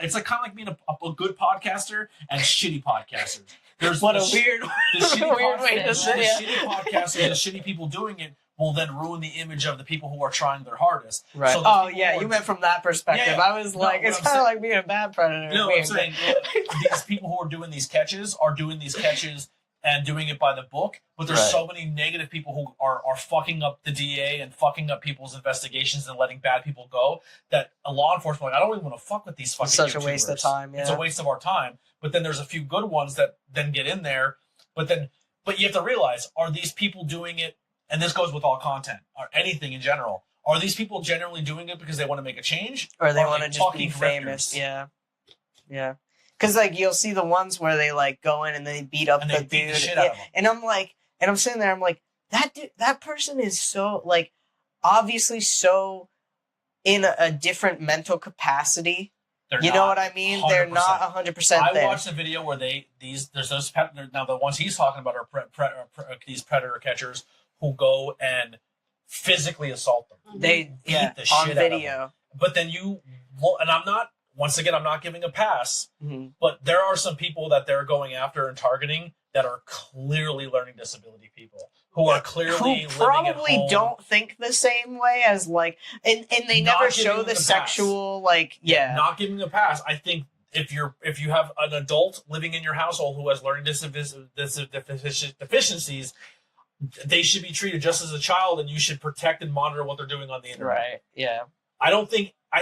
it's like kind of like being a good podcaster and shitty podcasters. There's weird way to say it. The shitty podcasters, the shitty people doing it will then ruin the image of the people who are trying their hardest. Right. So you meant from that perspective. Yeah. I was like, it's kind of like being a bad predator. No, I'm saying these people who are doing these catches and doing it by the book, but there's so many negative people who are fucking up the DA and fucking up people's investigations and letting bad people go, that a law enforcement, I don't even want to fuck with these fucking YouTubers. It's such a waste of time, It's a waste of our time. But then there's a few good ones that then get in there. But you have to realize, are these people doing it, and this goes with all content, or anything in general, are these people generally doing it because they want to make a change? Or they want to just be famous? Yeah. Yeah. Because, like, you'll see the ones where they, like, go in and they beat up the dude. And I'm like, and I'm sitting there, I'm like, that person is so, like, obviously so in a different mental capacity. You know what I mean? 100%. They're not 100% there. I watched a video where there's those, now the ones he's talking about are these predator catchers who go and physically assault them. They beat the shit on video. Out of them. But then and I'm not giving a pass, but there are some people that they're going after and targeting that are clearly learning disability people who are clearly who probably don't think the same way as like, and they never show the sexual not giving a pass. I think if you have an adult living in your household who has learning deficiencies, they should be treated just as a child, and you should protect and monitor what they're doing on the internet. Right. Yeah. I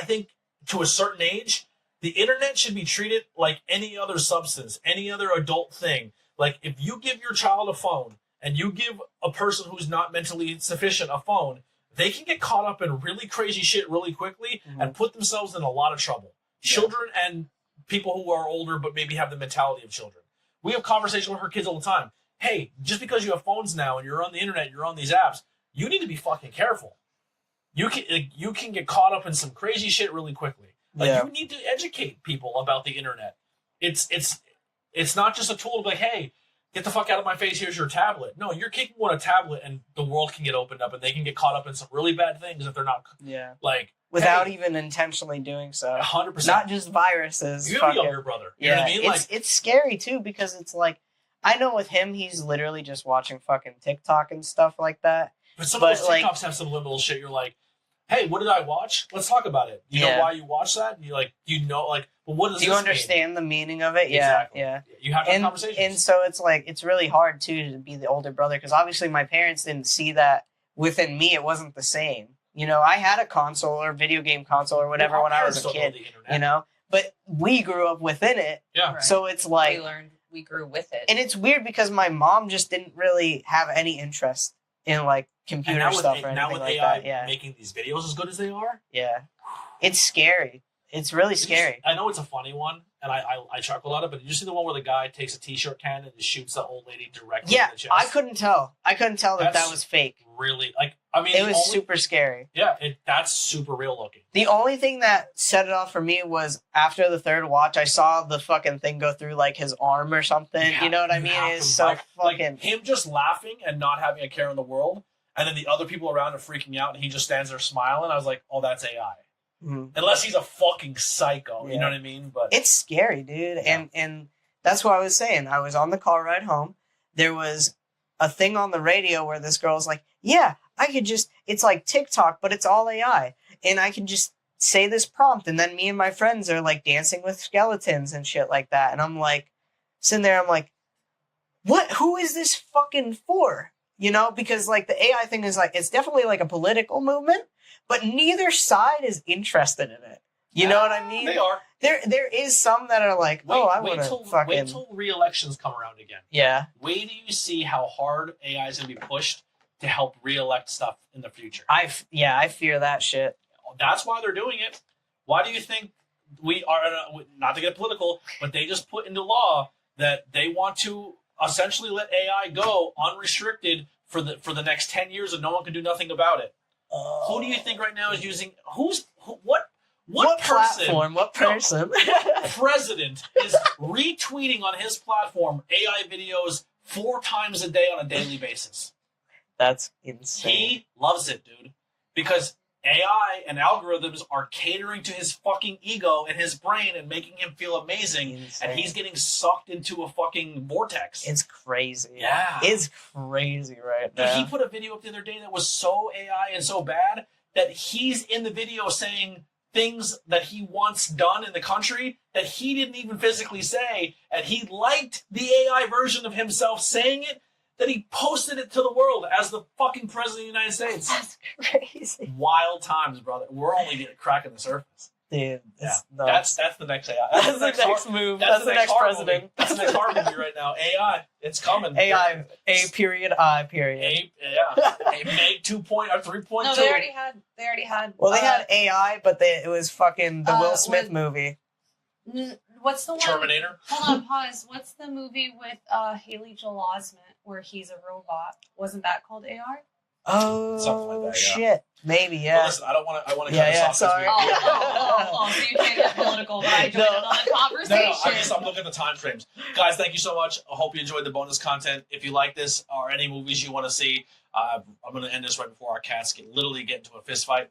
think to a certain age, the internet should be treated like any other substance, any other adult thing. Like, if you give your child a phone and you give a person who's not mentally sufficient a phone, they can get caught up in really crazy shit really quickly and put themselves in a lot of trouble. Yeah. Children and people who are older but maybe have the mentality of children. We have conversations with our kids all the time. Hey, just because you have phones now and you're on the internet, you're on these apps, you need to be fucking careful. You can get caught up in some crazy shit really quickly. You need to educate people about the internet. It's not just a tool to be like, hey, get the fuck out of my face, here's your tablet. No, you're kicking on a tablet and the world can get opened up and they can get caught up in some really bad things if they're not without even intentionally doing so. 100%. Not just viruses. You have a younger brother. You know what I mean? It's scary too, because it's like, I know with him, he's literally just watching fucking TikTok and stuff like that. But some of those TikToks have some liminal shit. You're like, hey, what did I watch? Let's talk about it. You know why you watch that? And But what does Do you this understand the meaning of it? Exactly. Yeah. You have And conversations. so it's like it's really hard too to be the older brother because obviously my parents didn't see that within me. It wasn't the same. You know, I had a console or video game console or whatever when I was a kid. You know, but we grew up within it. Yeah. Right. So it's like we grew with it, and it's weird because my mom just didn't really have any interest in like computer stuff or anything like AI that. Yeah. making these videos as good as they are. Yeah. It's scary. It's really scary. I know it's a funny one, and I chuckle at it. But did you see the one where the guy takes a t-shirt can and just shoots the old lady directly in the chest? I couldn't tell. I couldn't tell that was fake. Really, like I mean, it was super scary. Yeah, that's super real looking. The only thing that set it off for me was after the third watch, I saw the fucking thing go through like his arm or something. You know what I mean? It's so fucking him just laughing and not having a care in the world, and then the other people around are freaking out, and he just stands there smiling. I was like, oh, that's AI. Mm-hmm. Unless he's a fucking psycho, you know what I mean? But it's scary, dude. Yeah. And that's what I was saying. I was on the car ride home. There was a thing on the radio where this girl's like, yeah, I could just, it's like TikTok, but it's all AI. And I can just say this prompt. And then me and my friends are like dancing with skeletons and shit like that. And I'm like, sitting there, I'm like, what? Who is this fucking for? You know, because like the AI thing is like, it's definitely like a political movement. But neither side is interested in it. You know what I mean? They are. There is some that are like, I want to fucking... Wait till re-elections come around again. Yeah. Wait till you see how hard AI is going to be pushed to help re-elect stuff in the future. I fear that shit. That's why they're doing it. Why do you think we are, not to get political, but they just put into law that they want to essentially let AI go unrestricted for the next 10 years and no one can do nothing about it? Who do you think right now is using what platform? What person? What president is retweeting on his platform AI videos 4 times a day on a daily basis? That's insane. He loves it, dude. Because AI and algorithms are catering to his fucking ego and his brain and making him feel amazing. Insane. And he's getting sucked into a fucking vortex. It's crazy. Yeah. It's crazy right now. Dude, he put a video up the other day that was so AI and so bad that he's in the video saying things that he wants done in the country that he didn't even physically say. And he liked the AI version of himself saying it, that he posted it to the world as the fucking president of the United States. That's crazy. Wild times, brother. We're only cracking the surface. Dude, that's the next AI. That's the next move. That's the next president. Movie. That's the next horror movie right now. AI. It's coming. AI. A period. I period. A Meg 2.0 or 3.2. No, they already had. Well, they had AI, but it was fucking the Will Smith movie. What's the one? Terminator. Hold on, pause. What's the movie with Haley Joel Osment where he's a robot? Wasn't that called AR? Oh, something like that, shit. Maybe, yeah. Well, listen, I want to cut this off. Sorry. So you can't get political, but I joined on the conversation. I'm looking at the time frames. Guys, thank you so much. I hope you enjoyed the bonus content. If you like this or any movies you want to see, I'm going to end this right before our cats literally get into a fist fight.